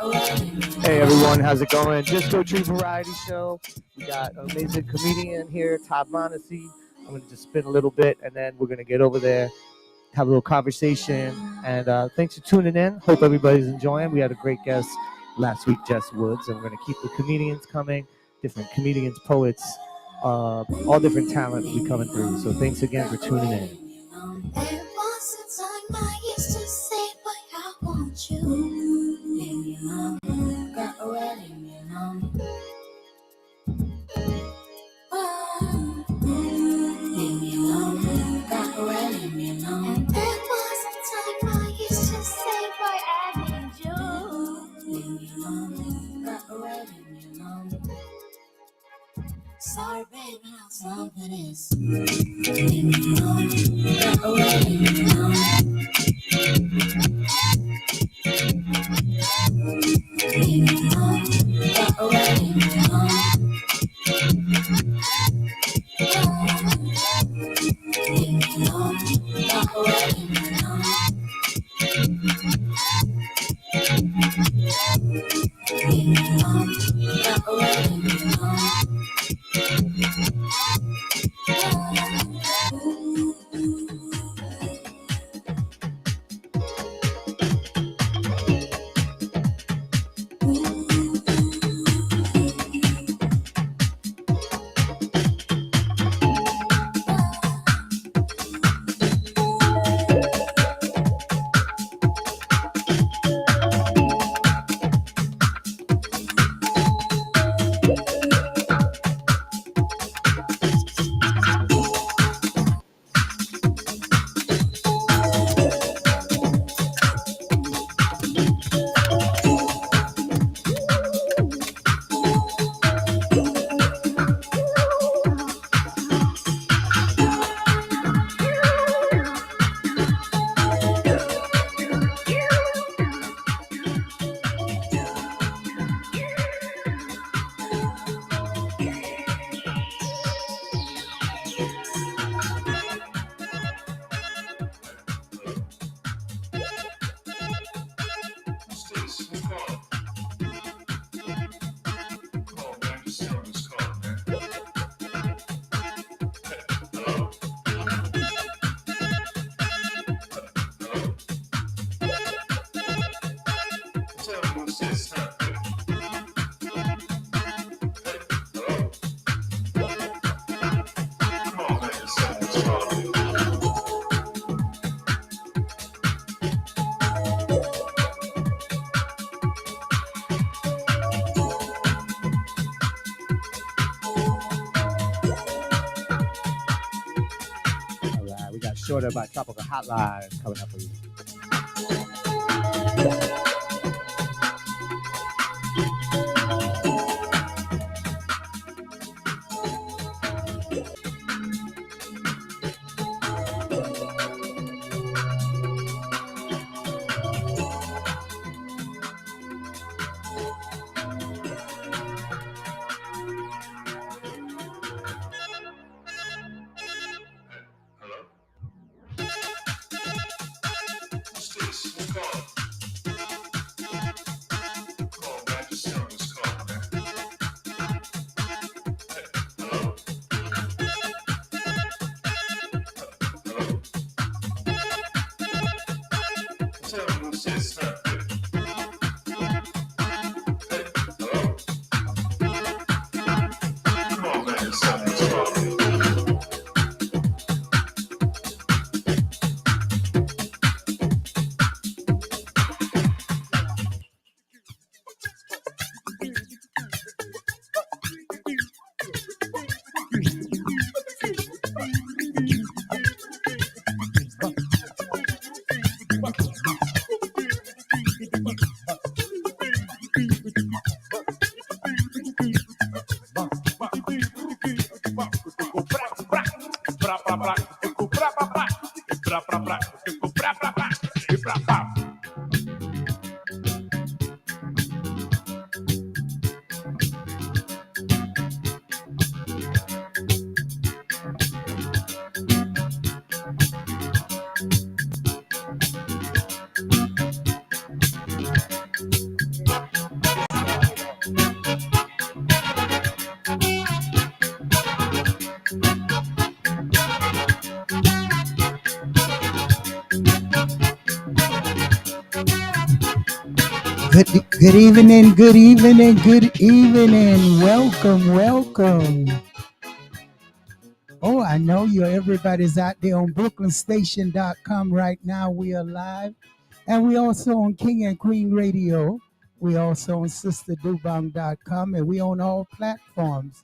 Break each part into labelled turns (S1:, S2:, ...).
S1: Hey everyone, how's it going? Disco Tree Variety Show. We got an amazing comedian here, Todd Monacy. I'm going to just spin a little bit and then we're going to get over there, have a little conversation. And thanks for tuning in. Hope everybody's enjoying. We had a great guest last week, Jess Woods, and we're going to keep the comedians coming, different comedians, poets, all different talent will be coming through. So thanks again for tuning in.
S2: There was a time I used to say, boy, I want you. Leave me alone, got away, leave me alone. Oh, leave me alone, got away, leave me alone. And there was a time I used to say, boy, I need you. Leave me alone, got away, leave me alone. Sorry, baby, I'll stop it is. Leave me alone, got away, leave me alone. Leave me alone, got away, leave me alone. Leave me alone, got away, leave me alone. Leave me alone, got away, leave me alone.
S1: Shorter by Tropical Hotline coming up for you.
S3: Good evening, good evening, good evening. Welcome. Oh, I know you. Everybody's out there on brooklynstation.com right now. We are live. And we also on King and Queen Radio. We also on sisterdubong.com, and we on all platforms.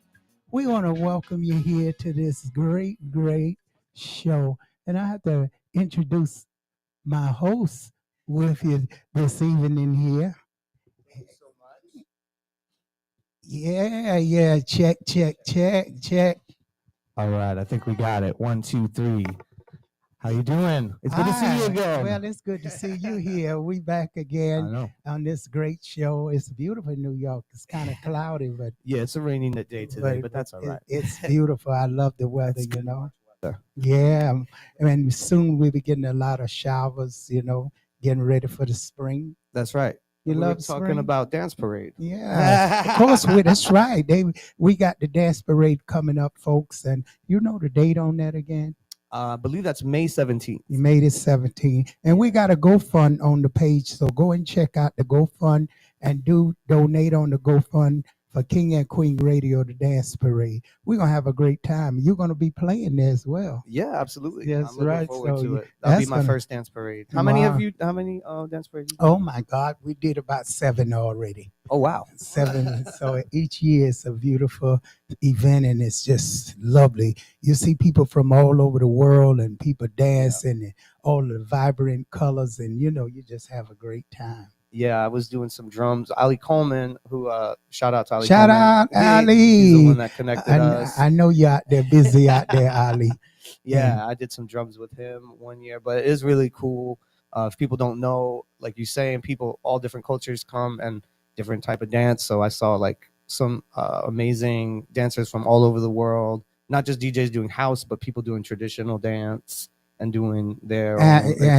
S3: We want to welcome you here to this great show. And I have to introduce my host with you this evening here. Yeah. Check.
S1: All right, I think we got it. 1, 2, 3. How you doing? It's good to see you again.
S3: Well, it's good to see you here. We back
S1: I
S3: again
S1: know.
S3: on this great show. It's beautiful in New York. It's kind of cloudy, but
S1: Yeah, it's a rainy day today, but that's all right.
S3: It's beautiful. I love the weather,
S1: That's good weather.
S3: Yeah, and soon we'll be getting a lot of showers. Getting ready for the spring.
S1: That's right.
S3: You
S1: we
S3: love
S1: were talking
S3: spring?
S1: about dance parade.
S3: Yeah, of course. That's right. We got the dance parade coming up, folks, and you know the date on that again.
S1: I believe that's May 17th.
S3: You made it 17. And we got a GoFund on the page. So go and check out the GoFund and donate on the GoFund for King and Queen Radio, the dance parade. We're going to have a great time. You're going to be playing there as well.
S1: Yeah, absolutely.
S3: Yes,
S1: I'm looking
S3: right.
S1: forward
S3: So
S1: to it. That'll be
S3: that's
S1: my
S3: gonna-
S1: first dance parade. How many dance parades?
S3: Oh my God, we did about 7 already.
S1: Oh, wow.
S3: 7. So each year is a beautiful event, and it's just lovely. You see people from all over the world and people dancing and all the vibrant colors, and you just have a great time.
S1: Yeah, I was doing some drums. Ali Coleman, who shout out to Ali.
S3: Shout
S1: Coleman.
S3: out, Ali.
S1: He's the one that connected us.
S3: I know you're out there busy out there, Ali.
S1: Yeah, I did some drums with him one year, but it is really cool. If people don't know, like you saying, people, all different cultures come and different type of dance. So I saw like some amazing dancers from all over the world, not just DJs doing house, but people doing traditional dance and doing their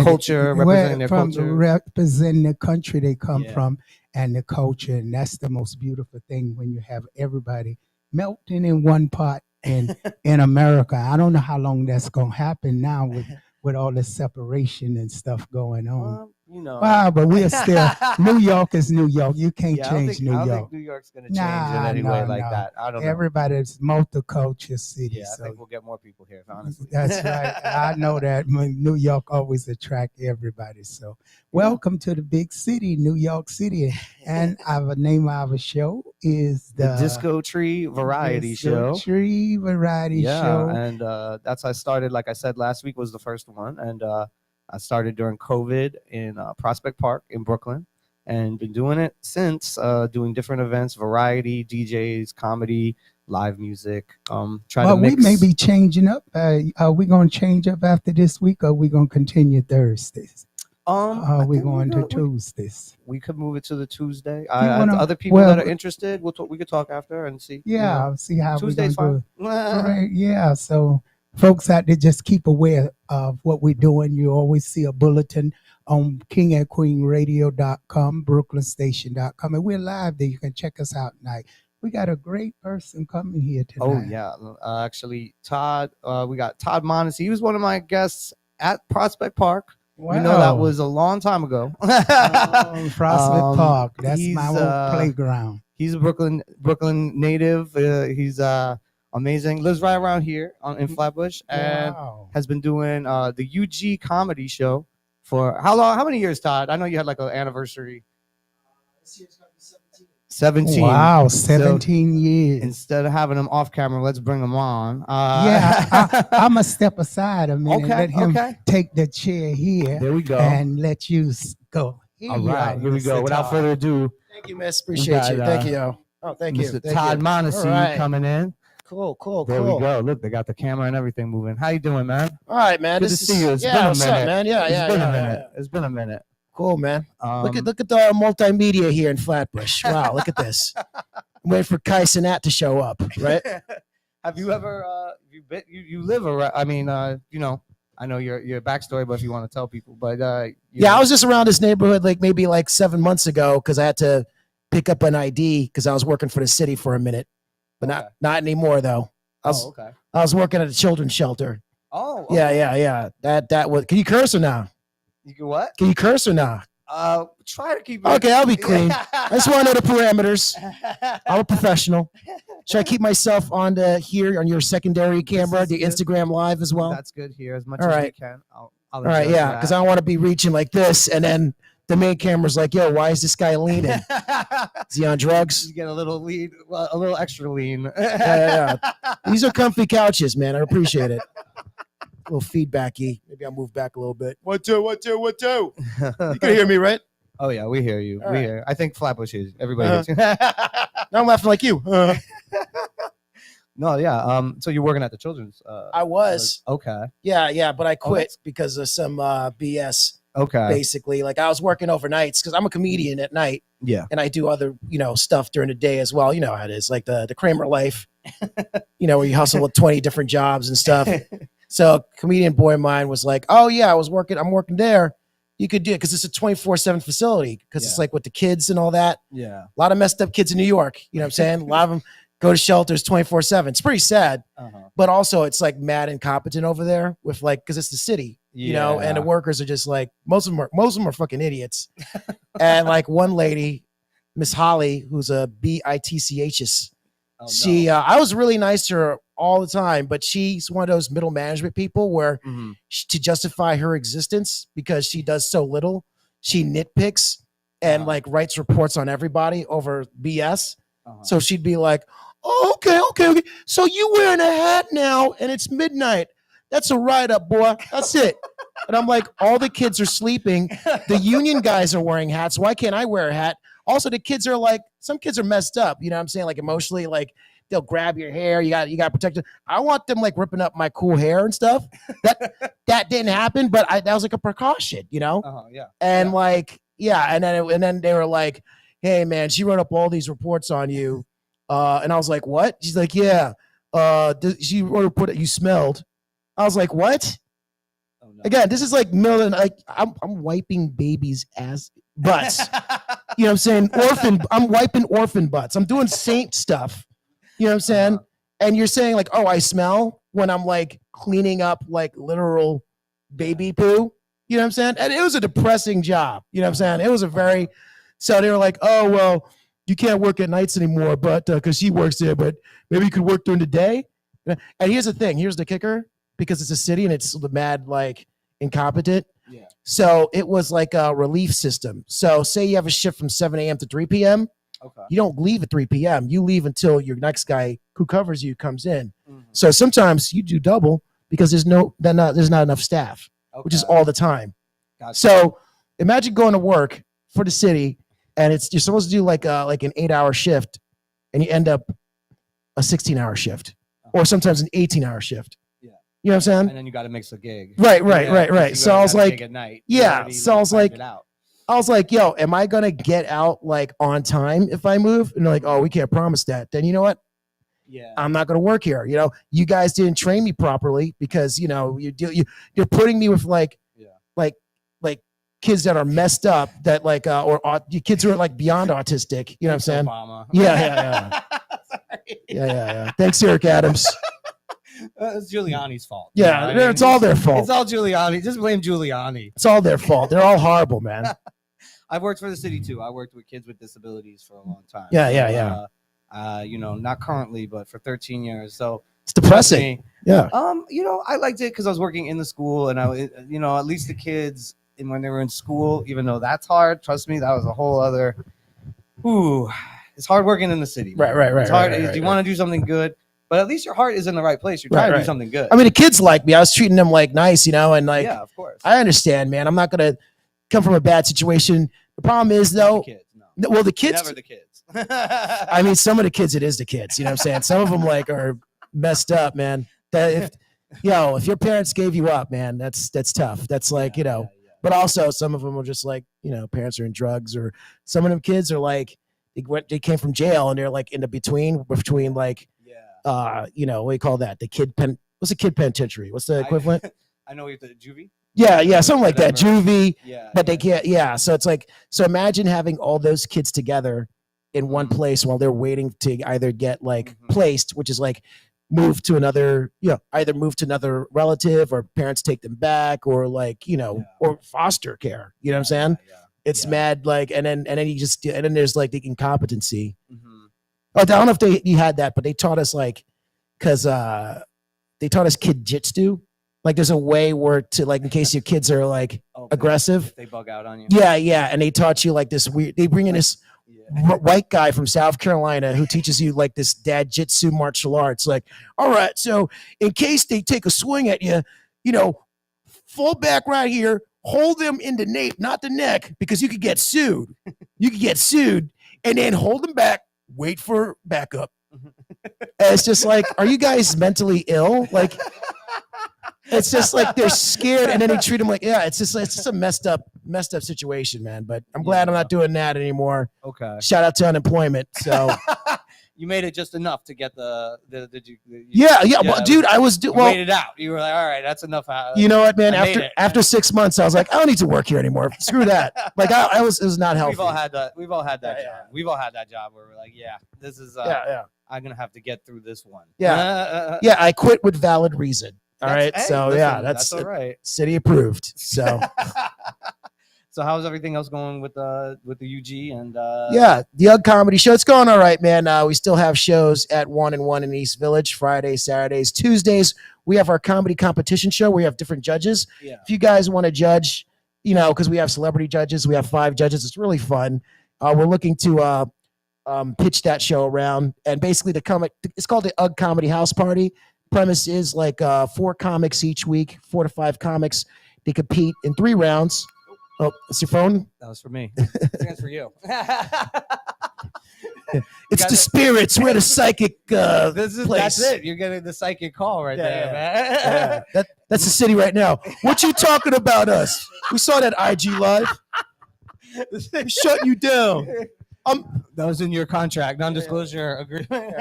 S1: culture, representing their culture.
S3: Representing the country they come
S1: Yeah.
S3: from and the culture. And that's the most beautiful thing when you have everybody melting in one pot in America. I don't know how long that's going to happen now with all the separation and stuff going on. Wow, but we're still, New York is New York. You can't change New
S1: I don't
S3: York.
S1: think New York's going to change in any way like that. I don't know.
S3: Everybody's multicultural city.
S1: Yeah, I think we'll get more people here, honestly.
S3: That's right. I know that New York always attract everybody. So welcome to the big city, New York City. And our name of our show is
S1: the Disco Tree Variety Show.
S3: Disco Tree Variety Show.
S1: And that's how I started. Like I said, last week was the first one. And I started during COVID in Prospect Park in Brooklyn, and been doing it since, doing different events, variety, DJs, comedy, live music.
S3: We may be changing up. Are we going to change up after this week, or are we going to continue Thursdays? Are we going to Tuesdays?
S1: We could move it to the Tuesday. Other people that are interested, we could talk after and see.
S3: Yeah, see how
S1: Tuesday's
S3: we're going to
S1: fine.
S3: do it. Right, yeah, so folks out there, just keep aware of what we're doing. You always see a bulletin on kingandqueenradio.com, brooklynstation.com, and we're live there. You can check us out tonight. We got a great person coming here tonight.
S1: Oh, yeah. Actually, Todd, we got Todd Mondesi. He was one of my guests at Prospect Park.
S3: Wow.
S1: You know, that was a long time ago.
S3: Prospect Park. That's my old playground.
S1: He's a Brooklyn native. He's amazing. Lives right around here in Flatbush, and has been doing the UG comedy show for how long? How many years, Todd? I know you had like an anniversary.
S3: This year's going to be
S1: 17.
S3: Wow, 17
S1: so
S3: years.
S1: Instead of having him off camera, let's bring him on.
S3: I'm going to step aside a minute.
S1: Okay,
S3: let him take the chair here.
S1: There we go.
S3: And let you go.
S1: All right, here we go. Without further ado.
S4: Thank you, miss. Appreciate you. Thank you. Oh, thank you.
S1: Mr. Todd Mondesi coming in.
S4: Cool.
S1: There we go. Look, they got the camera and everything moving. How you doing, man?
S4: All right, man.
S1: Good to see you. It's been a minute.
S4: What's up, man?
S1: It's been a minute.
S4: Cool, man. Look at the multimedia here in Flatbush. Wow, look at this. I'm waiting for Kai Sinat to show up, right?
S1: Have you ever you live around? I mean, I know your backstory, but if you want to tell people, but I
S4: was just around this neighborhood maybe 7 months ago because I had to pick up an ID because I was working for the city for a minute, but not anymore though. I was working at a children's shelter.
S1: Oh,
S4: okay. Yeah. That was. Can you curse or not?
S1: You can what?
S4: Can you curse or not?
S1: Try to keep it.
S4: Okay, I'll be clean. I just want to know the parameters. I'm a professional. Should I keep myself on here on your secondary camera, the Instagram live as well?
S1: That's good here as much
S4: All
S1: as
S4: right.
S1: we can. All
S4: right, yeah, because I don't want to be reaching like this, and then the main camera's like, "Yo, why is this guy leaning? Is he on drugs?"
S1: You get a little lean, well, a little extra lean.
S4: Yeah. These are comfy couches, man. I appreciate it. A little feedbacky. Maybe I'll move back a little bit. 1, 2, 1, 2, 1, 2. You can hear me, right?
S1: Oh yeah, we hear you.
S4: All
S1: We
S4: right.
S1: hear. I think Flatbush hears. Everybody hears you.
S4: Now I'm laughing like you.
S1: No, yeah. So you're working at the children's.
S4: I was.
S1: Okay.
S4: Yeah, but I quit
S1: that's-
S4: because of some BS.
S1: Okay.
S4: Basically, like I was working overnights because I'm a comedian at night.
S1: Yeah.
S4: And I do other, stuff during the day as well. You know how it is, like the Kramer life, where you hustle with 20 different jobs and stuff. So a comedian boy of mine was like, "Oh yeah, I'm working there. You could do it because it's a 24/7 facility because it's
S1: Yeah.
S4: like with the kids and all that.
S1: Yeah.
S4: A lot of messed up kids in New York. You know what I'm saying? A lot of them go to shelters 24/7. It's pretty sad, but also it's like mad incompetent over there with like because it's the city, and the workers are just like most of them are fucking idiots. And like one lady, Miss Holly, who's a BITCHS. She, I was really nice to her all the time, but she's one of those middle management people where to justify her existence because she does so little, she nitpicks and like writes reports on everybody over BS. So she'd be like, "Oh, okay. So you wearing a hat now and it's midnight. That's a write up, boy. That's it." And I'm like, all the kids are sleeping. The union guys are wearing hats. Why can't I wear a hat? Also, the kids are like, some kids are messed up. You know what I'm saying? Like emotionally, like they'll grab your hair. You got to protect it. I want them like ripping up my cool hair and stuff. That didn't happen, but that was like a precaution,
S1: Yeah.
S4: And like, yeah. And then they were like, "Hey man, she wrote up all these reports on you." And I was like, "What?" She's like, "Yeah. She wrote a report that you smelled." I was like, "What?"
S1: Oh, no.
S4: Again, this is like million. Like I'm wiping babies' ass butts. You know what I'm saying? I'm wiping orphan butts. I'm doing saint stuff. You know what I'm saying? And you're saying like, "Oh, I smell," when I'm like cleaning up like literal baby poo. You know what I'm saying? And it was a depressing job. You know what I'm saying? It was a very. So they were like, "Oh well, you can't work at nights anymore, but because she works there, but maybe you could work during the day." And here's the thing. Here's the kicker. Because it's a city and it's mad like incompetent. Yeah. So it was like a relief system. So say you have a shift from 7 a.m. to 3 p.m.
S1: Okay.
S4: You don't leave at 3 p.m. You leave until your next guy who covers you comes in. So sometimes you do double because there's not enough staff, which is all the time. Gotcha. So imagine going to work for the city and you're supposed to do like an 8-hour shift and you end up a 16-hour shift or sometimes an 18-hour shift. You know what I'm saying?
S1: And then you got to mix a gig.
S4: Right. So I was like,
S1: at night.
S4: yeah. So I was like, "Yo, am I going to get out like on time if I move?" And they're like, "Oh, we can't promise that." Then you know what? Yeah. I'm not going to work here. You guys didn't train me properly because, you're putting me with like kids that are messed up that like, or kids who are like beyond autistic. You know what I'm saying?
S1: Obama.
S4: Yeah. Yeah. Thanks, Eric Adams.
S1: It's Giuliani's fault.
S4: Yeah, it's all their fault.
S1: It's all Giuliani. Just blame Giuliani.
S4: It's all their fault. They're all horrible, man.
S1: I've worked for the city too. I worked with kids with disabilities for a long time.
S4: Yeah.
S1: Not currently, but for 13 years. So
S4: it's depressing. Yeah.
S1: I liked it because I was working in the school, and at least the kids, and when they were in school, even though that's hard, trust me, that was a whole other. It's hard working in the city.
S4: Man. Right.
S1: It's hard.
S4: Right,
S1: you want to do something good. But at least your heart is in the right place. You're trying to do something good.
S4: I mean, the kids like me. I was treating them like nice, and like,
S1: yeah, of course.
S4: I understand, man. I'm not going to come from a bad situation. The problem is, though, the kids.
S1: Never the kids.
S4: I mean, some of the kids, it is the kids. You know what I'm saying? Some of them like are messed up, man. If your parents gave you up, man, that's tough. That's like, but also some of them are just like, parents are in drugs, or some of them kids are like, they came from jail and they're like in the between like, what do you call that? What's a kid penitentiary? What's the equivalent?
S1: I know the juvie.
S4: Yeah, something like that. Juvie.
S1: Yeah.
S4: But they can't. Yeah. So it's like, so imagine having all those kids together in one place while they're waiting to either get like placed, which is like move to another, either move to another relative or parents take them back or like, or foster care. You know what I'm saying? It's mad like, and then there's like the incompetency.
S1: Mm-hmm.
S4: Oh, I don't know if you had that, but they taught us like, cause they taught us kid jitsu. Like there's a way where to like in case your kids are like aggressive,
S1: they bug out on you.
S4: Yeah, and they taught you like this weird. They bring in this white guy from South Carolina who teaches you like this dad jitsu martial arts. Like, all right, so in case they take a swing at you, fall back right here, hold them in the nape, not the neck, because you could get sued. And then hold them back, wait for backup. And it's just like, are you guys mentally ill? Like, it's just like they're scared, and then they treat them like, it's just a messed up situation, man. But I'm glad I'm not doing that anymore.
S1: Okay.
S4: Shout out to unemployment. So
S1: you made it just enough to get the
S4: well, dude, I was
S1: wait it out. You were like, all right, that's enough.
S4: You know what, man? After 6 months, I was like, I don't need to work here anymore. Screw that. Like it was not healthy.
S1: We've all had that job. We've all had that job where we're like, this is I'm gonna have to get through this one.
S4: I quit with valid reason. All right. So that's
S1: all right.
S4: City approved. So
S1: so how's everything else going with the UG and
S4: the UG comedy show? It's going all right, man. We still have shows at 1 and 1 in East Village, Fridays, Saturdays, Tuesdays. We have our comedy competition show. We have different judges.
S1: Yeah.
S4: If you guys want to judge, because we have celebrity judges, we have 5 judges. It's really fun. We're looking to pitch that show around, and basically it's called the UG Comedy House Party. Premise is like 4 comics each week, 4 to 5 comics. They compete in 3 rounds. Oh, it's your phone?
S1: That was for me. That's for you.
S4: It's the spirits. We're the psychic place.
S1: That's it. You're getting the psychic call right there, man.
S4: That's the city right now. What you talking about us? We saw that IG live. We shut you down.
S1: That was in your contract, non-disclosure agreement.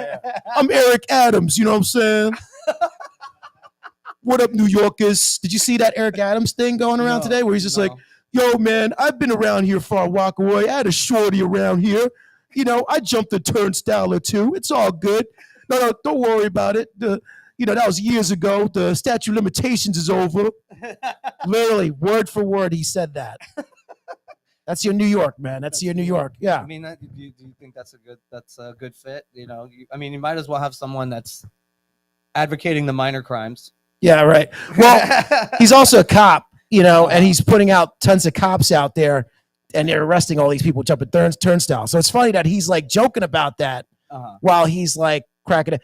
S4: I'm Eric Adams. You know what I'm saying? What up, New Yorkers? Did you see that Eric Adams thing going around today where he's just like, yo, man, I've been around here for a walk away. I had a shorty around here. I jumped a turnstile or 2. It's all good. No, don't worry about it. That was years ago. The statute of limitations is over. Literally, word for word, he said that. That's your New York, man. That's your New York. Yeah.
S1: I mean, do you think that's a good fit? You might as well have someone that's advocating the minor crimes.
S4: Yeah, right. Well, he's also a cop, and he's putting out tons of cops out there, and they're arresting all these people jumping turnstiles. So it's funny that he's like joking about that while he's like cracking it.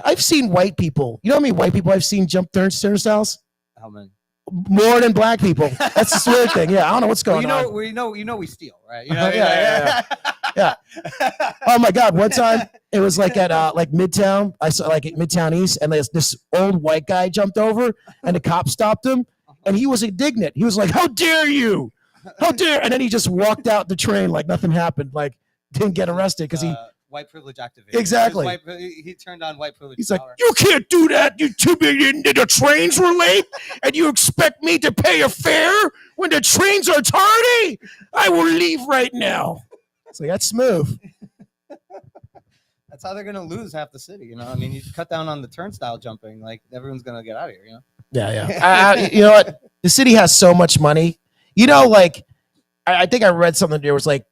S4: I've seen white people. You know how many white people I've seen jump turnstiles?
S1: How many?
S4: More than black people. That's the weird thing. Yeah, I don't know what's going on.
S1: We steal, right?
S4: Yeah. Oh my God! One time it was like at like Midtown. I saw like at Midtown East, and this old white guy jumped over, and the cop stopped him, and he was indignant. He was like, "How dare you? How dare!" And then he just walked out the train like nothing happened. Like didn't get arrested because he.
S1: White privilege activated.
S4: Exactly.
S1: He turned on white privilege.
S4: He's power. Like, you can't do that. You too big. The trains were late, and you expect me to pay a fare when the trains are tardy? I will leave right now. It's like, that's smooth.
S1: That's how they're gonna lose half the city. You cut down on the turnstile jumping, like everyone's gonna get out of here.
S4: Yeah. You know what? The city has so much money. Like I think I read something. There was like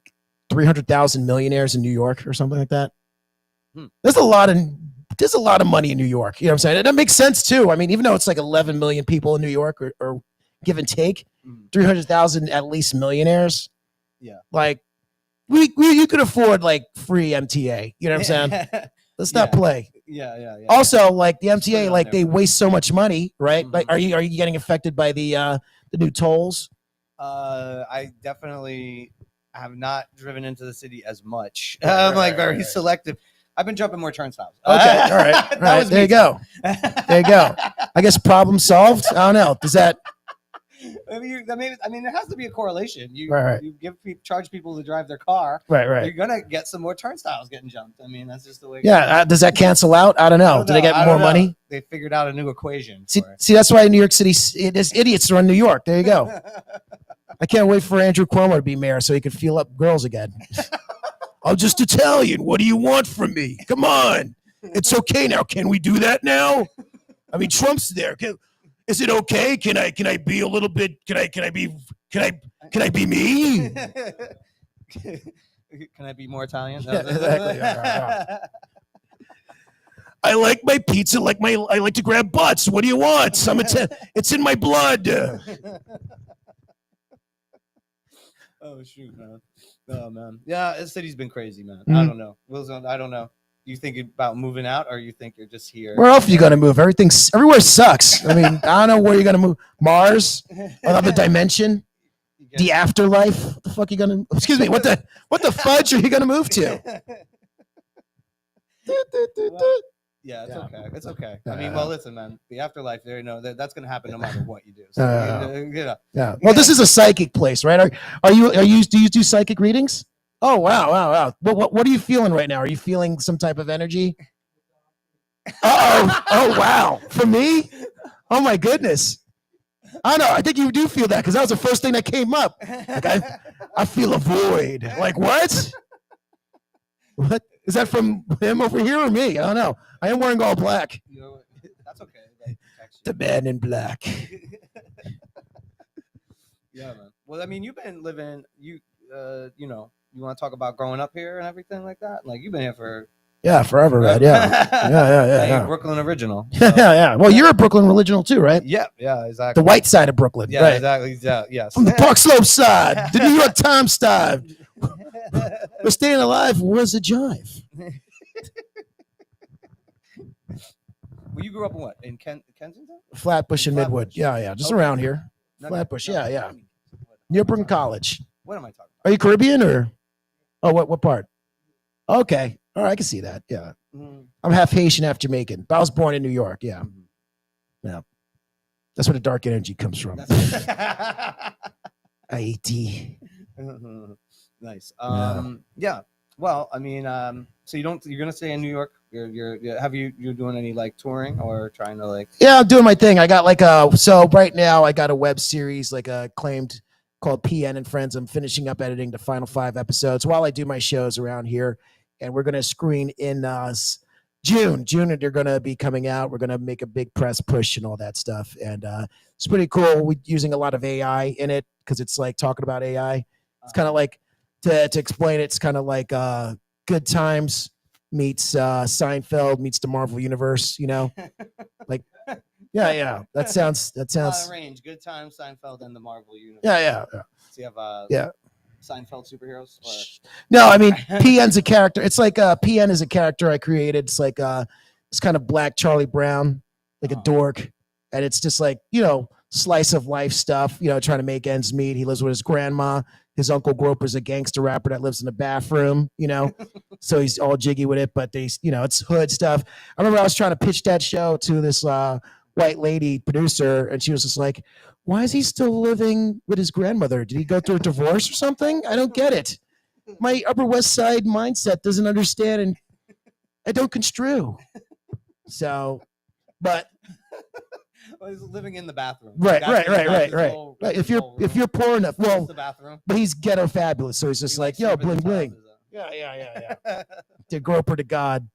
S4: 300,000 millionaires in New York or something like that. There's a lot of money in New York. You know what I'm saying? And that makes sense too. I mean, even though it's like 11 million people in New York or give and take, 300,000 at least millionaires.
S1: Yeah.
S4: Like you could afford like free MTA. You know what I'm saying? Let's not play.
S1: Yeah.
S4: Also, like the MTA, like they waste so much money, right? Like, are you getting affected by the new tolls?
S1: I definitely have not driven into the city as much. I'm like very selective. I've been jumping more turnstiles.
S4: Okay, all right. There you go. I guess problem solved. I don't know. Does that?
S1: I mean, there has to be a correlation. You charge people to drive their car.
S4: Right.
S1: You're gonna get some more turnstiles getting jumped. I mean, that's just the way.
S4: Yeah. Does that cancel out? I don't know. Do they get more money?
S1: They figured out a new equation.
S4: See, that's why in New York City, there's idiots to run New York. There you go. I can't wait for Andrew Cuomo to be mayor so he can feel up girls again. I'm just Italian. What do you want from me? Come on. It's okay now. Can we do that now? I mean, Trump's there. Is it okay? Can I be a little bit? Can Can I be me?
S1: Can I be more Italian?
S4: Yeah, exactly. I like my pizza like I like to grab butts. What do you want? It's in my blood.
S1: Oh shoot, man. Oh man. Yeah, the city's been crazy, man. I
S4: Mhm.
S1: don't know. Wilson, I don't know. You think about moving out, or you think you're just here?
S4: Where else are you gonna move? Everywhere sucks. I mean, I don't know where you're gonna move. Mars, another dimension, the afterlife. What the fuck you gonna? Excuse me. What the fudge are you gonna move to?
S1: Yeah, it's okay. It's okay. I
S4: Yeah.
S1: mean, well, listen, man. The afterlife, there, you know, that's gonna happen no matter what you do. So,
S4: Yeah. Well, this is a psychic place, right? Are you? Do you do psychic readings? Oh wow. What are you feeling right now? Are you feeling some type of energy? Oh wow. For me? Oh my goodness. I know. I think you do feel that because that was the first thing that came up. Like I feel a void. Like what? What is that from him over here or me? I don't know. I am wearing all black.
S1: You know, that's okay. That protects you.
S4: The man in black.
S1: Yeah, man. Well, I mean, you've been living. You know, you want to talk about growing up here and everything like that. Like you've been here for.
S4: Yeah, forever, Red. Yeah. Yeah.
S1: Brooklyn original.
S4: So. Yeah. Well, you're a Brooklyn original too, right?
S1: Yeah, exactly.
S4: The white side of Brooklyn.
S1: Yeah,
S4: right.
S1: exactly. Yeah, yes.
S4: From the Park Slope side, the New York Times side. But staying alive was a jive.
S1: Well, you grew up in what? In Kensington?
S4: Flatbush and Midwood. Yeah. Just around here. Flatbush. Yeah. Near Brooklyn College.
S1: What am I talking
S4: Are you Caribbean or? Oh, what part? Okay. All right, I can see that. Yeah.
S1: about?
S4: I'm half Haitian, half Jamaican. But I was born in New York. Yeah. Yeah. That's where the dark energy comes from. IET.
S1: Nice. Yeah. Well, I mean, so you're gonna stay in New York. You're doing any like touring or trying to like?
S4: Yeah, I'm doing my thing. I got so right now I got a web series claimed called PN and Friends. I'm finishing up editing the final 5 episodes while I do my shows around here, and we're gonna screen in June, and they're gonna be coming out. We're gonna make a big press push and all that stuff, and it's pretty cool. We're using a lot of AI in it because it's like talking about AI. It's kind of like to explain it. It's kind of like Good Times meets Seinfeld meets the Marvel Universe. You know, like yeah. That sounds.
S1: Range. Good Times, Seinfeld, and the Marvel Universe.
S4: Yeah.
S1: So you have
S4: Yeah.
S1: Seinfeld superheroes. Or?
S4: No, I mean PN's a character. It's like PN is a character I created. It's like it's kind of black Charlie Brown, like a dork, and it's just like slice of life stuff. Trying to make ends meet. He lives with his grandma. His uncle Groper's a gangster rapper that lives in the bathroom. So he's all jiggy with it. But it's hood stuff. I remember I was trying to pitch that show to this white lady producer, and she was just like, "Why is he still living with his grandmother? Did he go through a divorce or something? I don't get it. My Upper West Side mindset doesn't understand, and I don't construe." So, but
S1: Well, he's living in the bathroom.
S4: right.
S1: Whole
S4: If you're poor enough,
S1: the bathroom.
S4: but he's ghetto fabulous, so he's just like, "Yo, bling bling." Yeah. To Groper to God.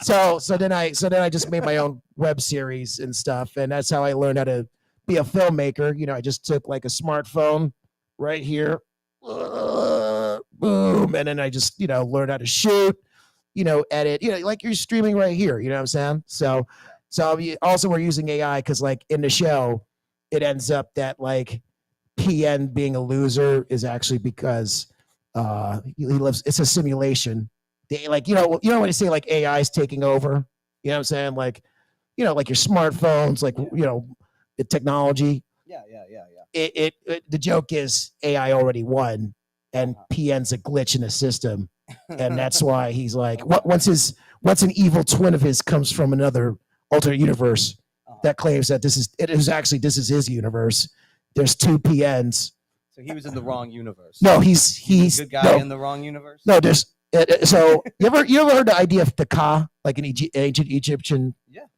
S4: So then I just made my own web series and stuff, and that's how I learned how to be a filmmaker. I just took like a smartphone right here, boom, and then I just learned how to shoot, edit, like you're streaming right here. You know what I'm saying? So also we're using AI because like in the show, it ends up that like PN being a loser is actually because he lives. It's a simulation. They like when you say like AI is taking over. You know what I'm saying? Like like your smartphones, like the technology.
S1: Yeah.
S4: The joke is AI already won, and PN's a glitch in the system, and that's why he's like, once an evil twin of his comes from another alternate universe that claims that this is his universe. There's 2 PNs.
S1: So he was in the wrong universe.
S4: No, he's
S1: a good guy in the wrong universe.
S4: No, there's so you ever heard the idea of the Ka, like an ancient Egyptian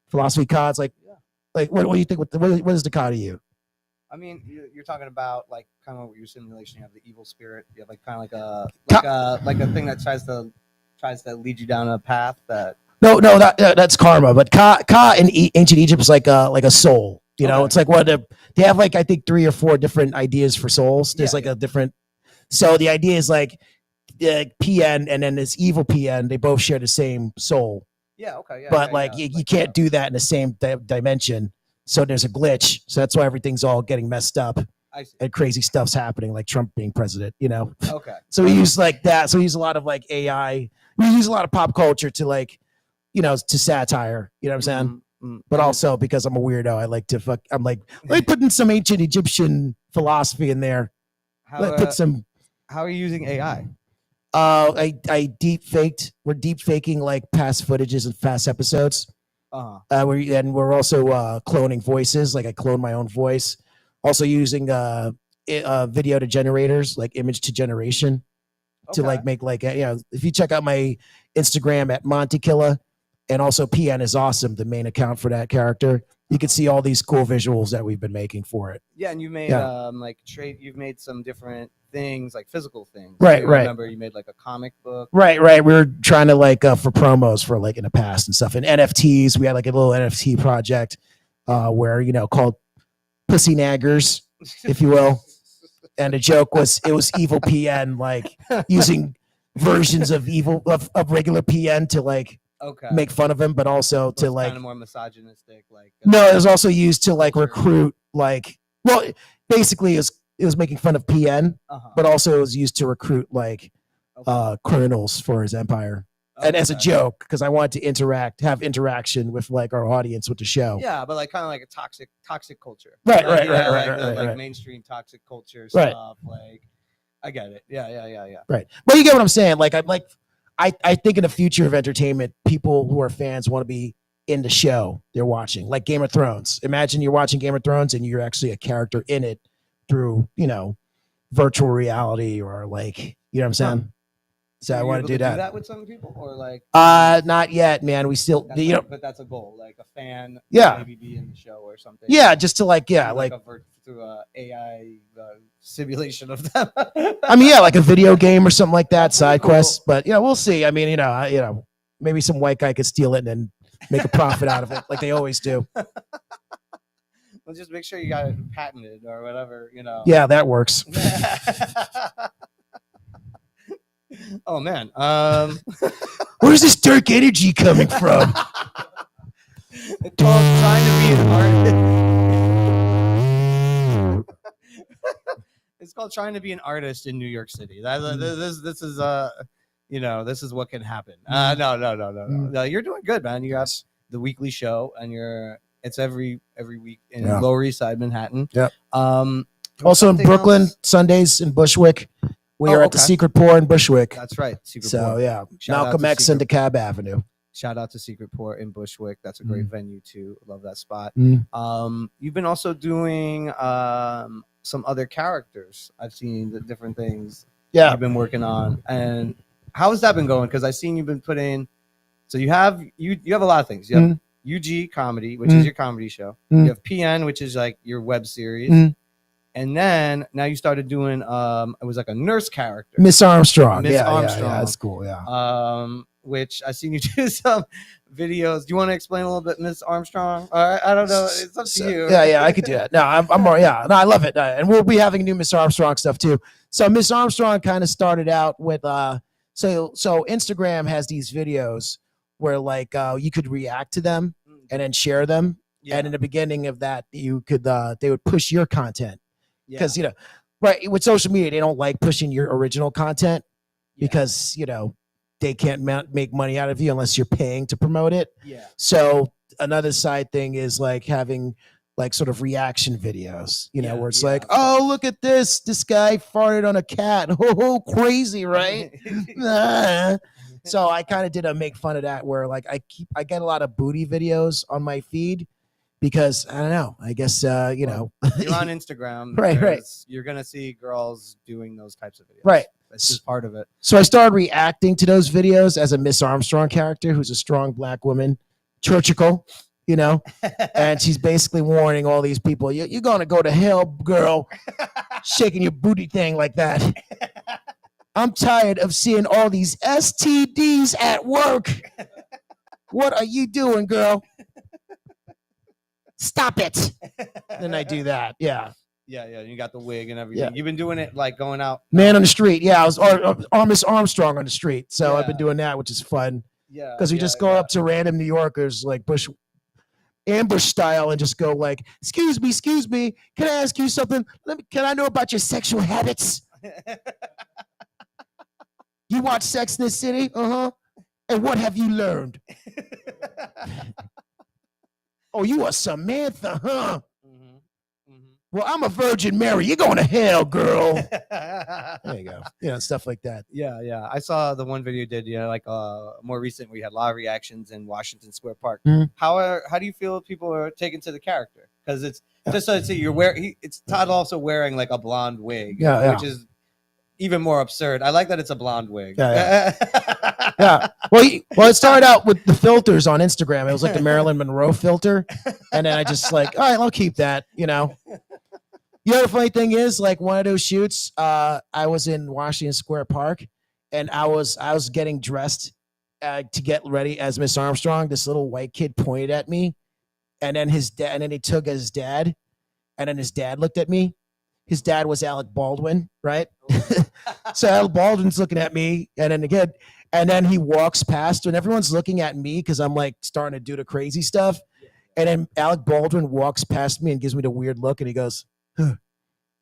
S4: philosophy Ka? It's like what do you think? What is the Ka to you?
S1: I mean, you're talking about like kind of what your simulation. You have the evil spirit. You have like kind of like a thing that tries to lead you down a path that.
S4: No, that's karma. But Ka in ancient Egypt is like a soul. You know, it's like they have like I think 3 or 4 different ideas for souls. There's a different. So the idea is like PN and then this evil PN. They both share the same soul.
S1: Yeah. Okay. Yeah.
S4: But you can't do that in the same dimension. So there's a glitch. So that's why everything's all getting messed up.
S1: I see.
S4: And crazy stuff's happening, like Trump being president. You know.
S1: Okay.
S4: So we use like that. So we use a lot of like AI. We use a lot of pop culture to like, you know, to satire. You know what I'm saying? But also because I'm a weirdo, I like to fuck. I'm like, let me put in some ancient Egyptian philosophy in there. Put some.
S1: How are you using AI?
S4: I deep faked. We're deep faking like past footages and past episodes. We're also cloning voices. Like I clone my own voice. Also using video to generators, like image to generation, to like make like if you check out my Instagram at Montekilla. And also PN is awesome, the main account for that character. You can see all these cool visuals that we've been making for it.
S1: Yeah, and you made you've made some different things, like physical things.
S4: Right.
S1: I remember you made like a comic book.
S4: Right. We were trying to like for promos for like in the past and stuff. And NFTs, we had like a little NFT project where, you know, called Pussy Naggers, if you will. And the joke was it was evil PN, like using versions of regular PN to like make fun of him, but also to like kind
S1: of more misogynistic. Like
S4: no, it was also used to like recruit like basically it was making fun of PN, but also it was used to recruit like criminals for his empire. And as a joke, because I wanted to have interaction with like our audience with the show.
S1: Yeah, but like kind of like a toxic culture.
S4: Right.
S1: Mainstream toxic culture stuff. Like I get it. Yeah.
S4: Right. But you get what I'm saying. Like I think in the future of entertainment, people who are fans want to be in the show they're watching, like Game of Thrones. Imagine you're watching Game of Thrones and you're actually a character in it through, you know, virtual reality or like, you know what I'm saying? So I want to do that
S1: with some people or like
S4: not yet, man. We still
S1: but that's a goal, like a fan maybe be in the show or something.
S4: Yeah, just to like
S1: through a AI simulation of them.
S4: I mean, like a video game or something like that, side quest. But we'll see. I mean, maybe some white guy could steal it and then make a profit out of it, like they always do.
S1: Well, just make sure you got it patented or whatever, you know.
S4: Yeah, that works.
S1: Oh man,
S4: where's this dark energy coming from?
S1: It's called trying to be an artist. It's called trying to be an artist in New York City. This is this is what can happen. No, you're doing good, man. You got the weekly show, and it's every week in Lower East Side, Manhattan.
S4: Yep. Also in Brooklyn, Sundays in Bushwick. We are at the Secret Pour in Bushwick.
S1: That's right. Secret
S4: Pour. Yeah. Malcolm X and DeKalb Avenue.
S1: Shout out to Secret Pour in Bushwick. That's a great venue too. Love that spot. You've been also doing some other characters. I've seen the different things you've been working on. And how has that been going? Because I've seen you've been putting. So you have a lot of things. You have UG Comedy, which is your comedy show. You have PN, which is like your web series. And then now you started doing it was like a nurse character.
S4: Miss Armstrong.
S1: Armstrong.
S4: Yeah, that's cool. Yeah.
S1: Which I seen you do some videos. Do you want to explain a little bit, Miss Armstrong? I don't know. It's up to you.
S4: Yeah, I could do that. No, I'm more. Yeah, no, I love it, and we'll be having new Miss Armstrong stuff too. So Miss Armstrong kind of started out with so Instagram has these videos where like you could react to them and then share them, and in the beginning of that you could they would push your content because right with social media they don't like pushing your original content because they can't make money out of you unless you're paying to promote it.
S1: Yeah.
S4: So another side thing is like having like sort of reaction videos, where it's like, oh, look at this. This guy farted on a cat. Oh, crazy, right? So I kind of did a make fun of that where like I get a lot of booty videos on my feed because I don't know. I guess you're on
S1: Instagram.
S4: Right.
S1: You're gonna see girls doing those types of videos.
S4: Right.
S1: That's just part of it.
S4: So I started reacting to those videos as a Miss Armstrong character who's a strong black woman, churchical, and she's basically warning all these people, you're going to go to hell, girl, shaking your booty thing like that. I'm tired of seeing all these STDs at work. What are you doing, girl? stop it. Then I do that. Yeah.
S1: Yeah. You got the wig and everything.
S4: Yeah.
S1: You've been doing it like going out.
S4: Man on the street. Yeah, I was Armis Armstrong on the street. So I've been doing that, which is fun.
S1: Yeah.
S4: Because we just go up to random New Yorkers like ambush style and just go like, excuse me, can I ask you something? Can I know about your sexual habits? You watch Sex in the City? Uh-huh. And what have you learned? Oh, you are Samantha, huh? Well, I'm a Virgin Mary. You're going to hell, girl. There you go. Stuff like that.
S1: Yeah. I saw the one video you did, like more recent where you had a lot of reactions in Washington Square Park.
S4: Mm-hmm.
S1: How do you feel people are taken to the character? Because it's just so you're wearing. It's Todd also wearing like a blonde wig, which is even more absurd. I like that it's a blonde wig.
S4: Yeah. Yeah. Well, it started out with the filters on Instagram. It was like the Marilyn Monroe filter, and then I just like, all right, I'll keep that. The funny thing is, like one of those shoots, I was in Washington Square Park, and I was getting dressed to get ready as Miss Armstrong. This little white kid pointed at me, and then he took his dad, and then his dad looked at me. His dad was Alec Baldwin, right? So Alec Baldwin's looking at me, and then he walks past, and everyone's looking at me because I'm like starting to do the crazy stuff, and then Alec Baldwin walks past me and gives me the weird look, and he goes,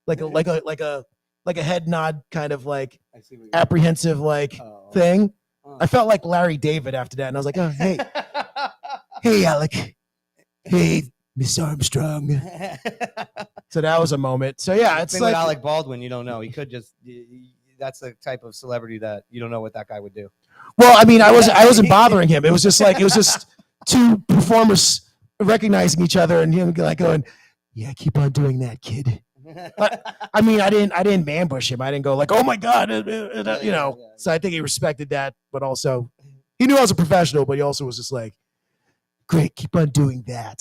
S4: like a head nod, kind of like apprehensive thing. I felt like Larry David after that, and I was like, oh, hey Alec, hey Miss Armstrong. So that was a moment. So yeah, it's like
S1: Alec Baldwin. You don't know. He could just. That's the type of celebrity that you don't know what that guy would do.
S4: Well, I mean, I wasn't bothering him. It was just two performers recognizing each other and him like going, yeah, keep on doing that, kid. But I mean, I didn't ambush him. I didn't go like, oh my God, So I think he respected that, but also he knew I was a professional, but he also was just like, great, keep on doing that.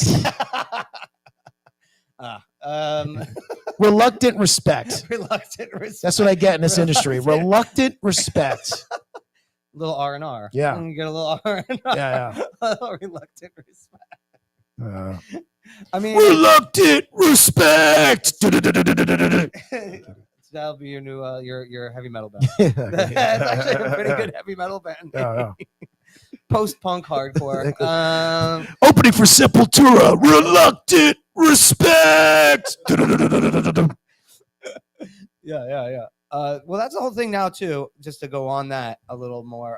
S4: Reluctant respect.
S1: Reluctant respect.
S4: That's what I get in this industry. Reluctant respect.
S1: Little R&R.
S4: Yeah.
S1: You get a little R&R.
S4: Yeah.
S1: Reluctant respect. I mean,
S4: reluctant respect.
S1: That'll be your new your heavy metal band. That's actually a pretty good heavy metal band. Post-punk hardcore.
S4: Opening for Sepultura. Reluctant respect.
S1: Yeah. Well, that's the whole thing now too. Just to go on that a little more.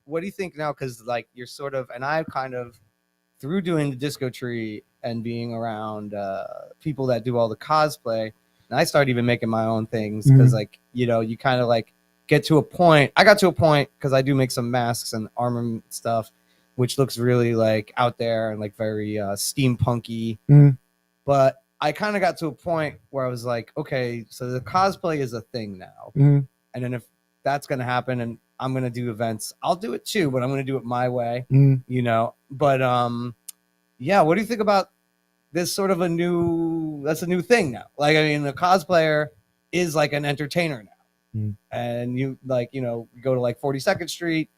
S1: What do you think now? Because like you're sort of, and I kind of, through doing the Disco Tree and being around people that do all the cosplay, and I started even making my own things because like you kind of like get to a point. I got to a point because I do make some masks and armor stuff, which looks really like out there and like very steampunky. But I kind of got to a point where I was like, okay, so the cosplay is a thing now, and then if that's gonna happen and I'm gonna do events, I'll do it too, but I'm gonna do it my way, But yeah, what do you think about this sort of a new thing now? Like, I mean, the cosplayer is like an entertainer now, and you like you go to like 42nd Street,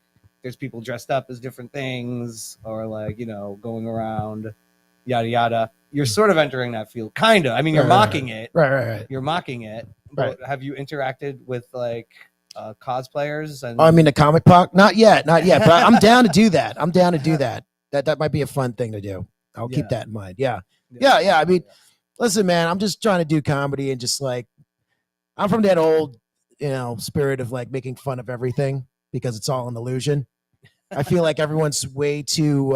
S1: there's people dressed up as different things, or like going around, yada yada. You're sort of entering that field, kind of. I mean, you're mocking it.
S4: Right.
S1: You're mocking it. But have you interacted with like cosplayers? And
S4: I mean, the comic pop? Not yet. But I'm down to do that. That might be a fun thing to do. I'll keep that in mind. Yeah. I mean, listen, man, I'm just trying to do comedy and just like, I'm from that old, spirit of like making fun of everything because it's all an illusion. I feel like everyone's way too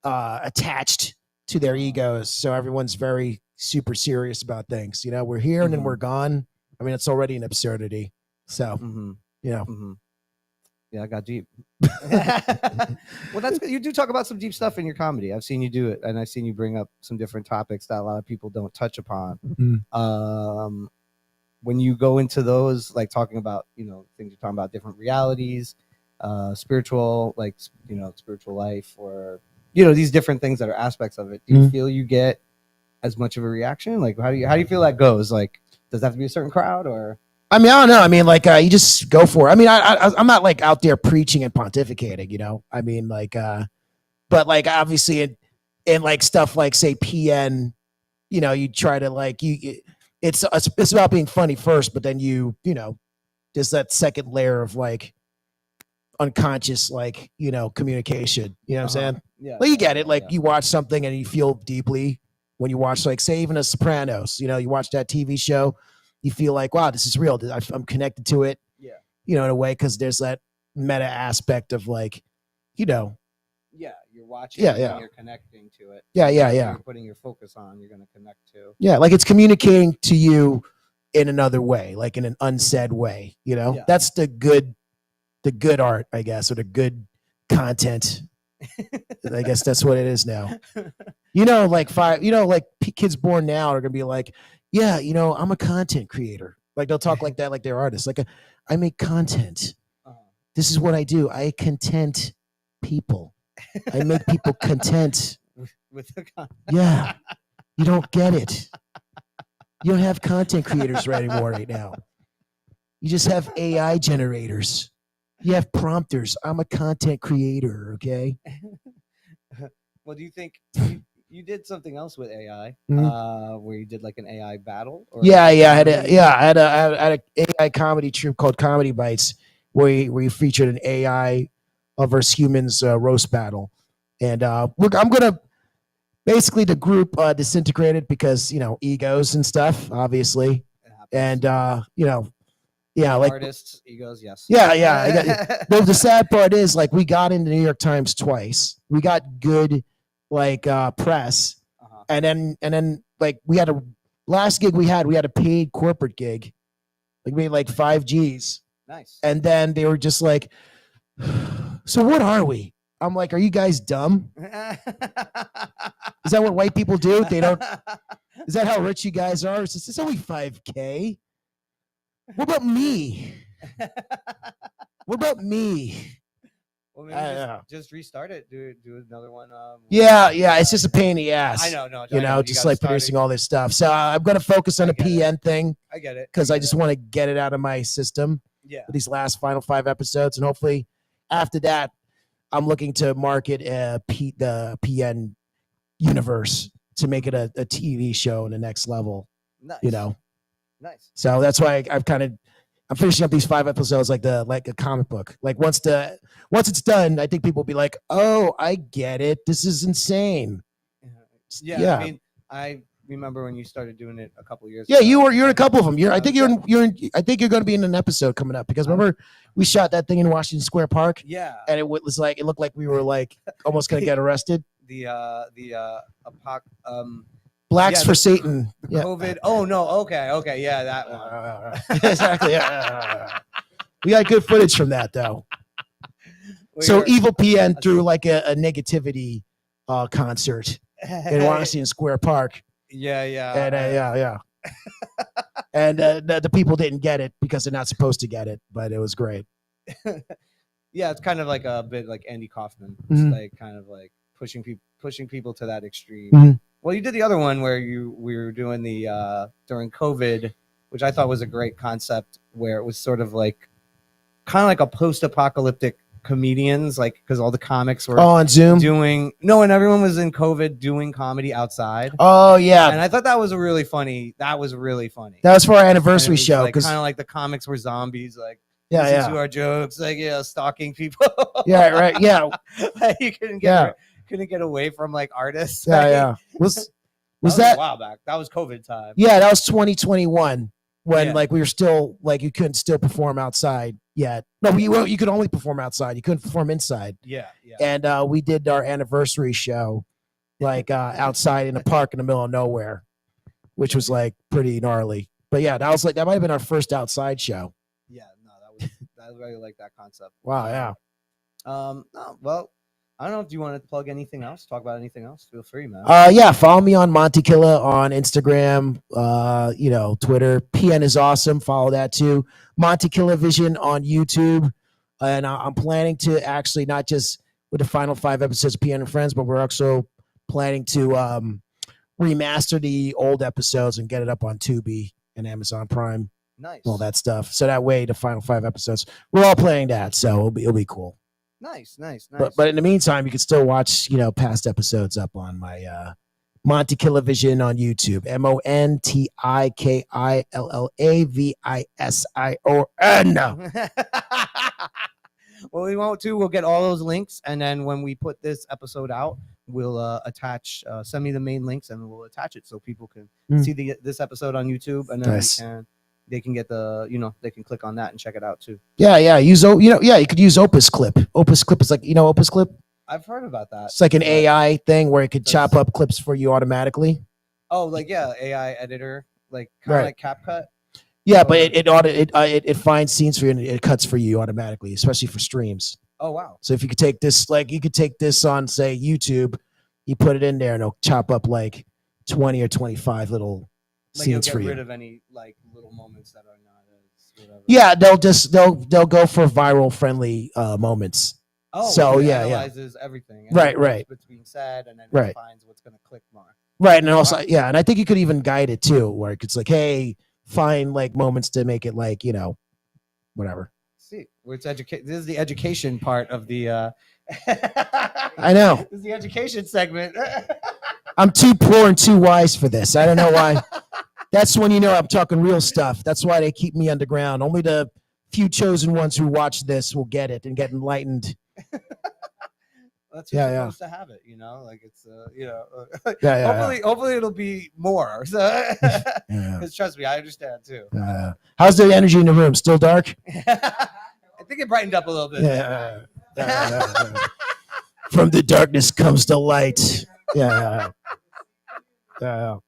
S4: attached to their egos, so everyone's very super serious about things. We're here and then we're gone. I mean, it's already an absurdity. So,
S1: Yeah, I got deep. Well, that's good. You do talk about some deep stuff in your comedy. I've seen you do it, and I've seen you bring up some different topics that a lot of people don't touch upon. When you go into those, like talking about, things you're talking about, different realities, spiritual, like, spiritual life, or these different things that are aspects of it. Do you feel you get as much of a reaction? Like, how do you feel that goes? Like, does that have to be a certain crowd, or?
S4: I mean, I don't know. I mean, like, you just go for it. I mean, I'm not like out there preaching and pontificating, I mean, like, but like, obviously and like stuff like say PN, you try to like it's about being funny first, but then there's that second layer of like unconscious like communication. You know what I'm saying?
S1: Yeah.
S4: Well, you get it. Like you watch something and you feel deeply when you watch, like, say, even a Sopranos. You watch that TV show, you feel like, wow, this is real. I'm connected to it.
S1: Yeah.
S4: In a way, because there's that meta aspect of like,
S1: Yeah, you're watching.
S4: Yeah,
S1: it
S4: yeah.
S1: And you're connecting to it.
S4: Yeah.
S1: You're putting your focus on. You're going to connect to.
S4: Yeah, like it's communicating to you in another way, like in an unsaid way.
S1: Yeah.
S4: That's the good art, I guess, or the good content. I guess that's what it is now. Like kids born now are gonna be like, yeah, I'm a content creator. Like they'll talk like that, like they're artists. Like I make content. This is what I do. I content people. I make people content.
S1: With the content.
S4: Yeah, you don't get it. You don't have content creators anymore right now. You just have AI generators. You have prompters. I'm a content creator. Okay.
S1: Well, do you think you did something else with AI, where you did like an AI battle? Or
S4: I had a AI comedy troupe called Comedy Bites, where we featured an AI versus humans roast battle, and I'm gonna basically the group disintegrated because egos and stuff, obviously, and like
S1: artists' egos, yes.
S4: Yeah. The sad part is like we got into the New York Times twice. We got good like press, and then like we had a last gig we had a paid corporate gig, like we made like 5 G's.
S1: Nice.
S4: And then they were just like, so what are we? I'm like, are you guys dumb? Is that what white people do? They don't. Is that how rich you guys are? It's only 5K. What about me? What about me?
S1: Well, maybe just restart it. Do another one.
S4: Yeah. It's just a pain in the ass.
S1: I know.
S4: Just like producing all this stuff. So I'm gonna focus on the PN thing.
S1: I get it.
S4: Because I just want to get it out of my system.
S1: Yeah.
S4: For these last final 5 episodes, and hopefully after that, I'm looking to market the PN universe to make it a TV show in the next level.
S1: Nice. Nice.
S4: So that's why I'm finishing up these 5 episodes like a comic book. Like once it's done, I think people will be like, "Oh, I get it. This is insane."
S1: Yeah. I mean, I remember when you started doing it a couple years
S4: ago.
S1: Yeah,
S4: you're in a couple of them. I think you're going to be in an episode coming up because remember we shot that thing in Washington Square Park.
S1: Yeah.
S4: And it looked like we were like almost going to get arrested. Blacks for Satan.
S1: COVID. Oh no. Okay. Yeah, that one.
S4: Exactly. Yeah. We got good footage from that though. So Evil PN threw like a negativity concert in Washington Square Park.
S1: Yeah.
S4: And and the people didn't get it because they're not supposed to get it, but it was great.
S1: Yeah, it's kind of like a bit like Andy Kaufman. It's like kind of like pushing people to that extreme. Well, you did the other one where we were doing the during COVID, which I thought was a great concept, where it was sort of like kind of like a post-apocalyptic comedians, like because all the comics were
S4: on Zoom
S1: and everyone was in COVID doing comedy outside.
S4: Oh yeah,
S1: and I thought that was really funny. That was
S4: for our anniversary show
S1: because kind of like the comics were zombies, like
S4: to
S1: our jokes, like stalking people.
S4: Yeah, right. Yeah,
S1: like, you couldn't get away from like artists.
S4: Yeah. Was
S1: that a while back? That was COVID time.
S4: Yeah, that was 2021 when like we were still like you couldn't still perform outside yet. No, you could only perform outside. You couldn't perform inside.
S1: Yeah.
S4: And we did our anniversary show like outside in a park in the middle of nowhere, which was like pretty gnarly. But yeah, that might have been our first outside show.
S1: Yeah, no, I really like that concept.
S4: Wow, yeah.
S1: Well, I don't know if you want to plug anything else, talk about anything else. Feel free, man.
S4: Yeah, follow me on Monty Killa on Instagram, Twitter. PN is awesome. Follow that too. Monty Killa Vision on YouTube. And I'm planning to actually not just with the final 5 episodes of PN and Friends, but we're also planning to remaster the old episodes and get it up on Tubi and Amazon Prime.
S1: Nice.
S4: All that stuff. So that way the final 5 episodes, we're all playing that. So it'll be cool.
S1: Nice.
S4: But in the meantime, you can still watch, past episodes up on my Monty Vision on YouTube. MontiKillavision.
S1: Well, we won't too. We'll get all those links, and then when we put this episode out, we'll attach. Send me the main links, and we'll attach it so people can see this episode on YouTube, and then
S4: Nice.
S1: they can get they can click on that and check it out too.
S4: Yeah. You could use Opus Clip. Opus Clip is like, Opus Clip.
S1: I've heard about that.
S4: It's like an AI thing where it could chop up clips for you automatically.
S1: Oh, like AI editor, like kind of like CapCut.
S4: Yeah, but it finds scenes for you and it cuts for you automatically, especially for streams.
S1: Oh wow!
S4: So if you could take this, on, say, YouTube, you put it in there and it'll chop up like 20 or 25 little scenes for you.
S1: Rid of any like little moments that are not as whatever.
S4: Yeah, they'll go for viral friendly moments.
S1: Oh,
S4: so
S1: it
S4: yeah,
S1: analyzes everything.
S4: Right.
S1: What's being said, and then it finds what's going to click more.
S4: Right, and also and I think you could even guide it too, where it's like, hey, find like moments to make it like, whatever.
S1: See, where it's this is the education part of the
S4: I know.
S1: This is the education segment.
S4: I'm too poor and too wise for this. I don't know why. That's when I'm talking real stuff. That's why they keep me underground. Only the few chosen ones who watch this will get it and get enlightened.
S1: That's supposed to have it, like it's hopefully it'll be more. So because trust me, I understand too.
S4: How's the energy in the room? Still dark?
S1: I think it brightened up a little bit.
S4: From the darkness comes the light. Yeah.
S1: Oh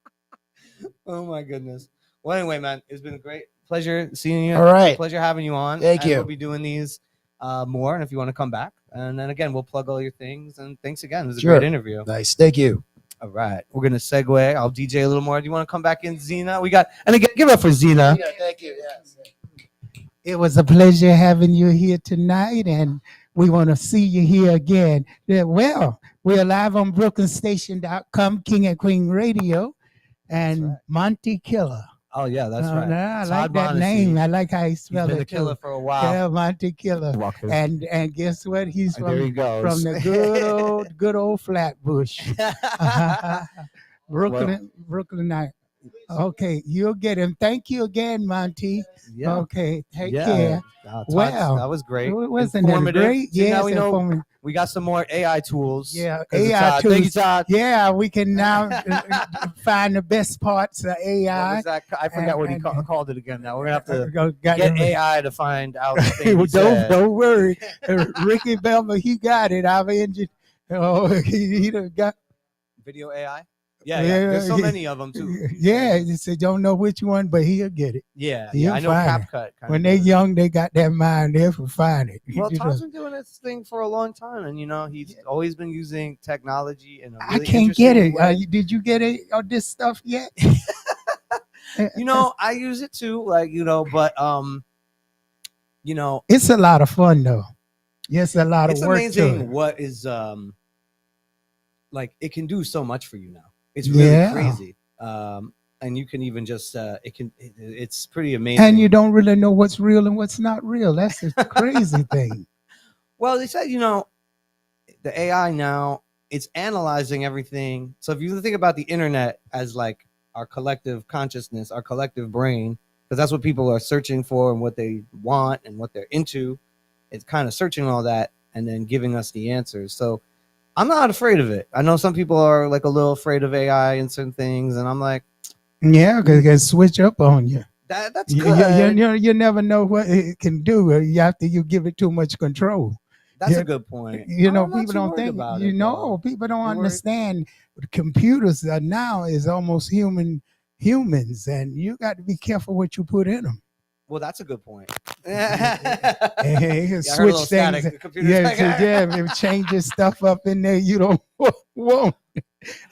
S1: my goodness. Well, anyway, man, it's been a great pleasure seeing you.
S4: All right.
S1: Pleasure having you on.
S4: Thank you.
S1: We'll be doing these more, and if you want to come back, and then again, we'll plug all your things. And thanks again. It was a great interview.
S4: Nice. Thank you.
S1: All right, we're gonna segue. I'll DJ a little more. Do you want to come back in, Zina? We got, and again, give it up for Zina.
S4: Yeah, thank you. Yes.
S3: It was a pleasure having you here tonight, and we want to see you here again. Yeah, well, we're live on BrooklynStation.com, King and Queen Radio, and Monty Killer.
S1: Oh yeah, that's right.
S3: I like that name. I like how he spelled it.
S1: He's been the killer for a while.
S3: Yeah, Monty Killer. And guess what? He's from the good old Flatbush. Brooklyn. Okay, you'll get him. Thank you again, Monty. Yeah. Okay, take care.
S1: Wow, that was great.
S3: Wasn't that great?
S1: Yeah, we got some more AI tools.
S3: Yeah, AI tools. Thank you, Todd. Yeah, we can now find the best parts of AI.
S1: I forgot what he called it again. Now we're gonna have to get AI to find out.
S3: Don't worry, Ricky Belma, he got it. I've engineered. Oh, he got
S1: video AI. Yeah, there's so many of them too.
S3: Yeah, he said don't know which one, but he'll get it.
S1: Yeah, I know CapCut.
S3: When they're young, they got that mind. They'll find it.
S1: Well, Todd's been doing this thing for a long time, and he's always been using technology in a really
S3: I can't get it. Did you get it on this stuff yet?
S1: I use it too, but
S3: it's a lot of fun though. Yes, a lot of work.
S1: It's amazing what is it can do so much for you now. It's really crazy. And you can even just it's pretty amazing.
S3: And you don't really know what's real and what's not real. That's the crazy thing.
S1: Well, they said, the AI now, it's analyzing everything. So if you think about the internet as like our collective consciousness, our collective brain, because that's what people are searching for and what they want and what they're into, it's kind of searching all that and then giving us the answers. So I'm not afraid of it. I know some people are like a little afraid of AI and certain things, and I'm like,
S3: yeah, because it can switch up on you.
S1: That's good.
S3: You never know what it can do. You give it too much control.
S1: That's a good point.
S3: People don't think. People don't understand. Computers now is almost humans, and you got to be careful what you put in them.
S1: Well, that's a good point.
S3: Switch things. It changes stuff up in there. You don't want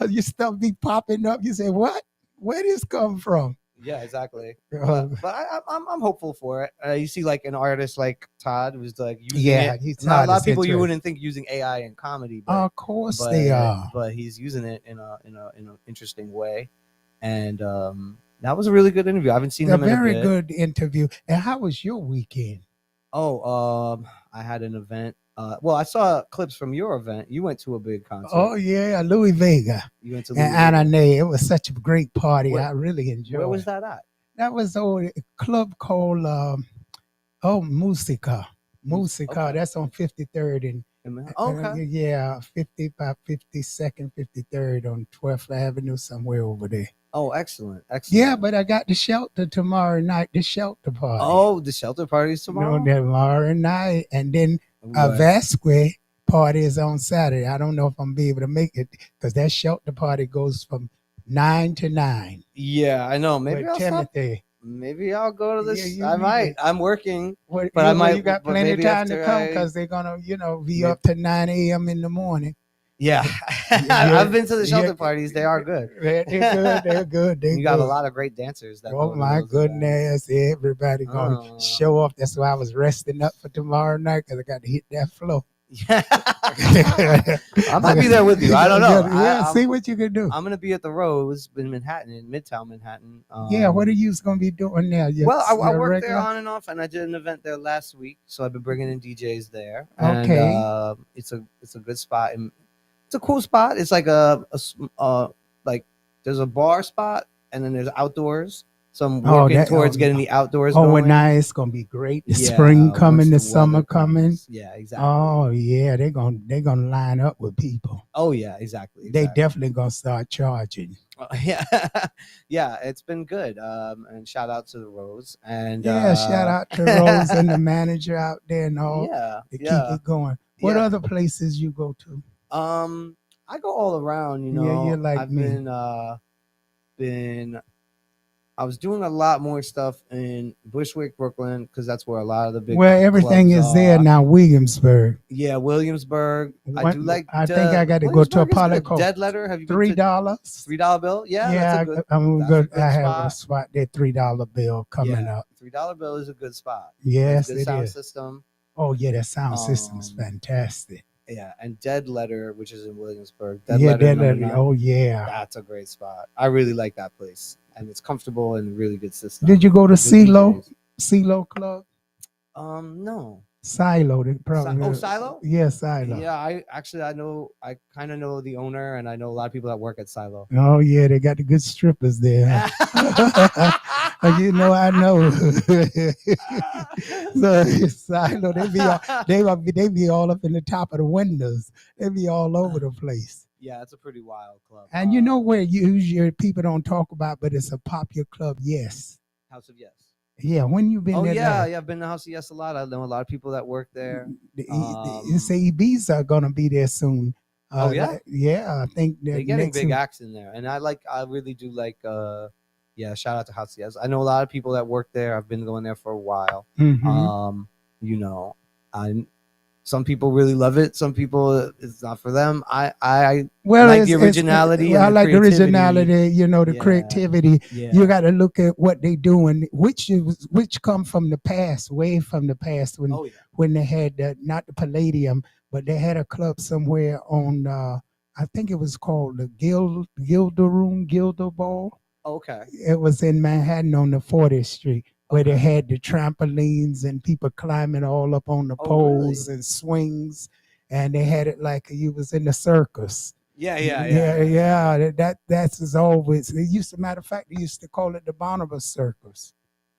S3: your stuff be popping up. You say, "What? Where did this come from?"
S1: Yeah, exactly. But I'm hopeful for it. You see, like an artist like Todd who's like using it.
S3: He's
S1: not a lot of people you wouldn't think using AI in comedy. But,
S3: of course they are.
S1: But he's using it in an interesting way, and that was a really good interview. I haven't seen him in a bit.
S3: Very good interview. And how was your weekend?
S1: I had an event. Well, I saw clips from your event. You went to a big concert.
S3: Oh yeah, Louis Vega.
S1: You went to
S3: and
S1: Louis
S3: Anna
S1: Vega.
S3: Nay. It was such a great party.
S1: Where-
S3: I really enjoyed.
S1: Where was that at?
S3: That was a club called Musica. Musica.
S1: Okay.
S3: That's on 53rd and
S1: Okay.
S3: yeah, 52nd, 53rd on 12th Avenue, somewhere over there.
S1: Oh, excellent. Excellent.
S3: Yeah, but I got the shelter tomorrow night. The shelter party.
S1: Oh, the shelter party's tomorrow?
S3: No, tomorrow night, and then
S1: What?
S3: Vasquez party is on Saturday. I don't know if I'm gonna be able to make it because that shelter party goes from 9 to 9.
S1: Yeah, I know. Maybe
S3: with
S1: I'll stop.
S3: Timothy.
S1: Maybe I'll go to this.
S3: Yeah, you
S1: I
S3: need
S1: might.
S3: it.
S1: I'm working.
S3: Well,
S1: But I might-
S3: You got
S1: but
S3: plenty of
S1: maybe
S3: time to
S1: after
S3: come
S1: I-
S3: because they're gonna, be
S1: Maybe-
S3: up to 9 a.m. in the morning.
S1: Yeah.
S3: Yeah.
S1: I've been to the shelter
S3: Yeah.
S1: parties. They are good.
S3: They're good. They're good. They're
S1: You got a
S3: good.
S1: lot of great dancers. That
S3: Oh
S1: go to
S3: my
S1: those
S3: goodness! Everybody gonna
S1: Oh.
S3: show off. That's why I was resting up for tomorrow night because I got to hit that floor.
S1: events. I might be there with you. I don't know.
S3: Yeah,
S1: I'm-
S3: see what you can do.
S1: I'm gonna be at the Rose in Manhattan, in Midtown Manhattan.
S3: Yeah, what are you gonna be doing now?
S1: Well, I
S3: Your
S1: work
S3: regular?
S1: there on and off, and I did an event there last week, so I've been bringing in DJs there. And,
S3: Okay.
S1: it's a good spot, and it's a cool spot. It's like like there's a bar spot, and then there's outdoors. So I'm working towards getting the outdoors
S3: Oh,
S1: going.
S3: now it's gonna be great. The
S1: Yeah,
S3: spring coming, the
S1: once
S3: summer
S1: weather
S3: coming.
S1: comes. Yeah, exactly.
S3: Oh yeah, they're gonna line up with people.
S1: Oh yeah, exactly.
S3: They
S1: exactly.
S3: definitely gonna start charging.
S1: Yeah, yeah, it's been good. And shout out to the Rose. And
S3: Yeah, shout out to Rose and the manager out there and all
S1: Yeah,
S3: to
S1: yeah.
S3: keep it going. What
S1: Yeah.
S3: other places you go to?
S1: I go all around. You
S3: Yeah,
S1: know,
S3: you're like
S1: I've
S3: me.
S1: been. I was doing a lot more stuff in Bushwick, Brooklyn, because that's where a lot of the big.
S3: Well, everything
S1: clubs
S3: is there
S1: are.
S3: now. Williamsburg.
S1: Yeah, Williamsburg. I
S3: What-
S1: do like.
S3: I think I got to go to a
S1: Williamsburg is
S3: party
S1: good.
S3: called
S1: Dead Letter. Have you been to
S3: $3.
S1: $3 bill? Yeah,
S3: Yeah,
S1: that's a good.
S3: I'm
S1: that's a
S3: good.
S1: good
S3: I have a
S1: spot.
S3: spot there. $3 bill coming
S1: Yeah,
S3: up.
S1: $3 bill is a good spot.
S3: Yes,
S1: Good
S3: it
S1: sound
S3: is.
S1: system.
S3: Oh yeah, that sound system is
S1: Um,
S3: fantastic.
S1: Yeah, and Dead Letter, which is in Williamsburg. Dead
S3: Yeah,
S1: Letter,
S3: that.
S1: number 9.
S3: Oh yeah.
S1: That's a great spot. I really like that place, and it's comfortable and really good system.
S3: Did you go to
S1: Good
S3: CeeLo?
S1: DJs.
S3: CeeLo Club?
S1: No.
S3: Silo. They probably.
S1: Silo?
S3: Yeah, Silo.
S1: Yeah, I kind of know the owner, and I know a lot of people that work at Silo.
S3: Oh yeah, they got the good strippers there. You know, I know. So Silo, they be all up in the top of the windows. They be all over the place.
S1: Yeah, it's a pretty wild club.
S3: And you know where usually people don't talk about, but it's a popular club. Yes.
S1: House of Yes.
S3: Yeah. When you been
S1: Oh
S3: there?
S1: yeah, yeah. I've been to House of Yes a lot. I know a lot of people that work there.
S3: You say Ibiza are gonna be there soon.
S1: Oh, yeah?
S3: Yeah, I think
S1: They're getting big acts in there, and I really do like. Yeah, shout out to House of Yes. I know a lot of people that work there. I've been going there for a while.
S3: Mhm.
S1: You know, some people really love it. Some people it's not for them. I like the originality.
S3: I
S1: and
S3: like the
S1: creativity.
S3: originality. You know, the
S1: Yeah.
S3: creativity.
S1: Yeah.
S3: You got to look at what they doing, which come from the past, way from the past when
S1: Oh yeah.
S3: when they had not the Palladium, but they had a club somewhere on. I think it was called the Gilder Ball.
S1: Okay.
S3: It was in Manhattan on the 40th Street, where they had the trampolines and people climbing all up on the
S1: Oh,
S3: poles
S1: really?
S3: and swings, and they had it like you was in the circus.
S1: Yeah. Yeah.
S3: That's always. It used to, matter of fact, they used to call it the Barnabas Circus.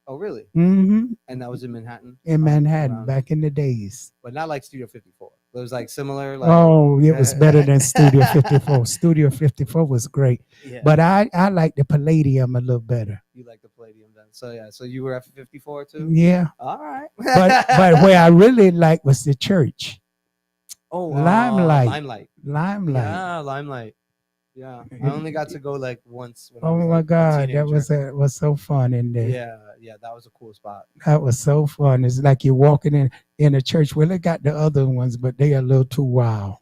S1: Oh really?
S3: Mm-hmm.
S1: And that was in Manhattan.
S3: In Manhattan,
S1: Around-
S3: back in the days.
S1: but not like Studio 54. It was like similar. Like,
S3: Oh, it was better than Studio 54. Studio 54 was great,
S1: yeah.
S3: but I like the Palladium a little better.
S1: You like the Palladium then? So yeah. So you were at 54 too.
S3: Yeah,
S1: All right.
S3: but where I really liked was the church.
S1: oh,
S3: Limelight.
S1: Limelight.
S3: Limelight.
S1: Yeah, Limelight. Yeah, I only got to go like once. When I
S3: Oh
S1: was,
S3: my
S1: like, a
S3: God,
S1: teenager.
S3: that was so fun in there.
S1: Yeah, that was a cool spot.
S3: That was so fun. It's like you're walking in a church. Well, they got the other ones, but they are a little too wild.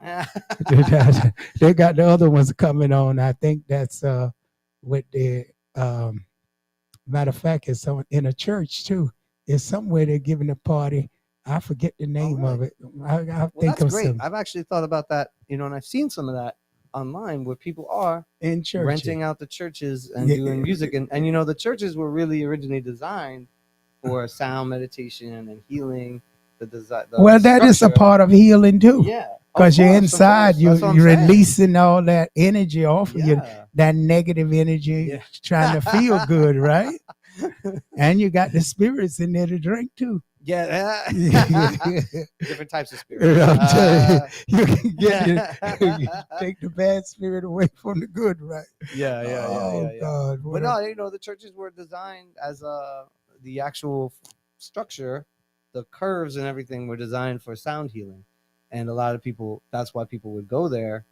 S3: They got the other ones coming on. I think that's with the matter of fact, it's in a church too. It's somewhere they're giving a party. I forget the name of
S1: really?
S3: it. I
S1: Well,
S3: think
S1: that's
S3: of
S1: great.
S3: some
S1: I've actually thought about that, and I've seen some of that online where people are
S3: in church.
S1: renting out the churches and
S3: Yeah.
S1: doing music, and the churches were really originally designed for sound meditation and healing, the design.
S3: Well, that is a part of healing too.
S1: Yeah,
S3: Because you're
S1: course,
S3: inside,
S1: That's what I'm
S3: you're
S1: saying.
S3: releasing all that energy off of you,
S1: Yeah.
S3: that negative energy,
S1: Yeah.
S3: trying to feel good, right? And you got the spirits in there to drink too.
S1: Yeah.
S3: Yeah.
S1: Different types of spirits.
S3: I'm telling you, you can you take the bad spirit away from the good, right?
S1: Yeah.
S3: Oh God!
S1: But no, the churches were designed as the actual structure, the curves and everything were designed for sound healing, and a lot of people. That's why people would go there.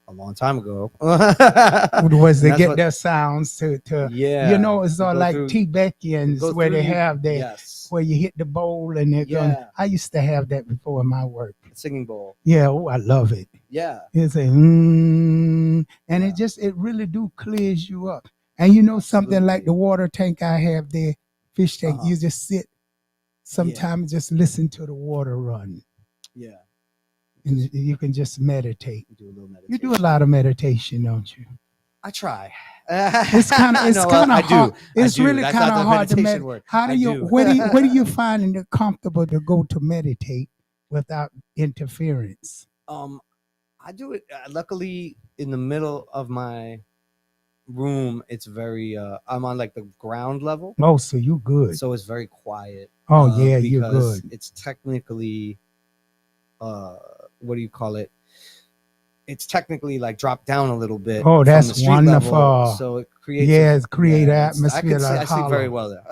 S1: A long time ago.
S3: Was they get their sounds to it's all like
S1: through,
S3: Tibetans where they have their
S1: yes,
S3: where you hit the bowl and they're going. I used to have that before in my work.
S1: Singing bowl.
S3: Yeah, I love it.
S1: Yeah.
S3: It's a and it really do clears you up. And you know something like the water tank I have there, fish tank, you just sit sometimes just listen to the water run.
S1: Yeah.
S3: And you can just meditate.
S1: You do a little meditation.
S3: You do a lot of meditation, don't you?
S1: I try.
S3: It's kind of hard. It's really kind of hard to meditate. How do you? Where do you find it comfortable to go to meditate without interference?
S1: I do it. Luckily, in the middle of my room, it's very. I'm on like the ground level.
S3: Oh, so you good?
S1: So it's very quiet.
S3: Oh yeah, you're good.
S1: It's technically, what do you call it? It's technically like dropped down a little bit.
S3: Oh, that's
S1: from the street
S3: wonderful.
S1: Level, so it creates
S3: create atmosphere.
S1: I sleep very well there.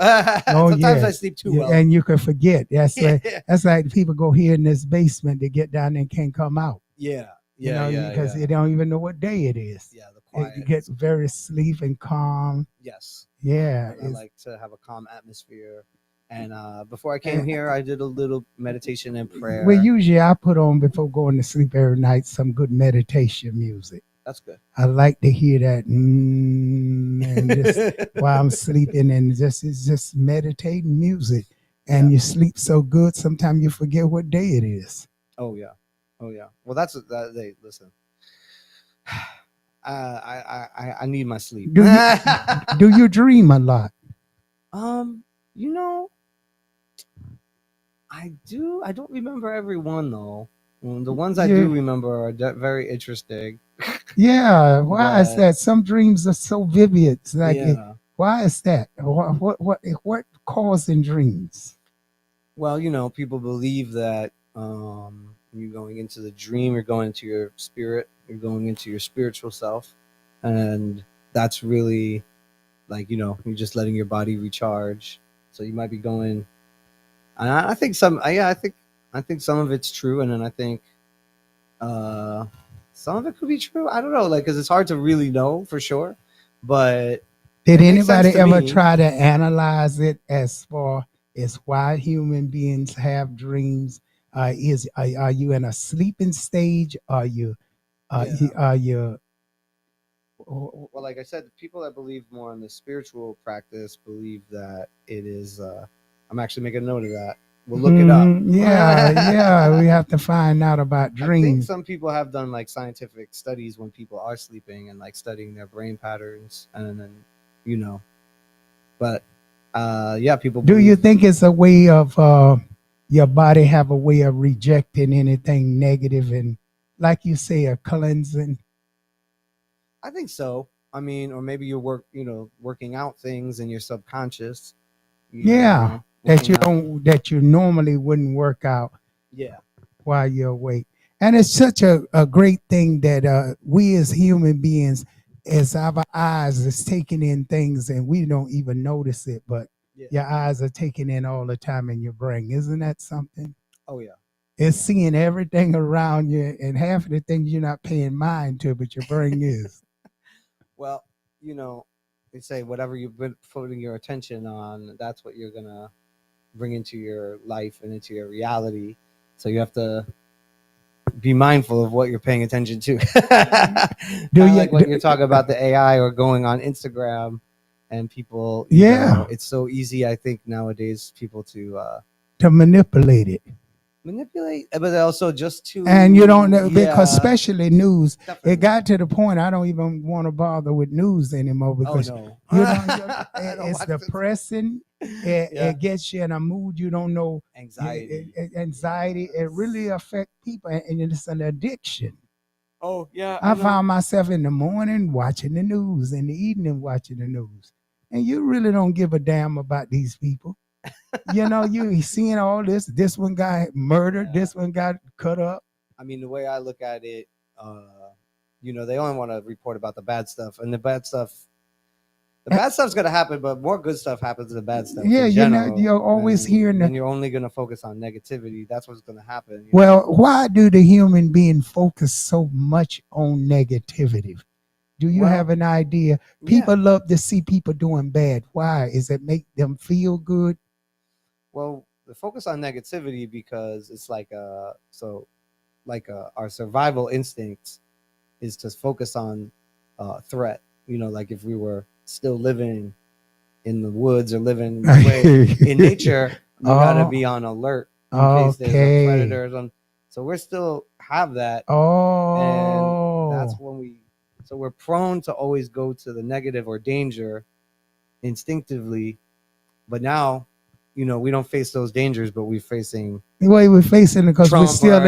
S3: Oh,
S1: Sometimes I sleep too well,
S3: and you can forget. That's that's like people go here in this basement to get down and can't come out. Because they don't even know what day it is.
S1: Yeah, the quiet.
S3: You get very sleep and calm.
S1: Yes.
S3: Yeah.
S1: I like to have a calm atmosphere. And before I came here, I did a little meditation and prayer.
S3: Well, usually I put on before going to sleep every night some good meditation music.
S1: That's good.
S3: I like to hear that and just while I'm sleeping, and it's just meditating music. And you sleep so good, sometimes you forget what day it is.
S1: Oh yeah. Well, that's that. Listen. I need my sleep.
S3: Do you dream a lot?
S1: I do. I don't remember every one though. The ones I do remember are very interesting.
S3: Yeah. Why is that? Some dreams are so vivid. It's like, why is that? What causing dreams?
S1: Well, people believe that you're going into the dream, you're going into your spirit, you're going into your spiritual self, and that's really like you're just letting your body recharge. So you might be going. And I think I think some of it's true, and then I think some of it could be true. I don't know, because it's hard to really know for sure. But
S3: did anybody ever try to analyze it as far as why human beings have dreams? Are you in a sleeping stage? Are you? Well,
S1: like I said, the people that believe more in the spiritual practice believe that it is. I'm actually making a note of that. We'll look it up.
S3: Yeah, we have to find out about dreams.
S1: I think some people have done like scientific studies when people are sleeping and like studying their brain patterns, and then but people.
S3: Do you think it's a way of your body have a way of rejecting anything negative and, like you say, a cleansing?
S1: I think so. I mean, or maybe you're working out things in your subconscious. That
S3: you normally wouldn't work out.
S1: Yeah.
S3: While you're awake. And it's such a great thing that we as human beings, as our eyes is taking in things and we don't even notice it, but your eyes are taking in all the time in your brain. Isn't that something?
S1: Oh yeah.
S3: It's seeing everything around you, and half of the things you're not paying mind to, but your brain is.
S1: Well, they say whatever you've been putting your attention on, that's what you're gonna bring into your life and into your reality. So you have to be mindful of what you're paying attention to. When you're talking about the AI or going on Instagram and people, it's so easy, I think, nowadays, people to
S3: manipulate it.
S1: But also just to,
S3: and you don't know, because especially news, it got to the point I don't even want to bother with news anymore because it's depressing It gets you in a mood you don't know.
S2: Anxiety.
S3: Anxiety. It really affects people, and it's an addiction.
S2: Oh yeah.
S3: I found myself in the morning watching the news, in the evening watching the news, and you really don't give a damn about these people. You seeing all this. This one got murdered. This one got cut up.
S2: I mean, the way I look at it, they only want to report about the bad stuff, and the bad stuff's gonna happen, but more good stuff happens than bad stuff.
S3: Yeah,
S2: in general.
S3: you're always hearing that.
S2: And you're only gonna focus on negativity. That's what's gonna happen.
S3: Well, why do the human being focus so much on negativity? Do you have an idea? People love to see people doing bad. Why? Is it make them feel good?
S2: Well, the focus on negativity because it's like our survival instincts is to focus on threat. Like if we were still living in the woods or living in nature, we gotta be on alert in case there's predators. So we're still have that. And that's when we're prone to always go to the negative or danger instinctively. But now, we don't face those dangers, but we're facing.
S3: We're facing it because we're still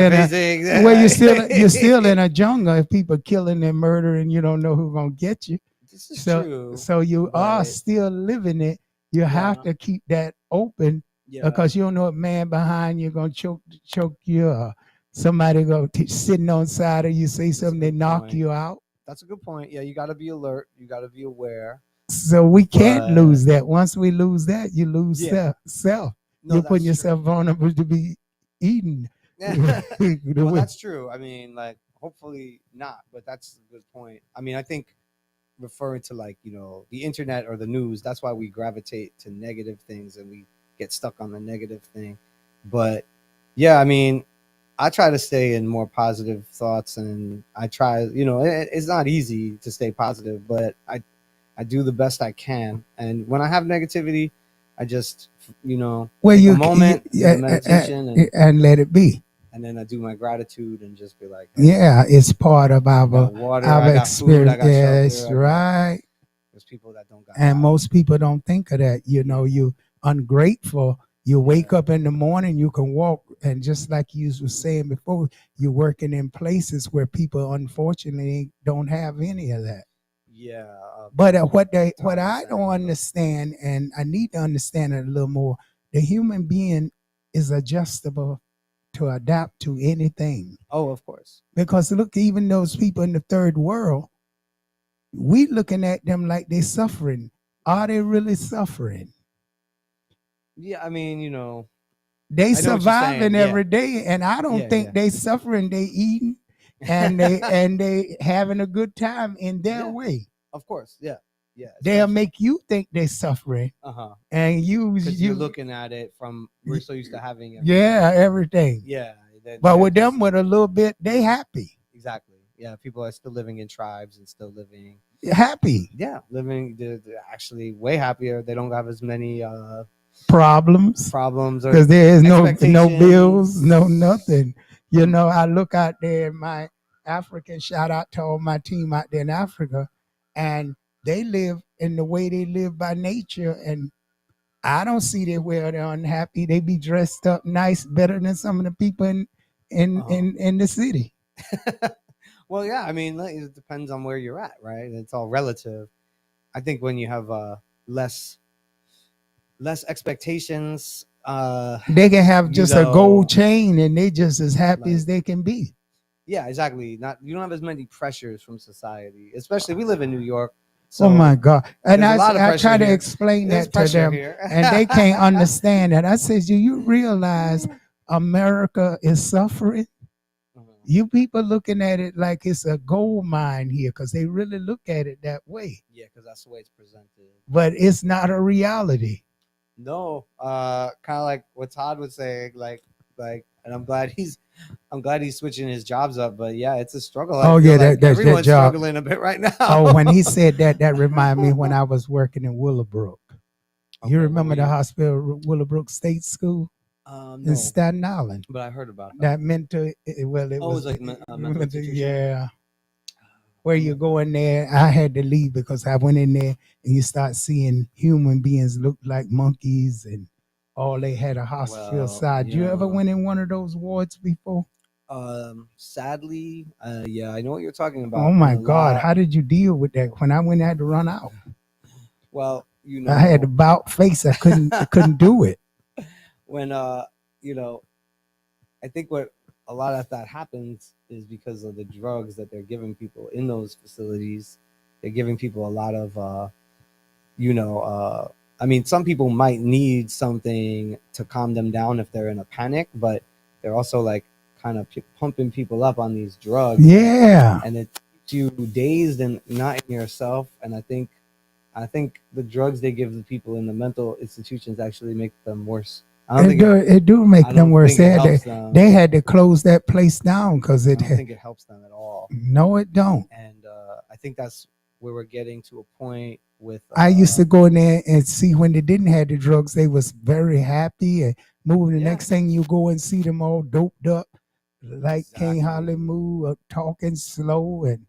S3: you're still in a jungle. If people killing and murdering, you don't know who's gonna get you.
S2: This is true.
S3: So you are still living it. You have to keep that open because you don't know what man behind you gonna choke you. Somebody sitting on side of you, say something, they knock you out.
S2: That's a good point. Yeah, you got to be alert. You got to be aware.
S3: So we can't lose that. Once we lose that, you lose self. You're putting yourself vulnerable to be eaten.
S2: Well, that's true. I mean, hopefully not, but that's a good point. I mean, I think referring to the internet or the news, that's why we gravitate to negative things and we get stuck on the negative thing. But yeah, I mean, I try to stay in more positive thoughts, and I try, it's not easy to stay positive, but I do the best I can. And when I have negativity, I just, take a moment, meditation,
S3: and let it be.
S2: And then I do my gratitude and just be like,
S3: hey, it's part of our
S2: water, our experience.
S3: Food, yes, right.
S2: There's people that don't got
S3: and most people don't think of that. You ungrateful. You wake up in the morning, you can walk, and just like you were saying before, you're working in places where people unfortunately don't have any of that.
S2: Yeah.
S3: But what I don't understand, and I need to understand it a little more, the human being is adjustable to adapt to anything.
S2: Oh, of course.
S3: Because look, even those people in the third world, we looking at them like they're suffering. Are they really suffering?
S2: Yeah, I mean,
S3: they surviving every day, and I don't think they suffering. They eating, and they having a good time in their way.
S2: Of course, yeah.
S3: They'll make you think they're suffering. And you're
S2: looking at it from we're so used to having
S3: everything.
S2: Yeah.
S3: But with them, with a little bit, they happy.
S2: Exactly. Yeah, people are still living in tribes and still living
S3: happy.
S2: Yeah, they're actually way happier. They don't have as many
S3: problems because there is no bills, no nothing. I look out there in my African, shout out to all my team out there in Africa, and they live in the way they live by nature, and I don't see that where they're unhappy. They be dressed up nice, better than some of the people in the city.
S2: Well, yeah, I mean, it depends on where you're at, right? It's all relative. I think when you have less expectations,
S3: they can have just a gold chain and they just as happy as they can be.
S2: Yeah, exactly. You don't have as many pressures from society, especially we live in New York. So
S3: oh my God. And I try to explain that to them and they can't understand that. I said, do you realize America is suffering? You people looking at it like it's a gold mine here because they really look at it that way.
S2: Yeah, because that's the way it's presented.
S3: But it's not a reality.
S2: No, kind of like what Todd was saying, like, and I'm glad he's switching his jobs up. But yeah, it's a struggle. Everyone's struggling a bit right now.
S3: Oh, when he said that reminded me when I was working in Willowbrook. Okay, you remember the hospital, Willowbrook State School?
S2: No,
S3: in Staten Island.
S2: But I heard about
S3: that mental. Well, it was
S2: like mental
S3: yeah. where you go in there. I had to leave because I went in there and you start seeing human beings look like monkeys and all they had a hostile
S5: Well,
S3: side. You ever went in one of those wards before?
S5: Sadly, yeah, I know what you're talking about.
S3: Oh
S5: And
S3: my
S5: a
S3: God,
S5: lot.
S3: how did you deal with that? When I went, I had to run out.
S5: Well,
S3: I had to bout face. I couldn't do it.
S5: when you know, I think what a lot of that happens is because of the drugs that they're giving people in those facilities. They're giving people a lot of you know, I mean, some people might need something to calm them down if they're in a panic, but they're also like kind of pumping people up on these drugs.
S3: Yeah.
S5: And it keeps you dazed and not in yourself. And I think the drugs they give the people in the mental institutions actually make them worse.
S3: It do make them worse. They had to close that place down because
S5: I don't think it helps them at all.
S3: No, it don't.
S5: And I think that's where we're getting to a point with.
S3: I used to go in there and see when they didn't have the drugs, they was very happy and moving. The next thing you go and see them all doped up, like can't hardly move, talking slow and.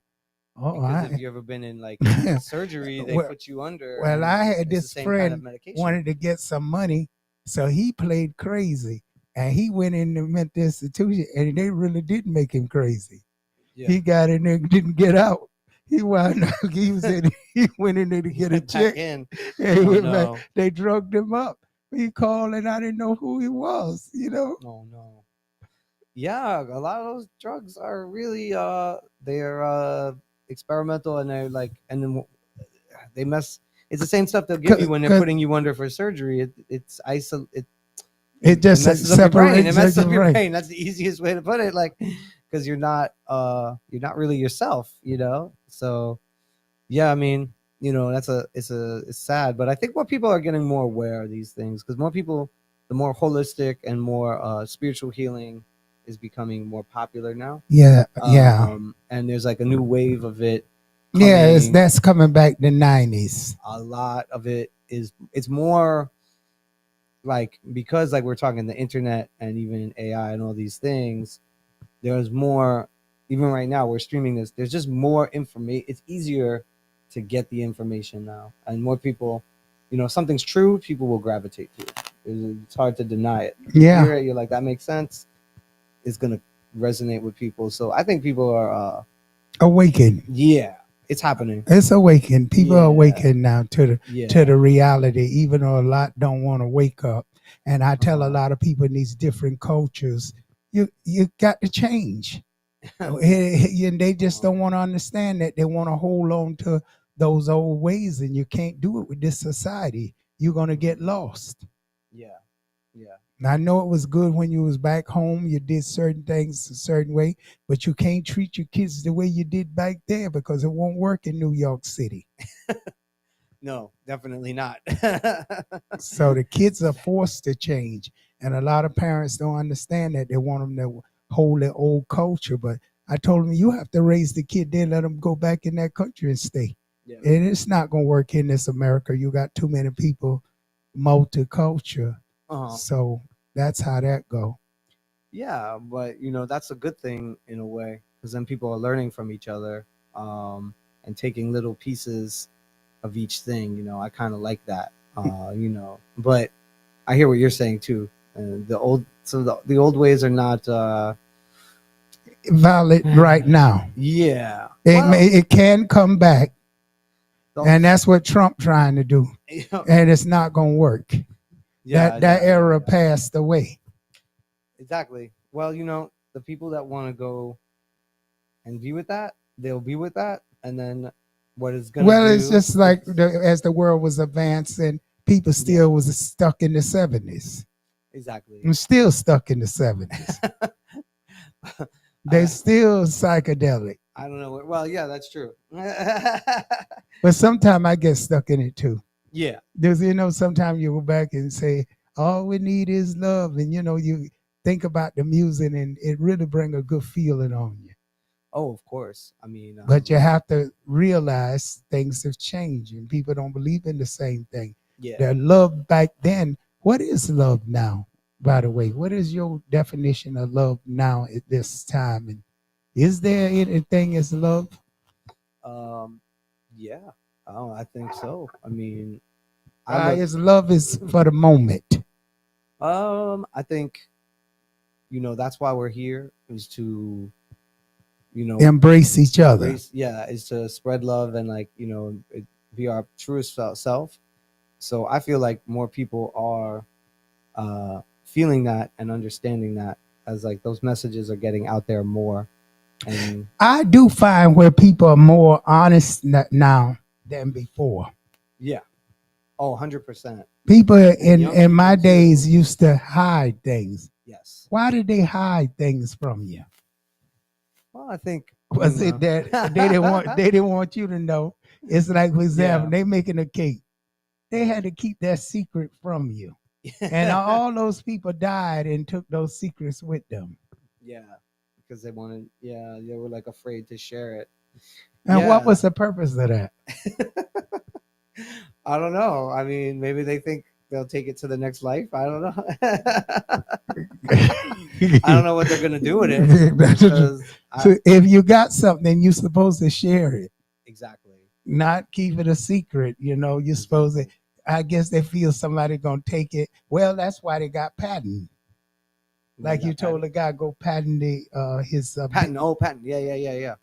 S5: Because if you ever been in like surgery, they put you under.
S3: Well, I had this friend wanted to get some money, so he played crazy, and he went in the mental institution, and they really did make him crazy. Yeah. He got in there and didn't get out. He wound up, he went in there to get a check, and he went back. They drugged him up. He called, and I didn't know who he was.
S5: Oh no. Yeah, a lot of those drugs are really they're experimental, and they're like, and then they mess. It's the same stuff they'll give you when they're putting you under for surgery. It's
S3: it just messes up your brain.
S5: It messes up your brain. That's the easiest way to put it. Like, because you're not really yourself. So yeah, I mean, it's sad, but I think more people are getting more aware of these things because more people, the more holistic and more spiritual healing is becoming more popular now.
S3: Yeah.
S5: And there's like a new wave of it.
S3: Yeah, that's coming back the 90s.
S5: A lot of it it's more like, because like we're talking the internet and even AI and all these things, there's more. Even right now we're streaming this, there's just more information. It's easier to get the information now, and more people, if something's true, people will gravitate to it. It's hard to deny it.
S3: Yeah.
S5: You're like, that makes sense. It's gonna resonate with people. So I think people are
S3: awakened.
S5: Yeah, it's happening.
S3: It's awakened. People are awakened now to the reality, even though a lot don't want to wake up. And I tell a lot of people in these different cultures, you got to change. And they just don't want to understand that. They want to hold on to those old ways, and you can't do it with this society. You're gonna get lost.
S5: Yeah.
S3: I know it was good when you was back home. You did certain things a certain way, but you can't treat your kids the way you did back there because it won't work in New York City.
S5: No, definitely not.
S3: So the kids are forced to change, and a lot of parents don't understand that. They want them to hold their old culture, but I told them, you have to raise the kid, then let them go back in that country and stay. Yeah. And it's not going to work in this America. You got too many people, multicultural. So that's how that go.
S5: Yeah, but that's a good thing in a way, because then people are learning from each other, and taking little pieces of each thing. I kind of like that. But I hear what you're saying too. The old ways are not
S3: valid right now.
S5: Yeah,
S3: it can come back, and that's what Trump trying to do, and it's not gonna work. Yeah, that era passed away.
S5: Exactly. Well, the people that want to go and be with that, they'll be with that, and then what is going to
S3: it's just like as the world was advancing, people still was stuck in the 70s.
S5: Exactly.
S3: I'm still stuck in the 70s. They still psychedelic.
S5: I don't know. Well, yeah, that's true.
S3: But sometimes I get stuck in it too.
S5: Yeah.
S3: There's, sometimes you go back and say, all we need is love. And, you think about the music and it really bring a good feeling on you.
S5: Oh, of course. I mean.
S3: But you have to realize things have changed and people don't believe in the same thing.
S5: Yeah.
S3: The love back then. What is love now, by the way? What is your definition of love now at this time? And is there anything as love?
S5: Yeah. Oh, I think so. I mean,
S3: His love is for the moment.
S5: I think, that's why we're here, is to,
S3: Embrace each other.
S5: is to spread love and, like, be our truest self. So I feel like more people are feeling that and understanding that, as like those messages are getting out there more. And
S3: I do find where people are more honest now than before.
S5: yeah. Oh, 100%.
S3: People in
S5: young
S3: my
S5: people, too.
S3: days used to hide things.
S5: Yes.
S3: Why did they hide things from you?
S5: Well, I think
S3: Was it that they didn't want you to know? It's like, for example, they making a cake. They had to keep that secret from you. And all those people died and took those secrets with them.
S5: Yeah, because they wanted. Yeah, they were like afraid to share it.
S3: And what was the purpose of that?
S5: I don't know. I mean, maybe they think they'll take it to the next life. I don't know. I don't know what they're gonna do with it.
S3: So if you got something, you're supposed to share it.
S5: Exactly.
S3: Not keep it a secret. You're supposed to. I guess they feel somebody gonna take it. Well, that's why they got patent. Like you told the guy, go patent his
S5: patent. Oh, patent. Yeah.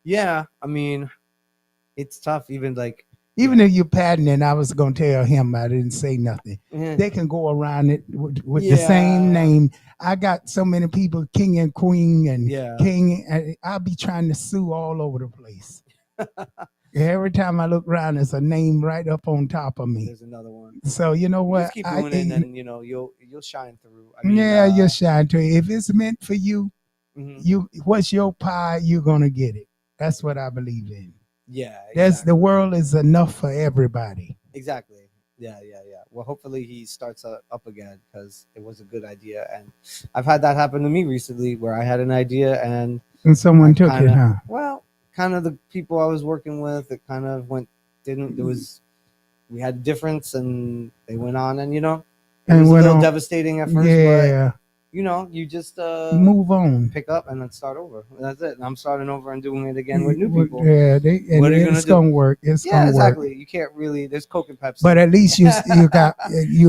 S5: Yeah. I mean, it's tough. Even
S3: if you patent, I was gonna tell him I didn't say nothing. They can go around it with the same name. I got so many people, King and Queen and King, and I'll be trying to sue all over the place. Every time I look around, there's a name right up on top of me.
S5: There's another one.
S3: So you know what?
S5: Just keep doing it, and you'll shine through. I mean,
S3: you'll shine through. If it's meant for you, what's your pie? You're gonna get it. That's what I believe in.
S5: Yeah,
S3: exactly. The world is enough for everybody.
S5: Exactly. Yeah. Well, hopefully he starts up again, because it was a good idea, and I've had that happen to me recently, where I had an idea and
S3: someone took it. Huh?
S5: Well, kind of the people I was working with, it kind of we had a difference, and they went on, and it was a little devastating at first.
S3: Yeah.
S5: But you just
S3: move on,
S5: pick up, and then start over. That's it. And I'm starting over and doing it again with new people.
S3: Yeah, it's gonna work. It's gonna
S5: exactly.
S3: work.
S5: You can't really. There's Coke and Pepsi,
S3: but at least you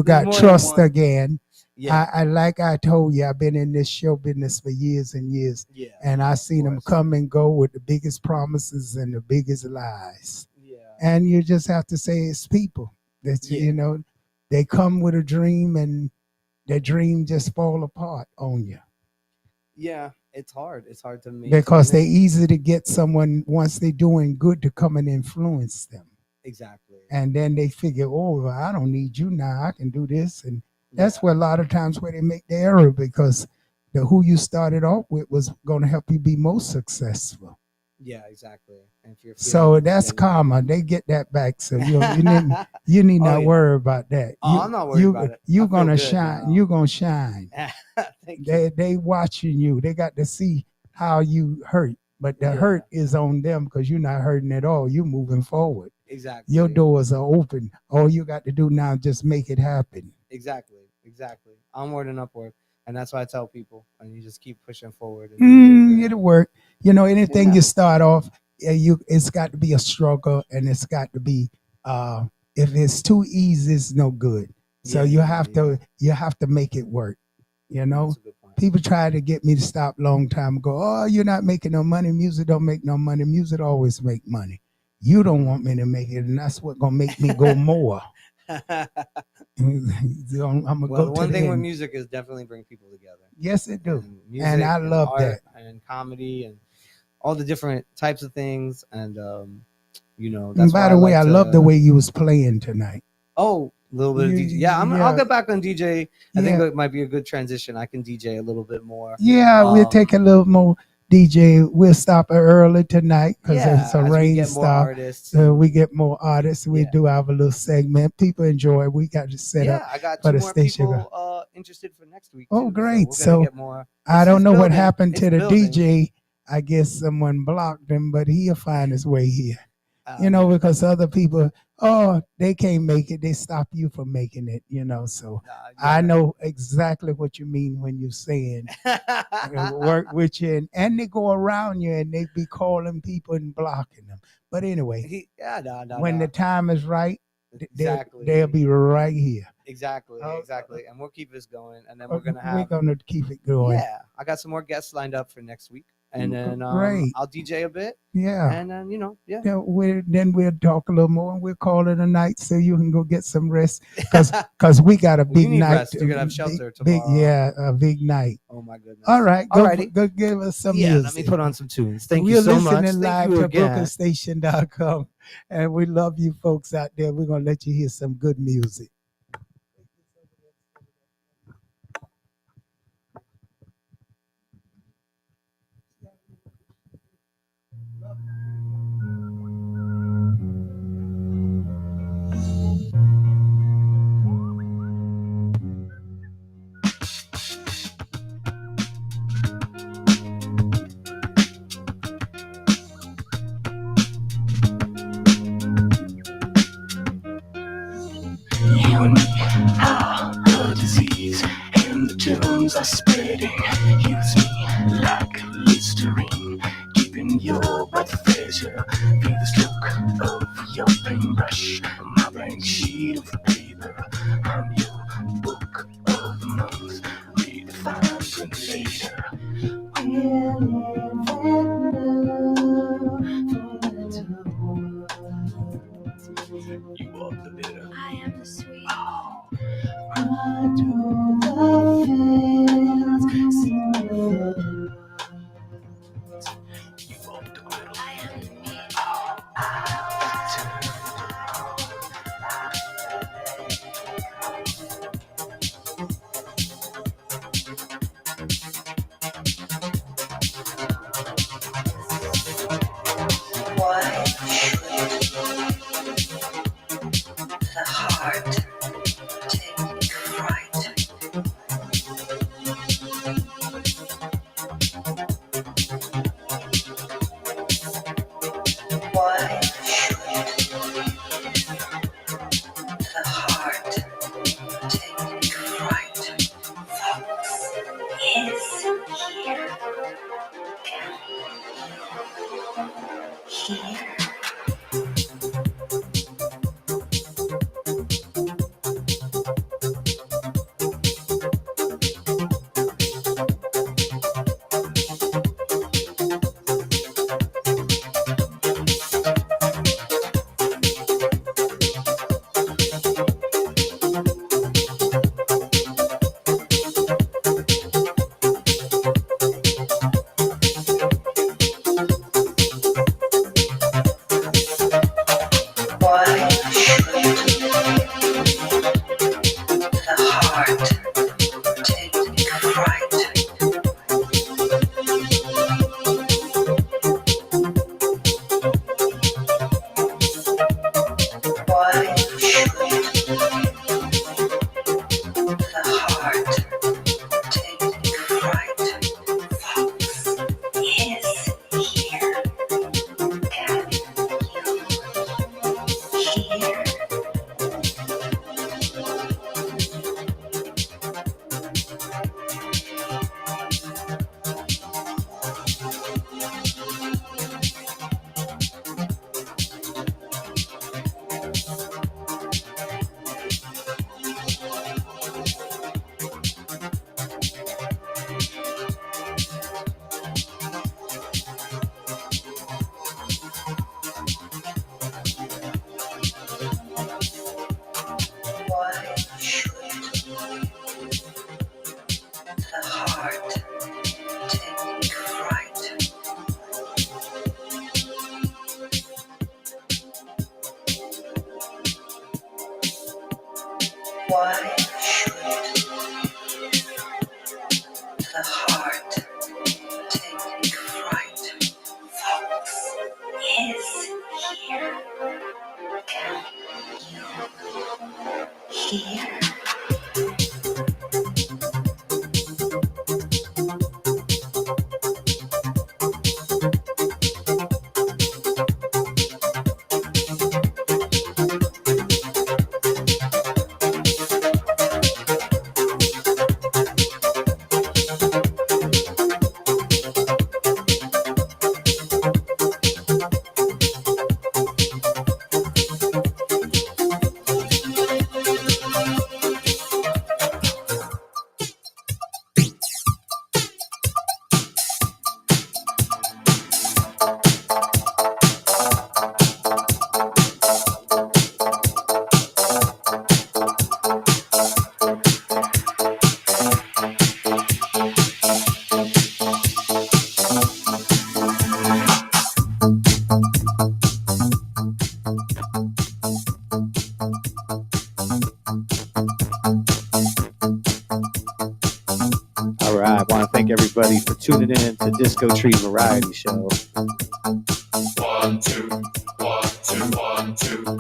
S3: got trust again.
S5: Yeah.
S3: I told you, I've been in this show business for years and years.
S5: Yeah.
S3: And I seen them come and go with the biggest promises and the biggest lies.
S5: Yeah.
S3: And you just have to say it's people that they come with a dream, and their dream just fall apart on you.
S5: Yeah, it's hard. It's hard to make,
S3: because they easy to get someone once they're doing good to come and influence them.
S5: Exactly.
S3: And then they figure, oh, I don't need you now. I can do this. And that's where a lot of times where they make the error, because who you started off with was going to help you be most successful.
S5: Yeah, exactly. And if you're
S3: so that's karma. They get that back. So you need not worry about that.
S5: I'm not worried about it.
S3: You're gonna shine. You're gonna shine.
S5: Thank you.
S3: They watching you. They got to see how you hurt, but the hurt is on them, because you're not hurting at all. You're moving forward.
S5: Exactly.
S3: Your doors are open. All you got to do now is just make it happen.
S5: Exactly. Onward and upward. And that's why I tell people, and you just keep pushing forward.
S3: It'll work. Anything you start off, it's got to be a struggle, and it's got to be. If it's too easy, it's no good. So you have to make it work. People try to get me to stop long time ago. Oh, you're not making no money. Music don't make no money. Music always make money. You don't want me to make it, and that's what's gonna make me go more.
S5: The one thing with music is definitely bring people together.
S3: Yes, it do. And I love that.
S5: And comedy and all the different types of things. And that's
S3: and by the way, I love the way you was playing tonight.
S5: Oh, a little bit of DJ. Yeah, I'll get back on DJ. I think it might be a good transition. I can DJ a little bit more.
S3: Yeah, we'll take a little more DJ. We'll stop early tonight because it's a rain stop. We get more artists. We do have a little segment. People enjoy. We got to set up
S5: I got
S3: for
S5: two
S3: the
S5: more
S3: station.
S5: People interested for next week.
S3: Oh,
S5: too,
S3: great!
S5: So
S3: I don't know what happened to the DJ. I guess someone blocked him, but he'll find his way here. Because other people, they can't make it. They stop you from making it, So I know exactly what you mean when you're saying work with you. And they go around you and they be calling people and blocking them. But anyway,
S5: No.
S3: when the time is right,
S5: Exactly.
S3: they'll be right here.
S5: Exactly. And we'll keep this going, and then we're
S3: We're
S5: gonna
S3: gonna keep it going.
S5: Yeah, I got some more guests lined up for next week, and then
S3: Great.
S5: I'll DJ a bit,
S3: Yeah.
S5: and then
S3: Then we'll talk a little more, and we'll call it a night, so you can go get some rest, because we got a big
S5: you need
S3: night.
S5: rest. You're gonna have shelter
S3: big,
S5: tomorrow.
S3: a big night.
S5: Oh my goodness.
S3: All right,
S5: Alrighty.
S3: go give us some
S5: Yeah,
S3: music.
S5: let me put on some tunes. Thank
S3: We're
S5: you so much.
S3: listening live
S5: Thank you
S3: to
S5: again.
S3: brooklynstation.com, and we love you folks out there. We're gonna let you hear some good music.
S2: You and me are a disease, and the germs are spreading. Use me like Listerine, keeping your breath fresher. Feel the stroke of your paintbrush, my blank sheet of paper. I'm your book of the month, read the fine print later. You are the bitter.
S6: I am the sweet.
S2: Run through the fields, sing the you are the glitter.
S6: I am the meat.
S7: Why should the heart take fright? Why should the heart take fright? Fox is here. Here.
S1: All right, I want to thank everybody for tuning in to Disco Tree Variety Show.
S2: 1 2 1 2 1 2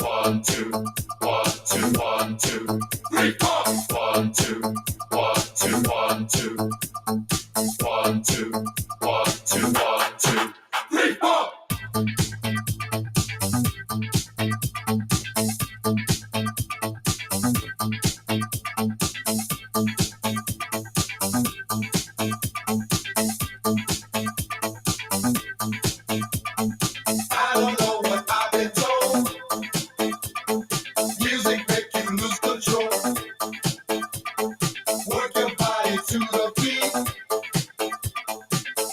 S2: 1 2 1 2 1 2 3 4 1 2 1 2 1 2 1 2 1 2 1 2 3 4. I don't know what I've been told. Music make you lose control. Work your body to the beat.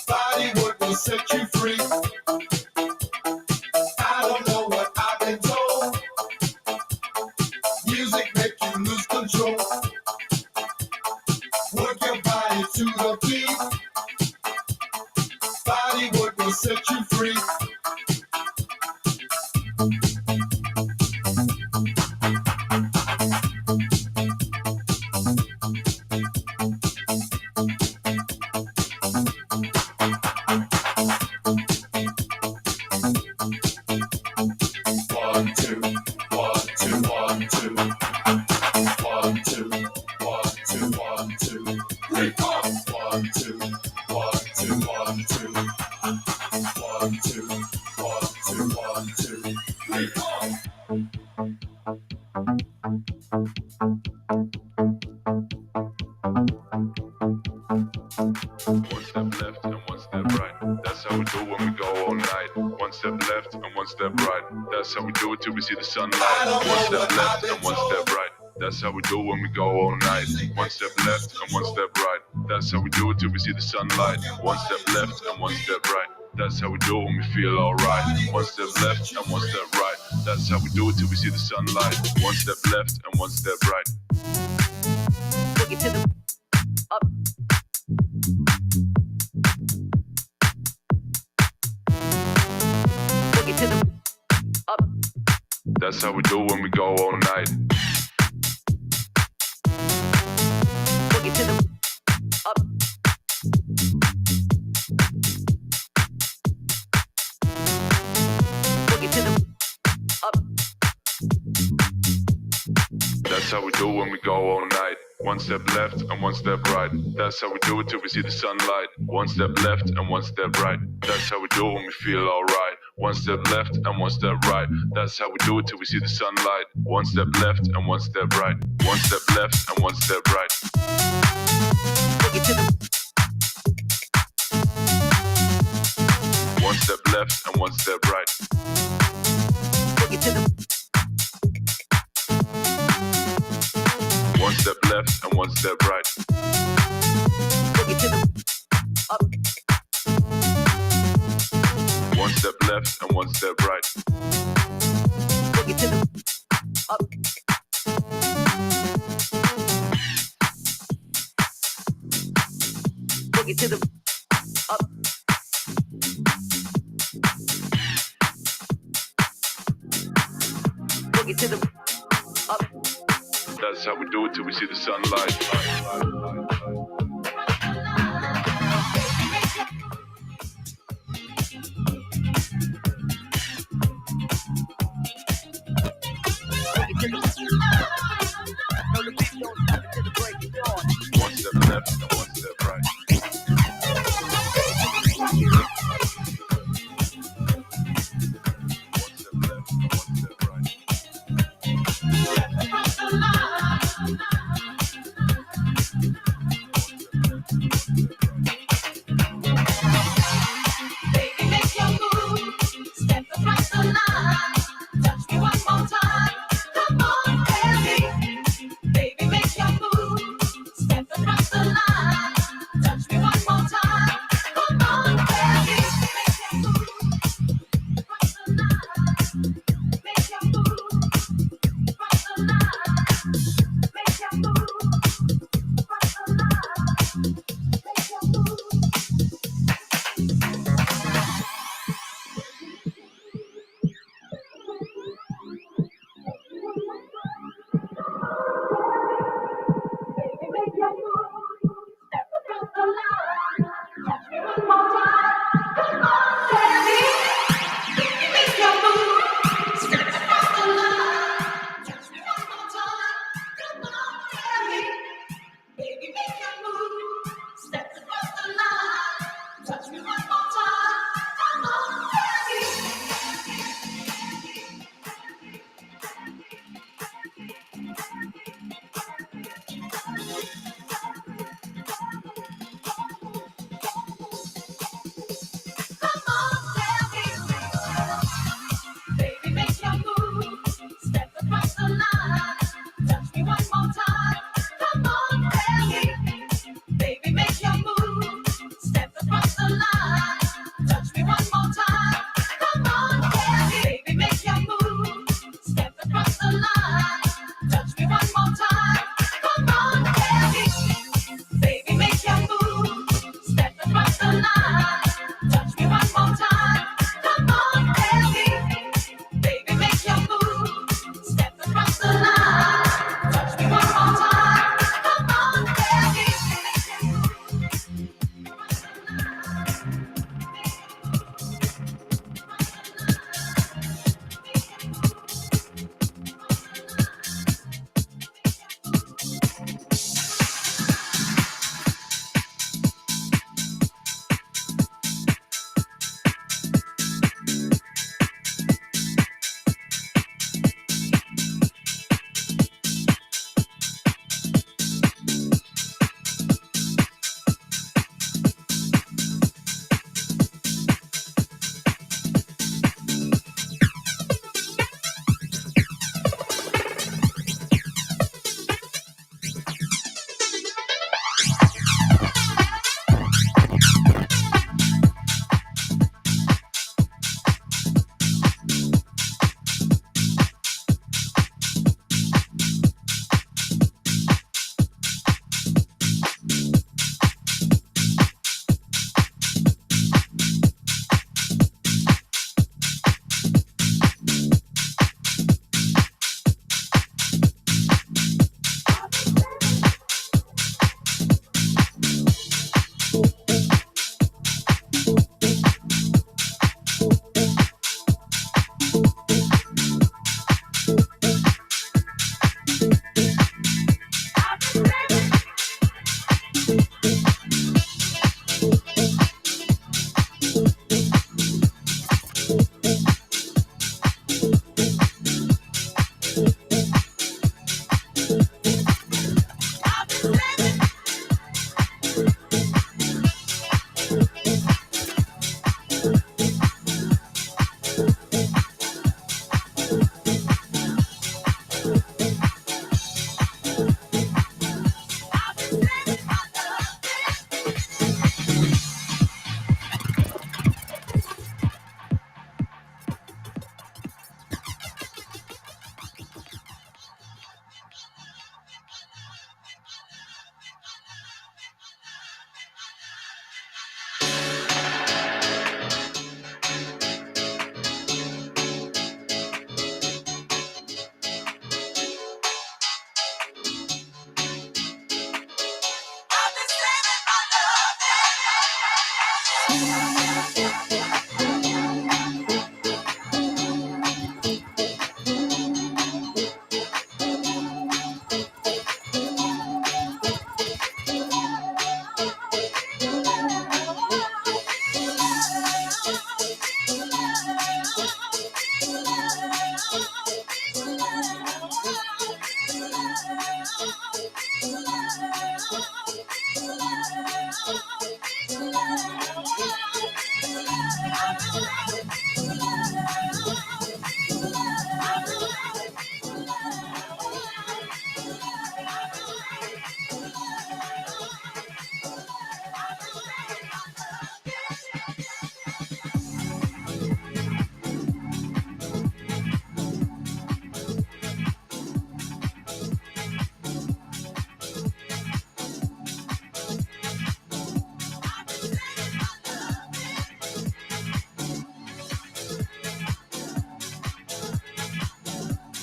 S2: Body work will set you free. I don't know what I've been told. Music make you lose control. Work your body to the beat. Body work will set you free. One, two, one, two, one, two. 1 2 1 2 1 2 3 4 1 2 1 2 1 2 1 2 1 2 1 2 3 4.
S6: One step left and one step right. That's how we do when we go all night. One step left and one step right. That's how we do it till we see the sunlight. One step left and one step right. That's how we do when we go all night. One step left and one step right. That's how we do it till we see the sunlight. One step left and one step right. That's how we do it when we feel alright. One step left and one step right. That's how we do it till we see the sunlight. One step left and one step right.
S8: Boogie to the up. Boogie to the up.
S6: That's how we do when we go all night.
S8: Boogie to the up. Boogie to the up.
S6: That's how we do when we go all night. One step left and one step right. That's how we do it till we see the sunlight. One step left and one step right. That's how we do it when we feel alright. One step left and one step right. That's how we do it till we see the sunlight. One step left and one step right. One step left and one step right.
S8: Boogie to the
S6: One step left and one step right.
S8: boogie to the
S6: One step left and one step right.
S8: boogie to the up.
S6: One step left and one step right.
S8: Boogie to the up. Boogie to the up. Boogie to the up.
S6: That's how we do it till we see the sunlight.
S8: Boogie to the no, the beat don't stop until the break of dawn.
S6: One step left and one step right. One step left and one step right.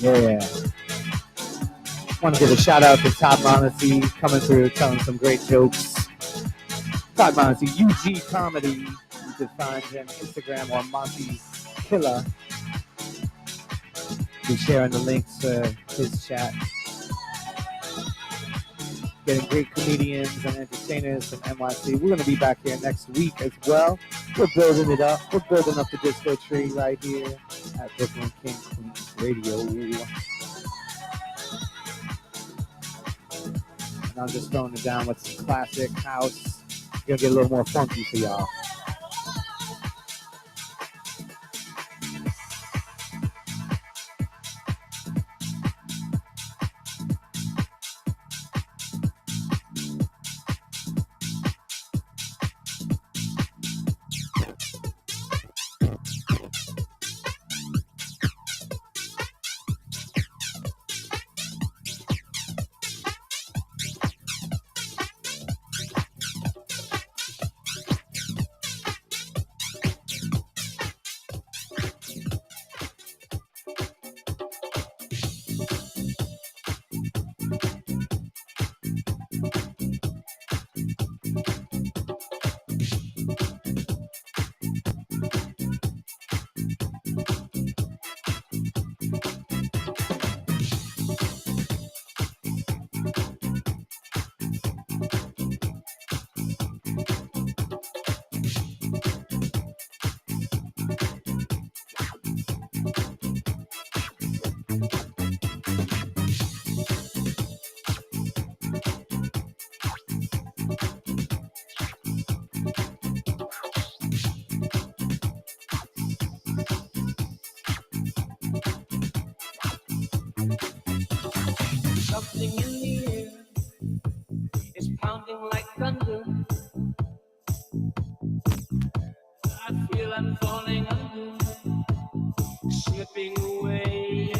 S1: Yeah. Want to give a shout out to Top Monacy coming through, telling some great jokes. Top Monacy, UG Comedy. You can find him Instagram or Monty's Killer. Be sharing the links to his chat. Getting great comedians and entertainers from NYC. We're going to be back here next week as well. We're building it up. We're building up the disco tree right here at Brooklyn King Queens Radio. And I'm just throwing it down with some classic house. Gonna get a little more funky for y'all.
S8: Something in the air is pounding like thunder. I feel I'm falling under, slipping away.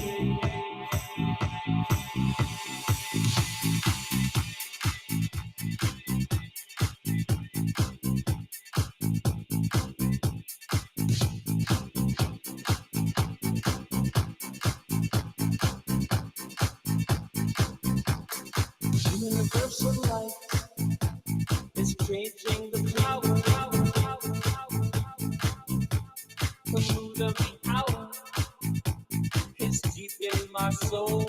S8: Universal light is changing the power. The mood of the hour is deep in my soul.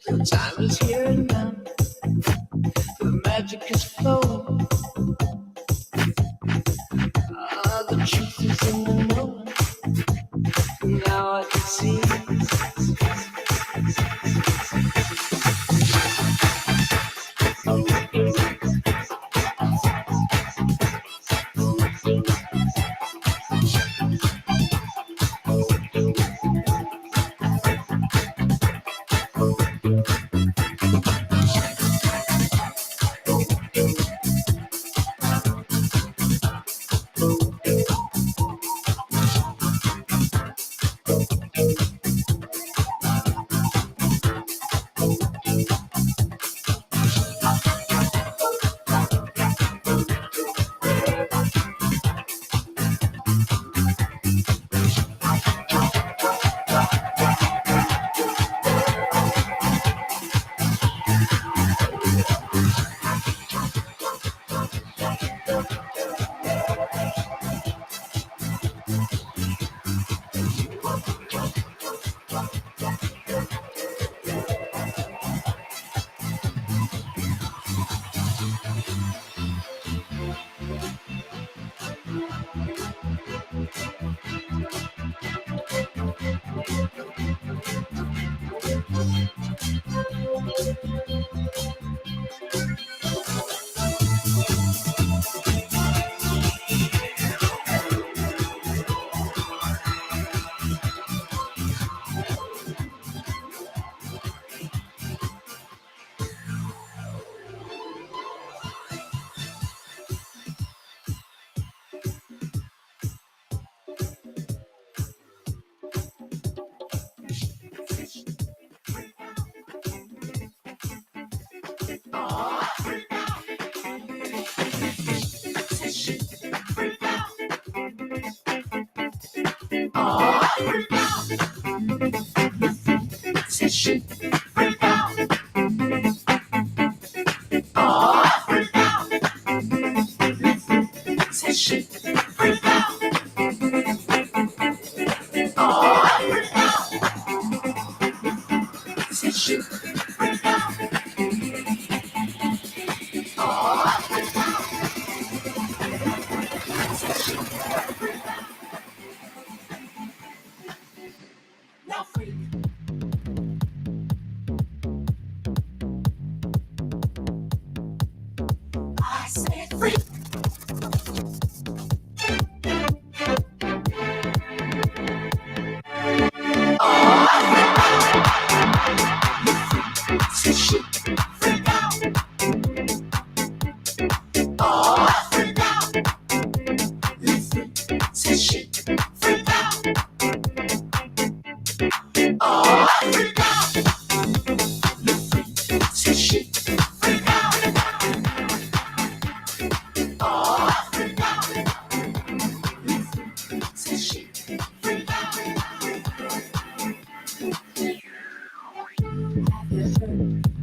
S8: The time is here and now. The magic is flowing. The truth is in the knowing. Now I can see.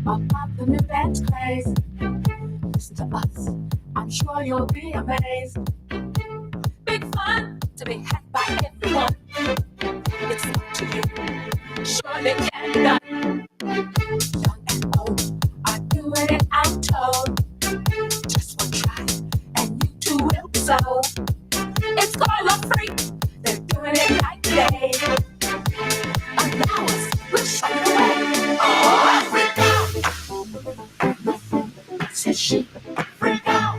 S2: About the new dance craze. Listen to us, I'm sure you'll be amazed. Big fun to be had by everyone. It's up to you, surely can be done. Young and old are doing it, I'm told. Just one try, and you too will be sold. It's called free, they're doing it like day. Allow us, we'll show you the way. Oh, freak out, says she. Freak out.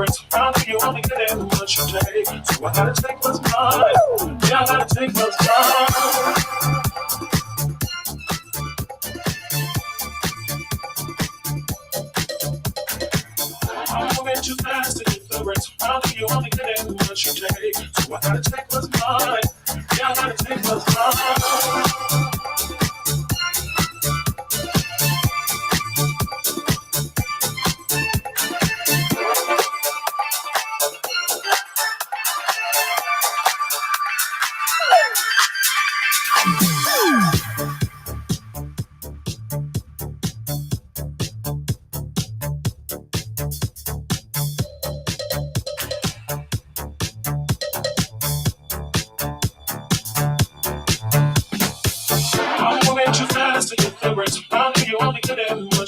S9: cigarettes around you only get in what you take. So I gotta take what's mine. Yeah, I gotta take what's mine. I'm moving too fast to get the rest around you only get in what you take. So I gotta take what's mine. Yeah, I gotta take what's mine.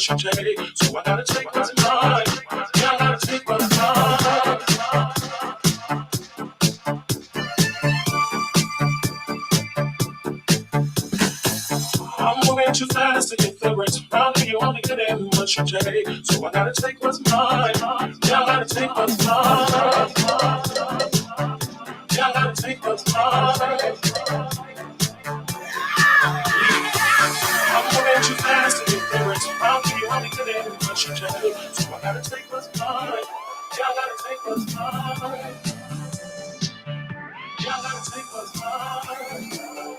S9: You take, so I gotta take what's mine. Yeah, I gotta take what's mine. I'm moving too fast to get the rest around you only get in what you take. So I gotta take what's mine. Yeah, I gotta take what's mine. Yeah, I gotta take what's mine. I'm moving too fast to get the rest around you only get in what you take. So I gotta take what's mine. Yeah, I gotta take what's mine. Yeah, I gotta take what's mine.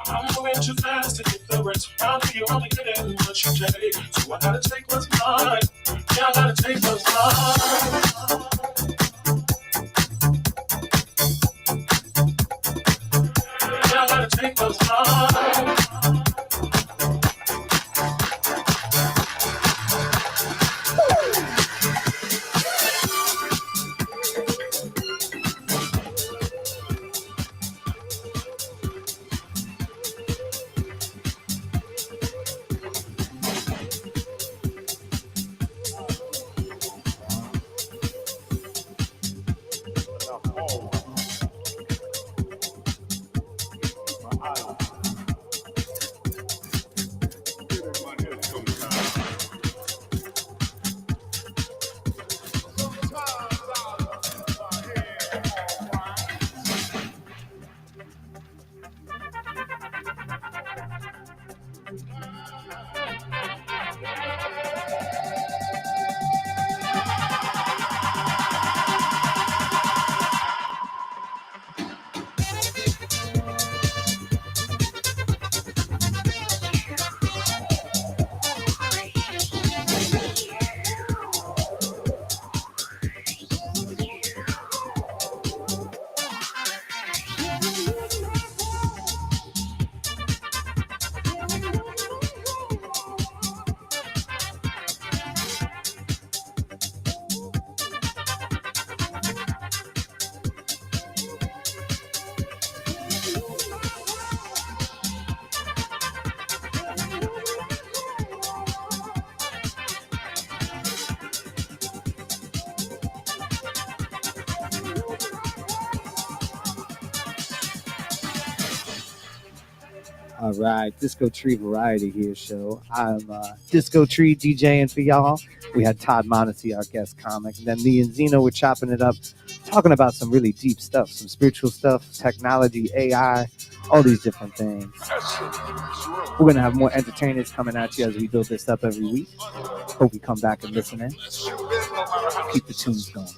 S9: I'm moving too fast to get the rest around you only get in what you take. So I gotta take what's mine. Yeah, I gotta take what's mine. Yeah, I gotta take what's mine.
S1: All right, Disco Tree Variety here show. I'm Disco Tree DJing for y'all. We had Todd Mondesi, our guest comic, and then me and Zina were chopping it up, talking about some really deep stuff, some spiritual stuff, technology, AI, all these different things. We're gonna have more entertainers coming at you as we build this up every week. Hope you come back and listen in. Keep the tunes going.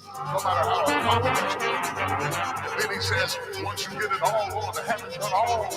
S6: Then he says, once you get it all, Lord, I haven't done all.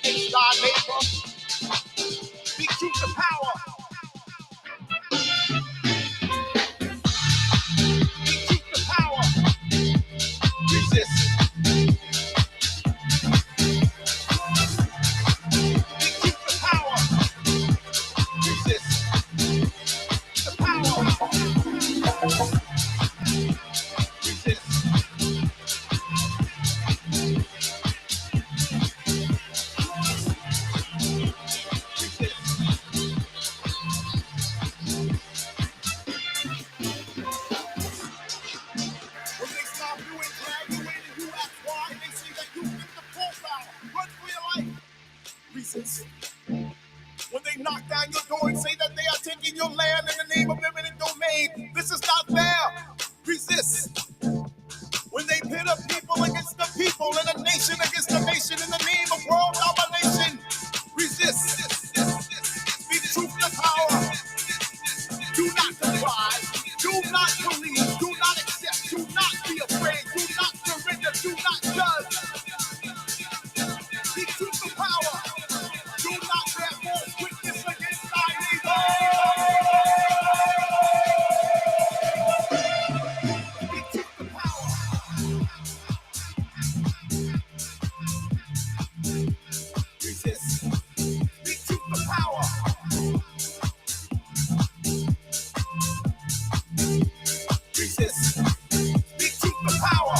S10: against our neighbor. Speak truth to power. Speak truth to power. Resist. Speak truth to power. Resist. The power. Resist. When they stop you and drag you in and you ask why, they say that you fit the profile. Run for your life. Resist. When they knock down your door and say that they are taking your land in the name of eminent domain, this is not fair. Resist. When they pit up people against the people and a nation against the nation in the name of world domination, resist. Speak truth to power. Do not comply. Do not believe. Do not accept. Do not be afraid. Do not surrender. Do not judge. Speak truth to power. Do not bear false witness against thy neighbor. Speak truth to power. Resist. Speak truth to power. Resist. Speak truth to power.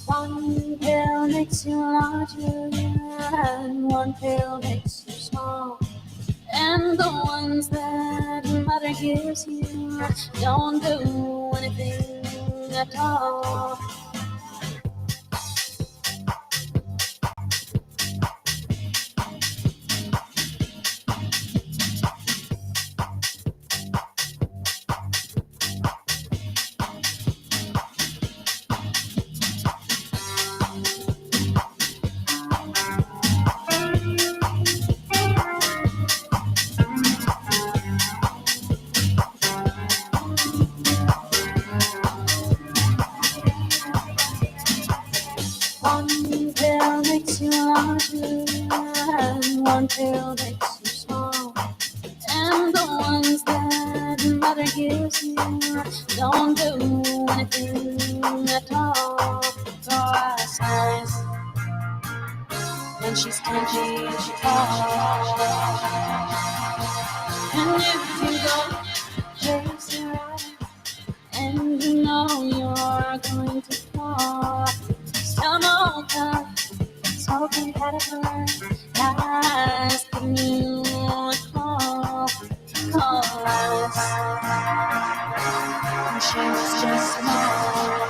S2: One pill makes you larger, and one pill makes you small. And the ones that mother gives you don't do anything at all. One pill makes you larger, and one pill makes you small. And the ones that mother gives you don't do anything at all. For our size, when she's stingy and she talks. And if you go chase her out, and you know you're going to fall, some old cup, smoking caterpillar, asking you a call. Call us, and she was just small.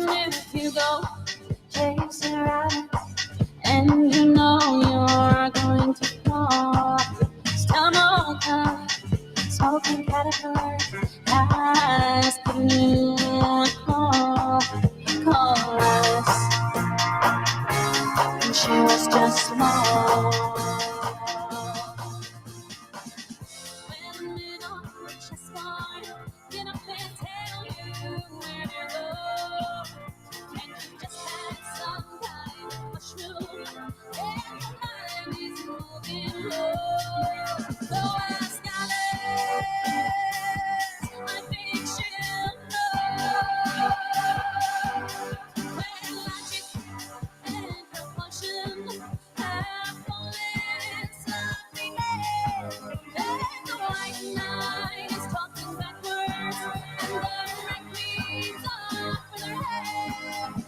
S2: if you go chase a rabbit and you know you're going to fall, stumble cut, smoking caterpillar has given you a call. Call us, and she was just small. When on the chessboard, get up and tell you where to go. And you just had some kind of mushroom, and your mind is moving low. So ask Alice, I think she'll know. When logic and compulsion have fallen slightly dead, and the white knight is talking backwards, and the red queens are for their head.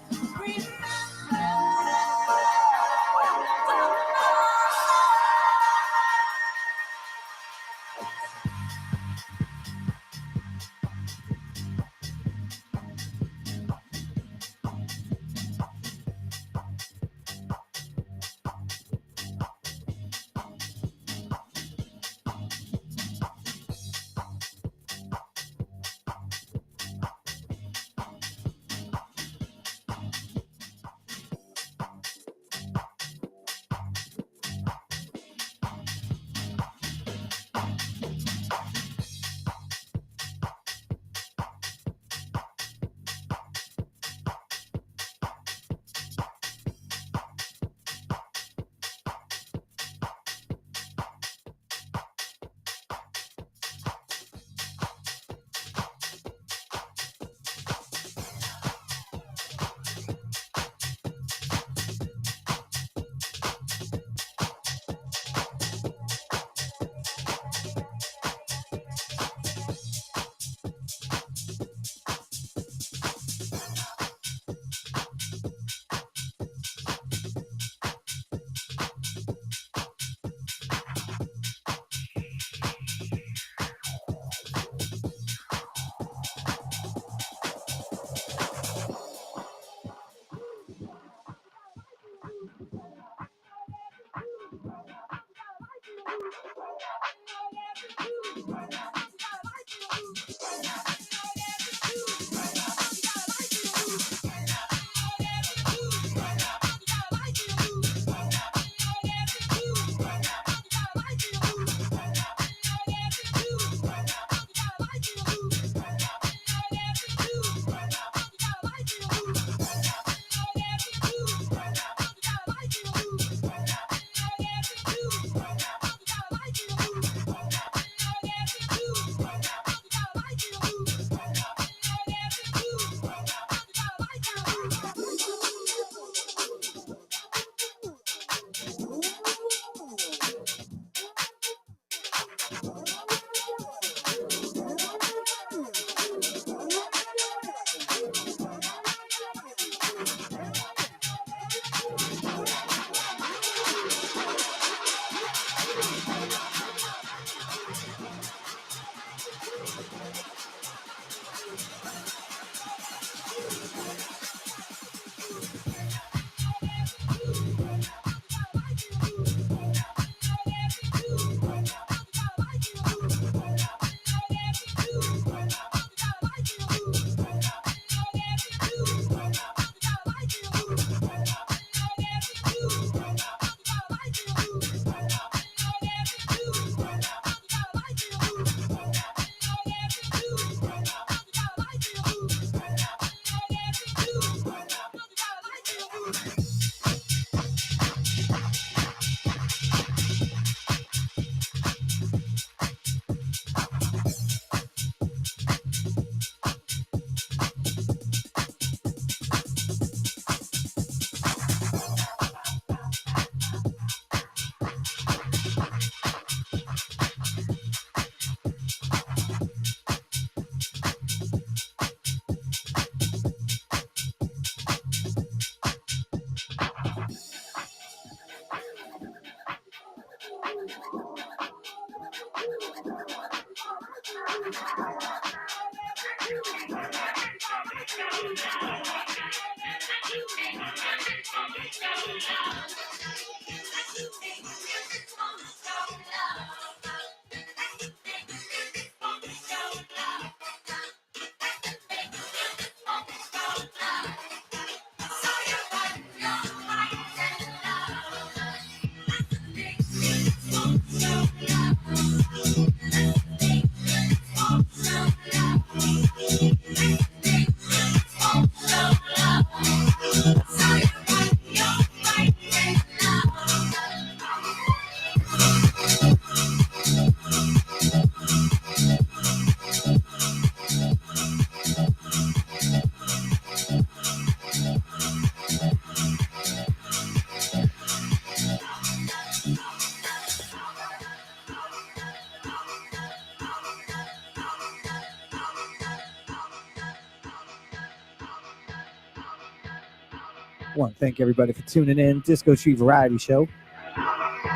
S1: want to thank everybody for tuning in. Disco Tree Variety Show.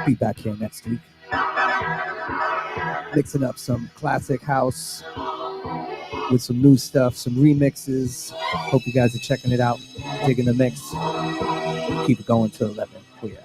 S1: Be back here next week. Mixing up some classic house with some new stuff, some remixes. Hope you guys are checking it out, digging the mix. Keep it going till 11. Oh, yeah.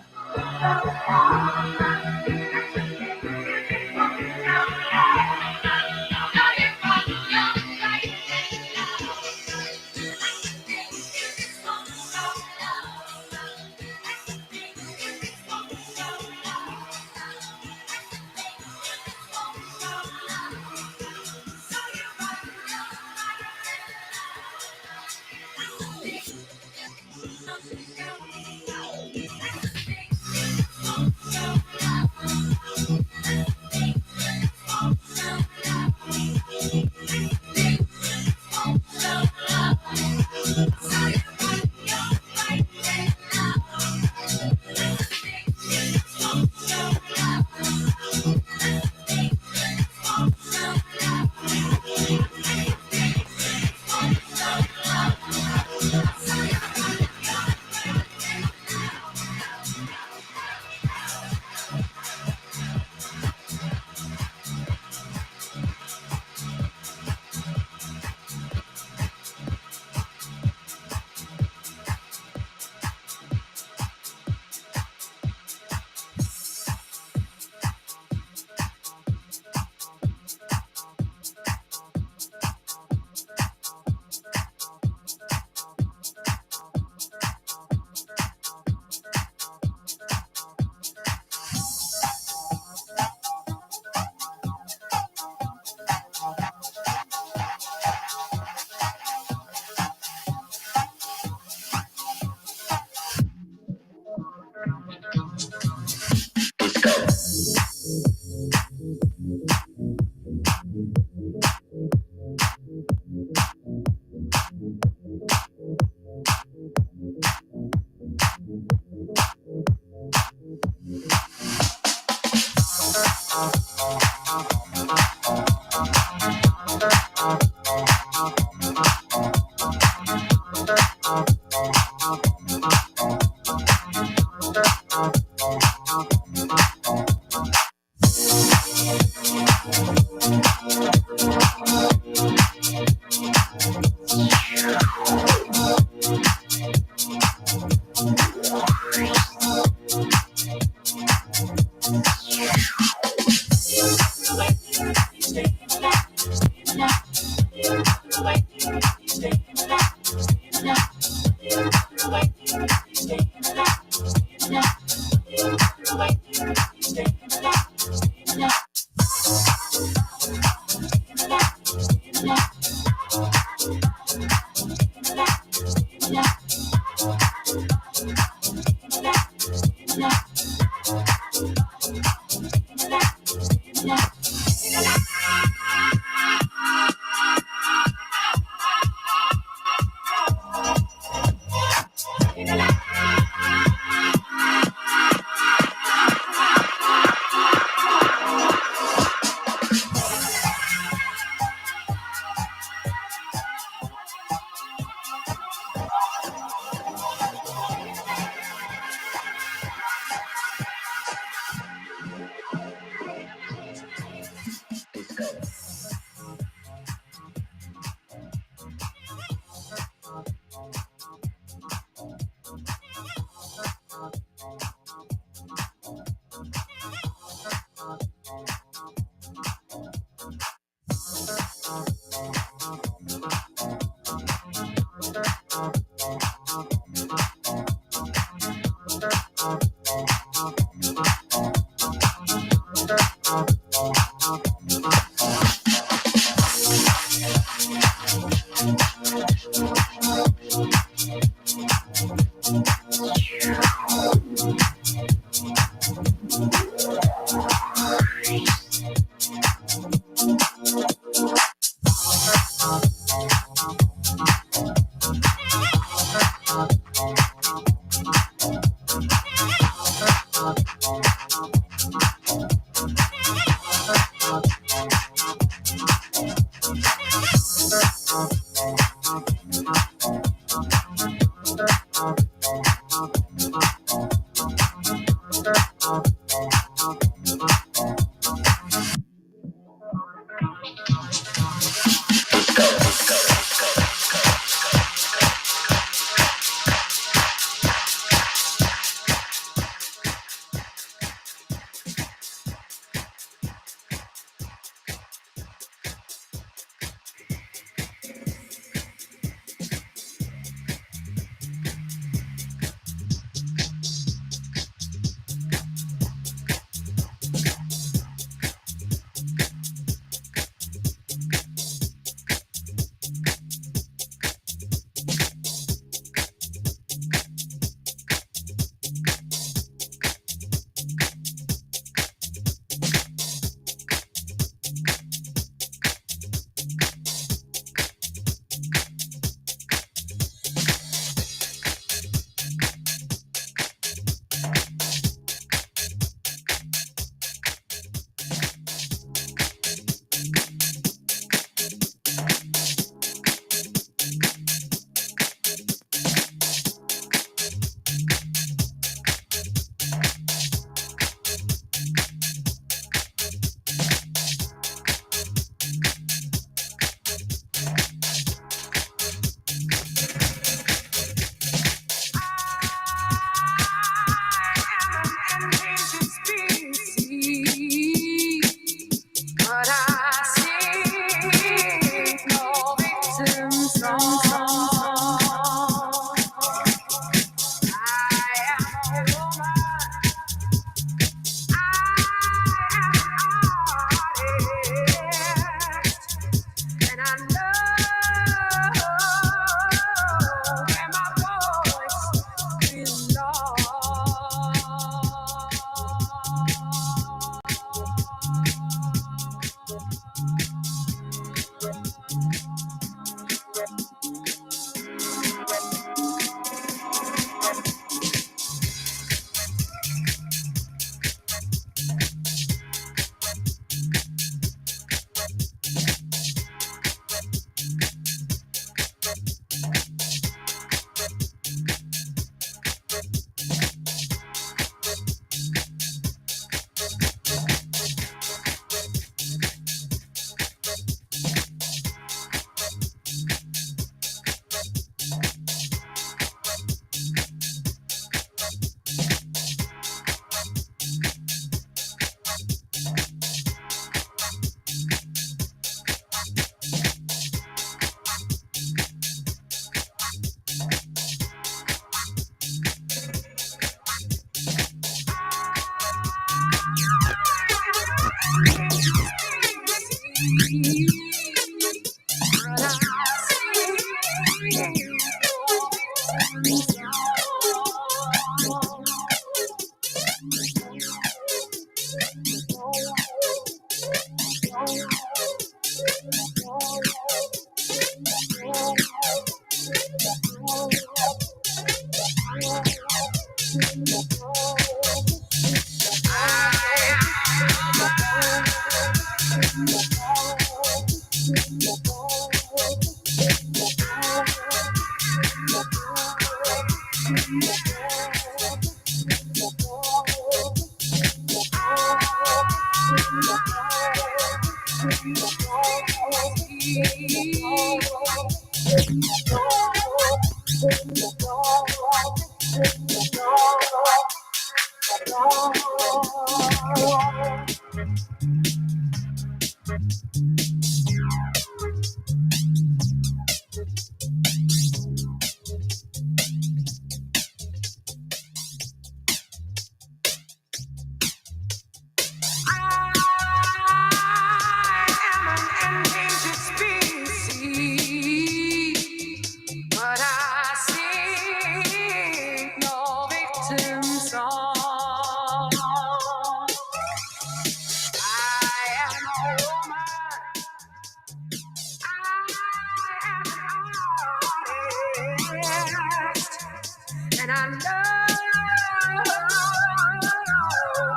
S9: And I know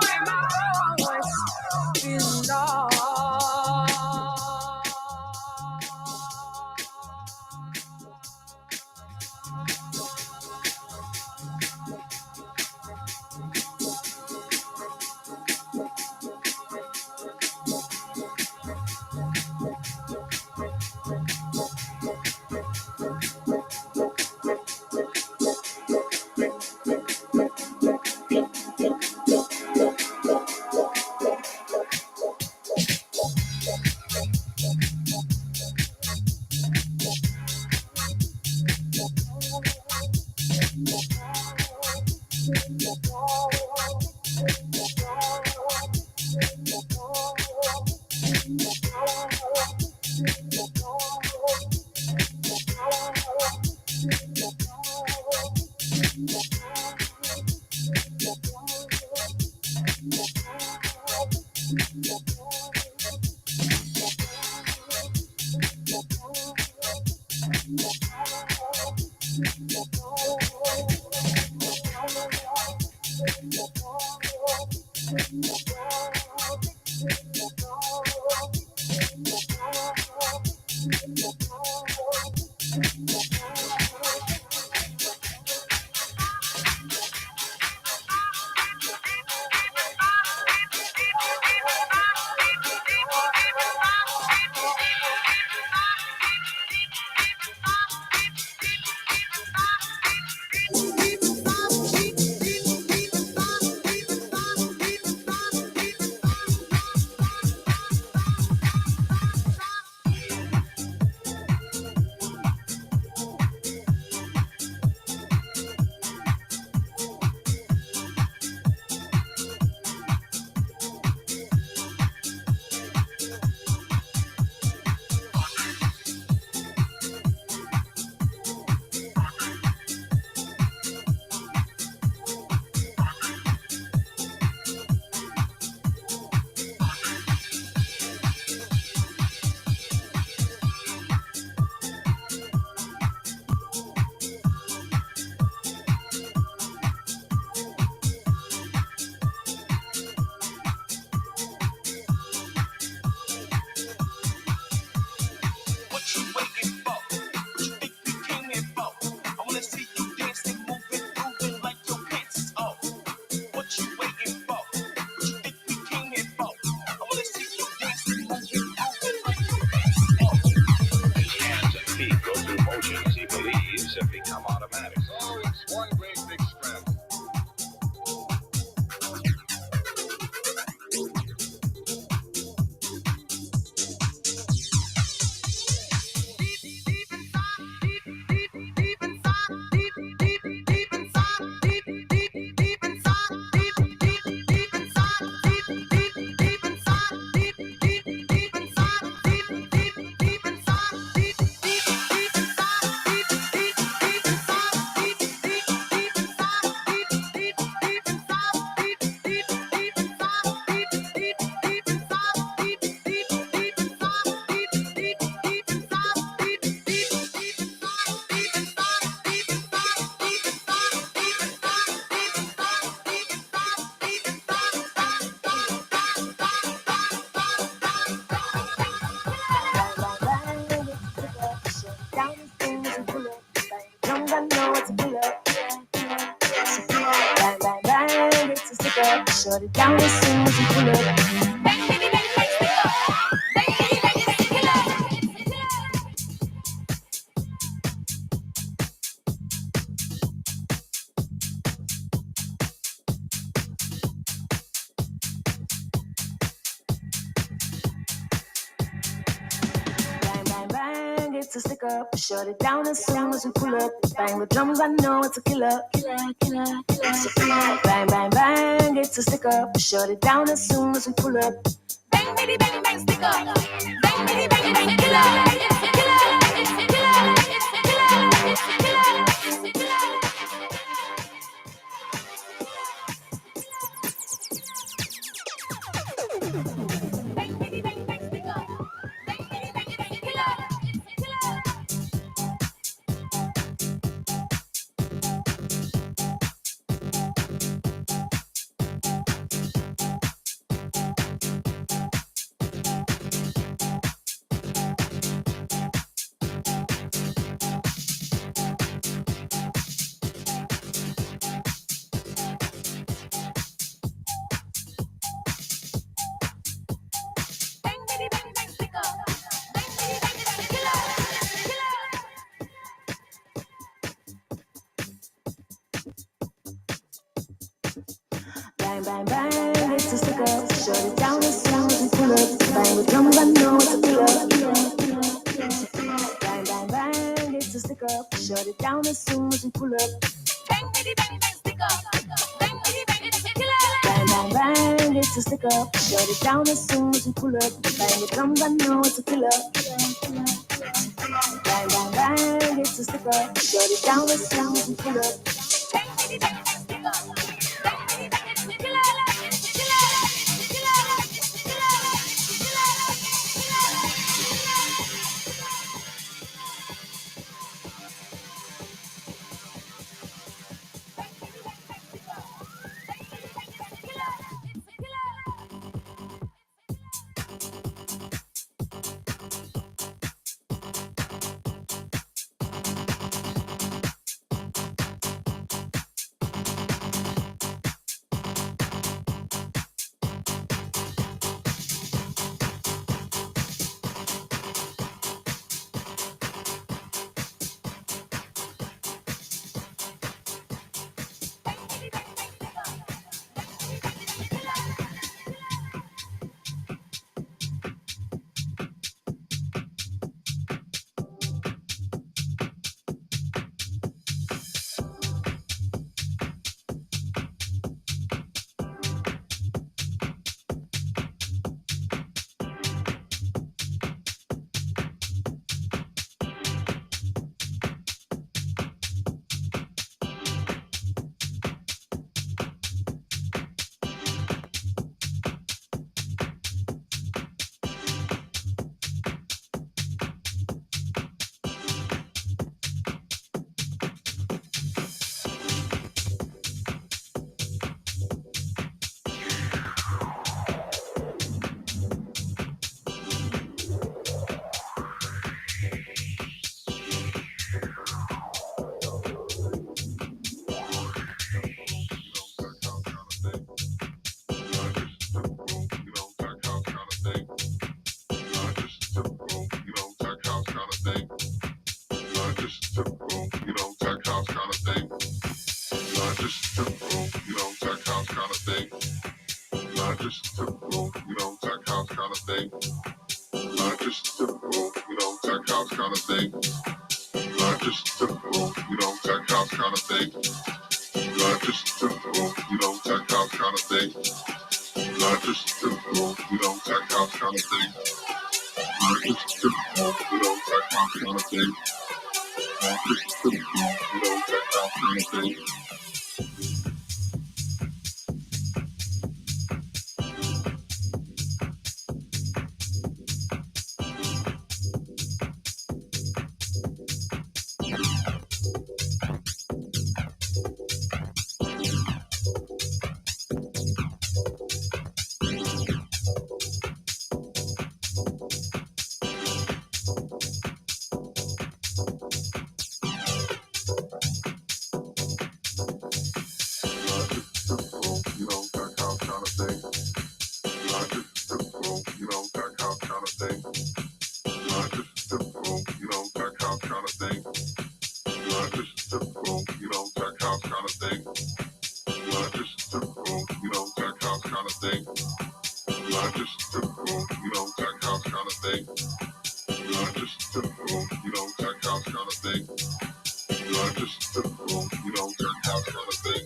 S9: when my voice is lost.
S2: shut it down as soon as we pull up. Bang, bang, bang, bang, stick up. Bang, bang, bang, bang, stick it up. Bang, bang, bang, it's a stick up. Shut it down as soon as we pull up. Bang the drums, I know it's a killer. Killer, killer, killer. Bang, bang, bang, it's a stick up. Shut it down as soon as we pull up. Bang, bitty, bang, bang, stick up. Bang, bitty, bang, bang, killer. It's a killer. It's a killer. It's a killer. It's a killer. It's a killer. Bang, bitty, bang, bang, stick up. Bang, bitty, bang, bang, killer. It's a killer. Bang, bitty, bang, bang, stick up. Bang, bitty, bang, bang, killer. Killer. Bang, bang, bang, it's a stick up. Shut it down as soon as we pull up. Bang the drums, I know it's a killer. Bang, bang, bang, it's a stick up. Shut it down as soon as we pull up. Bang, bitty, bang, bang, stick up. Bang, bitty, bang, it's a killer. Bang, bang, bang, it's a stick up. Shut it down as soon as we pull up. Bang the drums, I know it's a killer. Bang, bang, bang, it's a stick up. Shut it down as soon as we pull up. Bang, bitty, bang, bang, stick up. Bang, bitty, bang, it's a killer. It's a killer. It's a killer. It's a killer.
S6: kind of thing. Just typical, tech house kind of thing.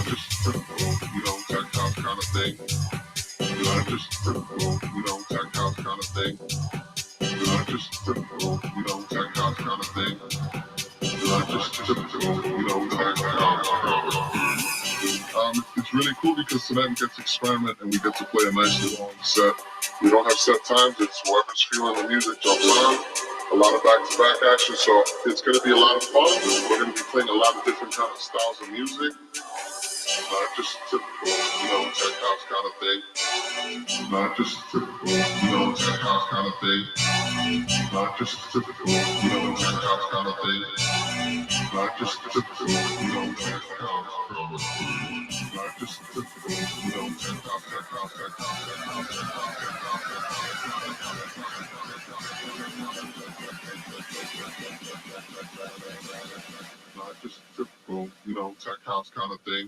S6: Just typical, tech house kind of thing. Just typical, tech house kind of thing. Just typical, tech house kind of thing. Just typical, tech house kind of thing. It's really cool because tonight we get to experiment and we get to play a nice long set. We don't have set times, it's whoever's feeling the music jumps on. A lot of back-to-back action, so it's going to be a lot of fun. We're going to be playing a lot of different kind of styles of music. Just typical, tech house kind of thing. Just typical, tech house kind of thing. Just typical, tech house kind of thing. Just typical, tech house kind of thing. Just typical, tech house, tech house, tech house, tech house, tech house, tech house, tech house. Just typical, tech house kind of thing.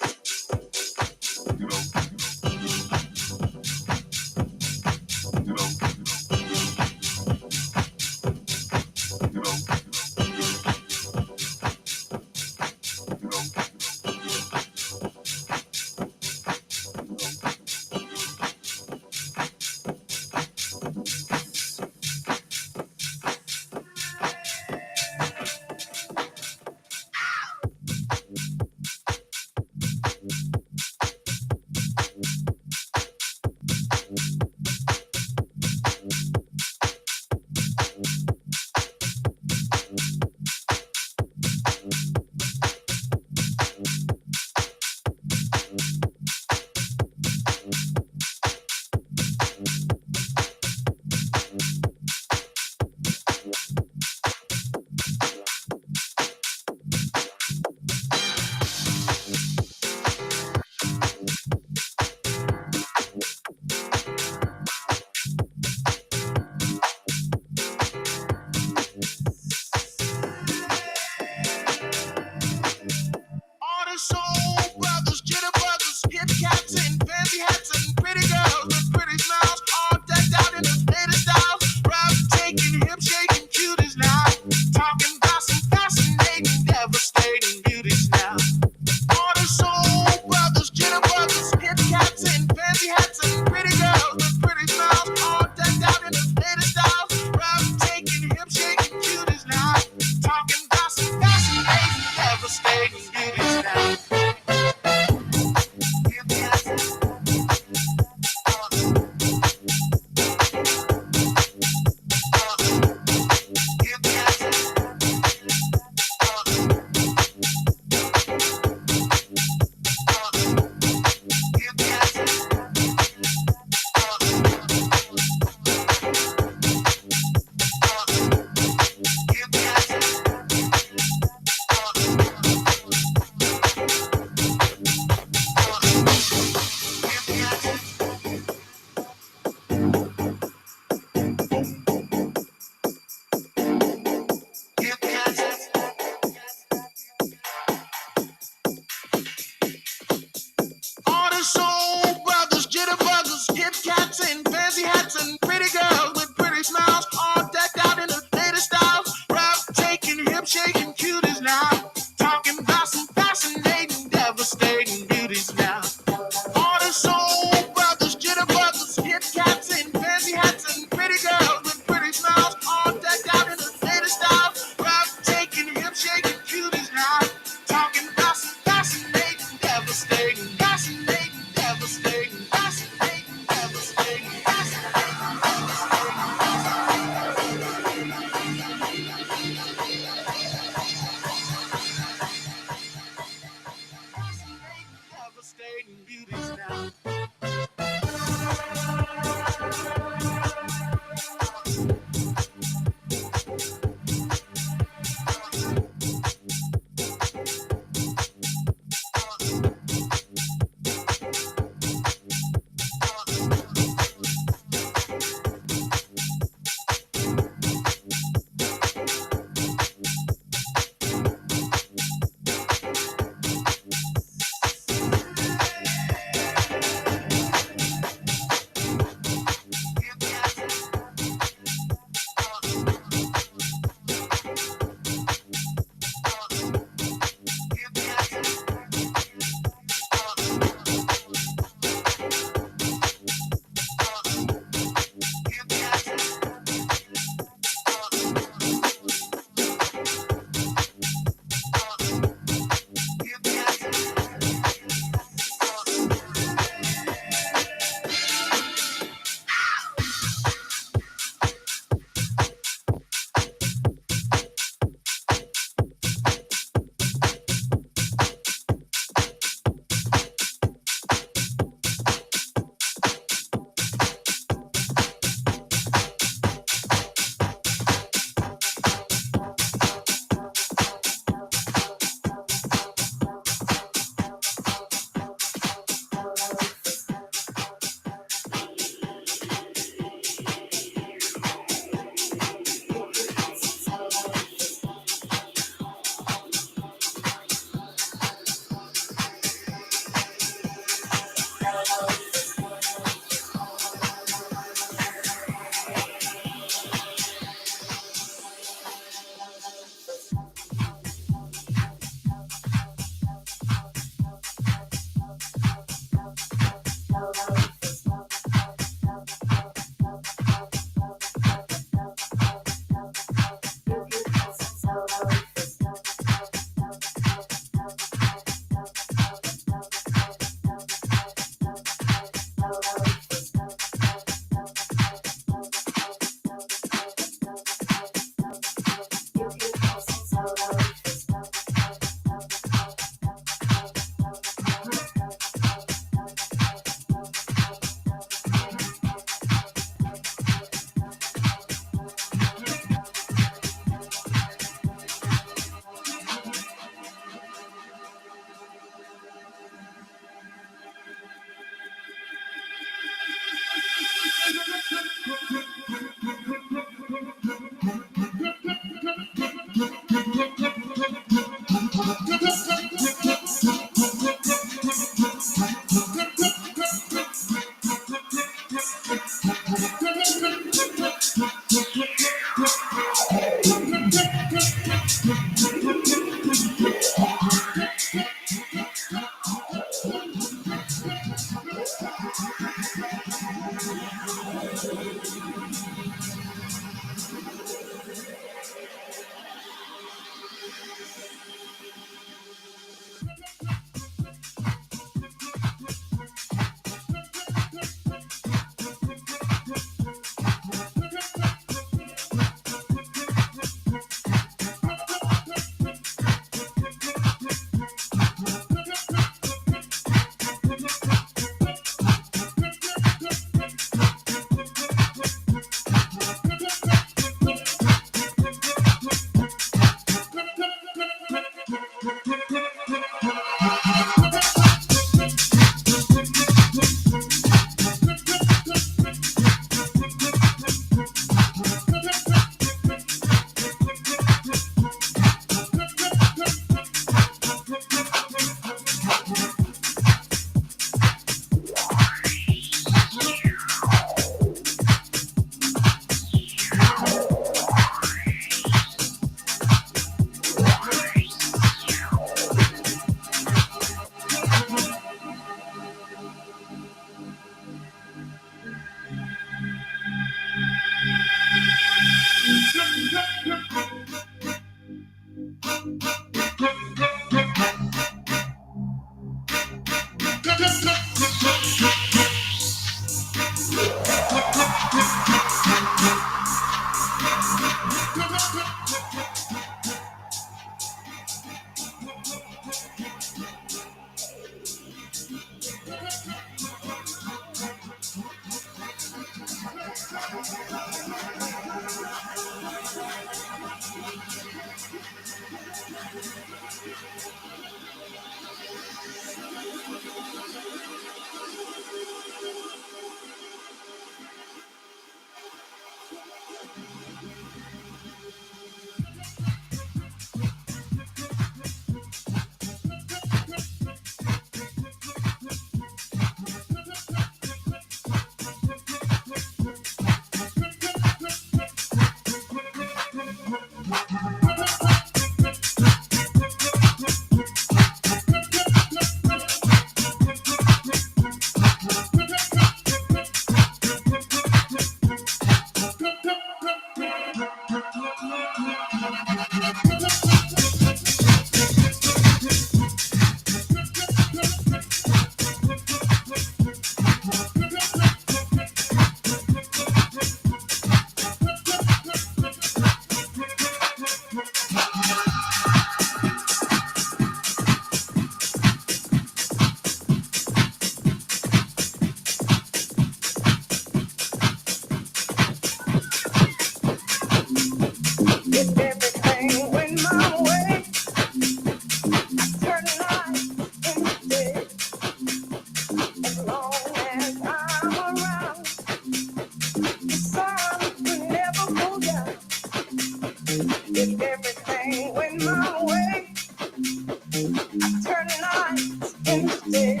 S2: I turn nights into day.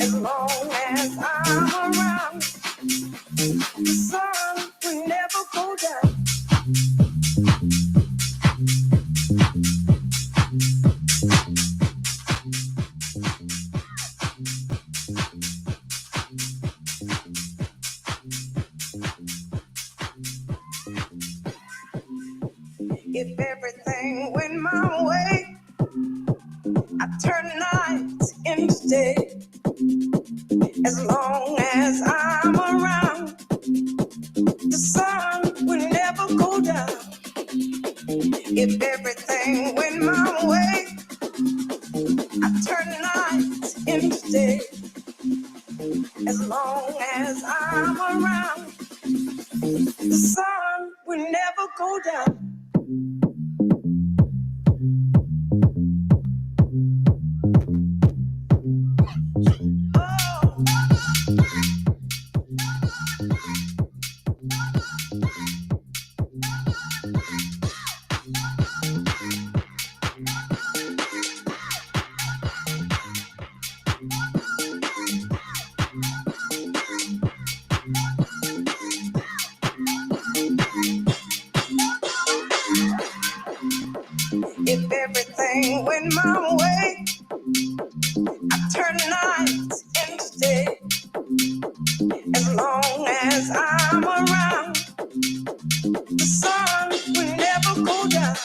S2: As long as I'm around, the sun will never go down. If everything went my way, I turn nights into day. As long as I'm around, the sun will never go down. If everything went my way, I turn nights into day. As long as I'm around, the sun will never go down. If everything went my way, I turn nights into day. As long as I'm around, the sun will never go down.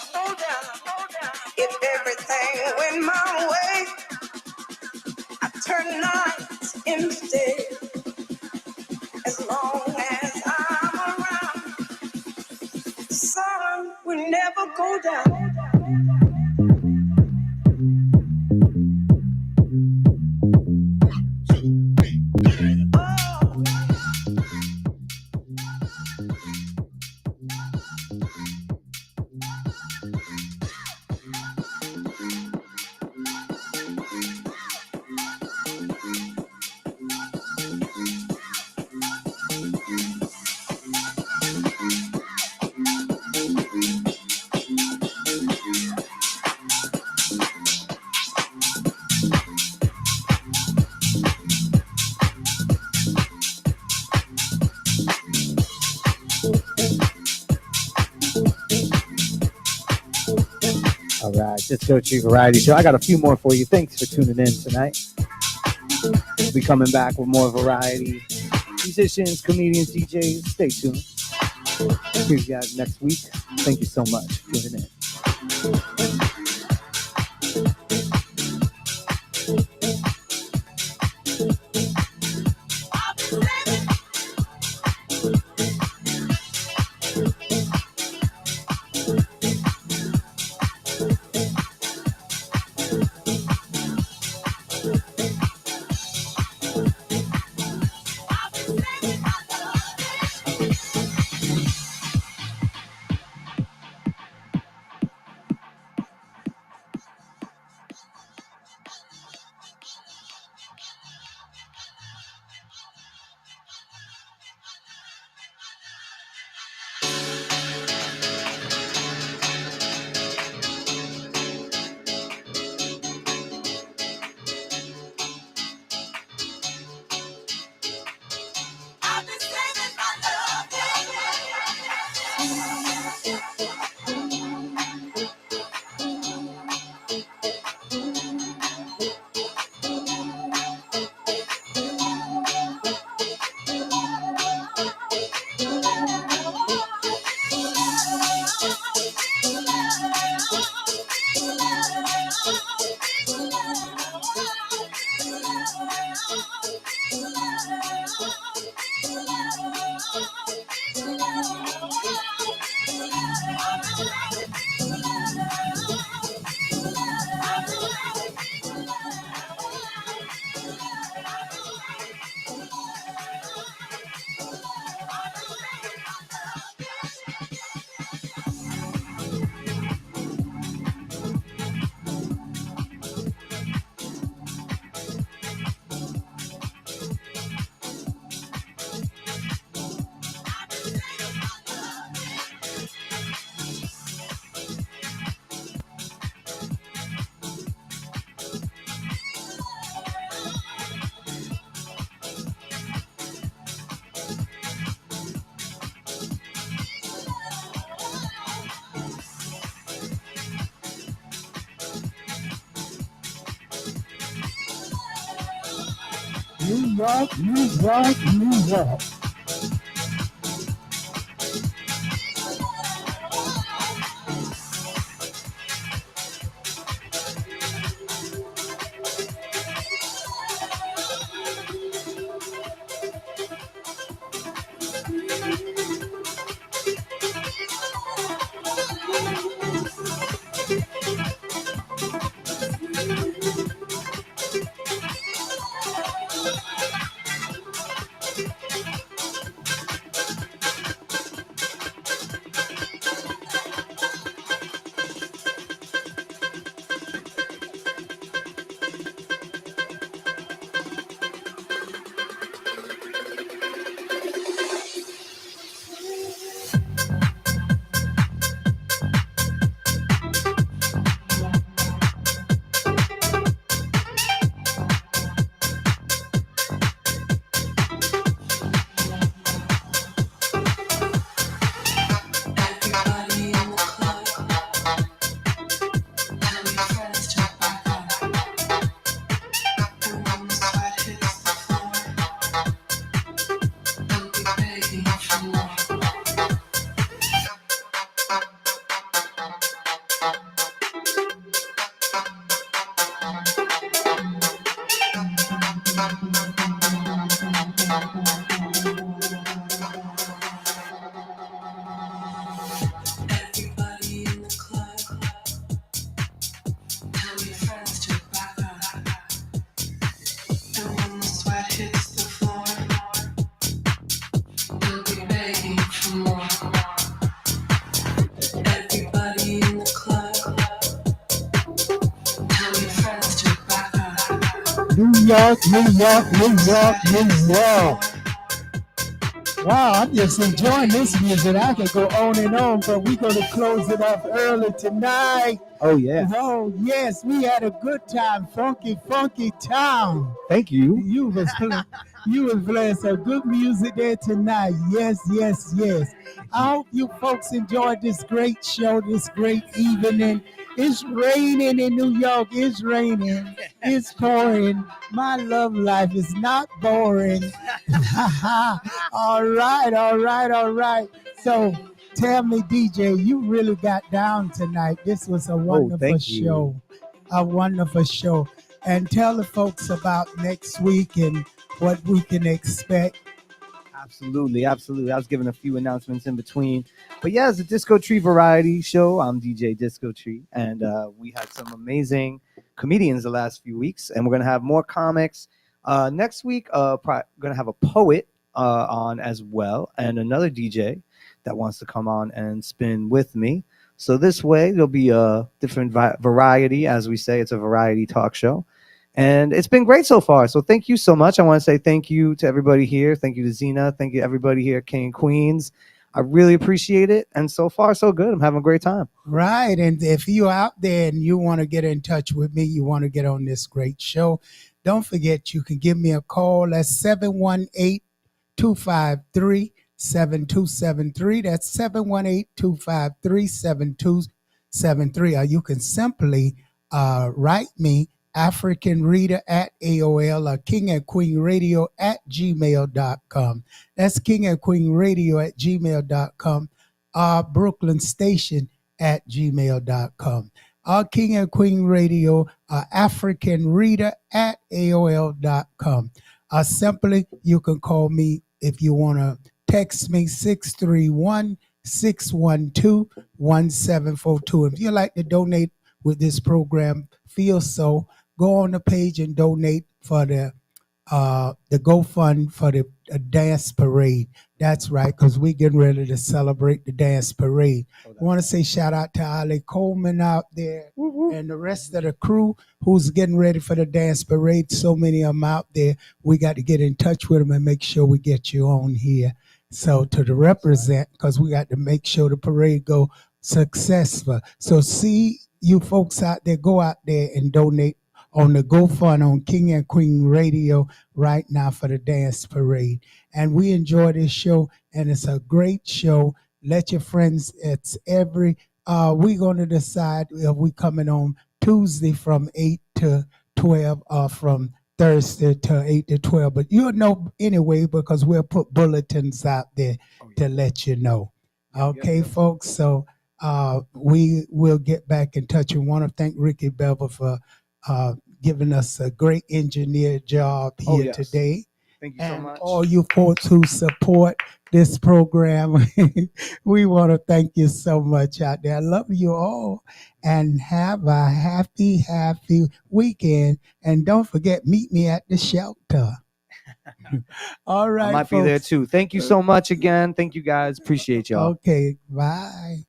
S2: If everything went my way, I turn nights into day. As long as I'm around, the sun will never go down.
S1: All right, Disco Tree Variety Show. I got a few more for you. Thanks for tuning in tonight. We'll be coming back with more variety. Musicians, comedians, DJs, stay tuned. See you guys next week. Thank you so much for tuning in.
S3: New York, New York, New York.
S9: Everybody in the club, tell your friends to back up. And when the sweat hits the floor, don't be begging for more. Everybody in the club, tell your friends to back up. And when the sweat hits the floor, don't be begging for more. Everybody in the club, tell your friends to back up.
S3: New York, New York, New York, New York. Wow, I'm just enjoying this music. I could go on and on, but we're going to close it up early tonight.
S1: Oh, yeah.
S3: Oh, yes, we had a good time. Funky, funky town.
S1: Thank you.
S3: You was playing some good music there tonight. Yes, yes, yes. I hope you folks enjoyed this great show, this great evening. It's raining in New York. It's raining. It's pouring. My love life is not boring. All right, all right, all right. So tell me, DJ, you really got down tonight. This was a wonderful show. A wonderful show. And tell the folks about next week and what we can expect.
S1: Absolutely, absolutely. I was giving a few announcements in between. But yeah, it's a Disco Tree variety show. I'm DJ Disco Tree. And we had some amazing comedians the last few weeks. And we're going to have more comics. Next week, going to have a poet on as well. And another DJ that wants to come on and spin with me. So this way, there'll be a different variety. As we say, it's a variety talk show. And it's been great so far. So thank you so much. I want to say thank you to everybody here. Thank you to Zina. Thank you to everybody here at King and Queens. I really appreciate it. And so far, so good. I'm having a great time.
S3: Right. And if you're out there and you want to get in touch with me, you want to get on this great show, don't forget you can give me a call. That's 718-253-7273. That's 718-253-7273. Or you can simply write me African Reader at AOL or King and Queen Radio at gmail.com. That's King and Queen Radio at gmail.com. Brooklyn Station at gmail.com. King and Queen Radio, African Reader at AOL.com. Simply, you can call me if you want to text me 631-612-1742. If you like to donate with this program, feel so. Go on the page and donate for the GoFund for the dance parade. That's right, because we're getting ready to celebrate the dance parade. I want to say shout out to Ali Coleman out there and the rest of the crew who's getting ready for the dance parade. So many of them out there. We got to get in touch with them and make sure we get you on here. So to the represent, because we got to make sure the parade go successful. So see you folks out there, go out there and donate on the GoFund on King and Queen Radio right now for the dance parade. And we enjoy this show, and it's a great show. Let your friends, it's every, we're going to decide if we coming on Tuesday from 8 to 12 or from Thursday to 8 to 12. But you'll know anyway because we'll put bulletins out there to let you know. Okay, folks. So we will get back in touch. We want to thank Ricky Bevel for giving us a great engineer job here today.
S1: Thank you so much.
S3: All you folks who support this program, we want to thank you so much out there. I love you all and have a happy weekend. And don't forget, meet me at the shelter. All right,
S1: I might be there too. Thank you so much again. Thank you guys. Appreciate y'all.
S3: Okay, bye.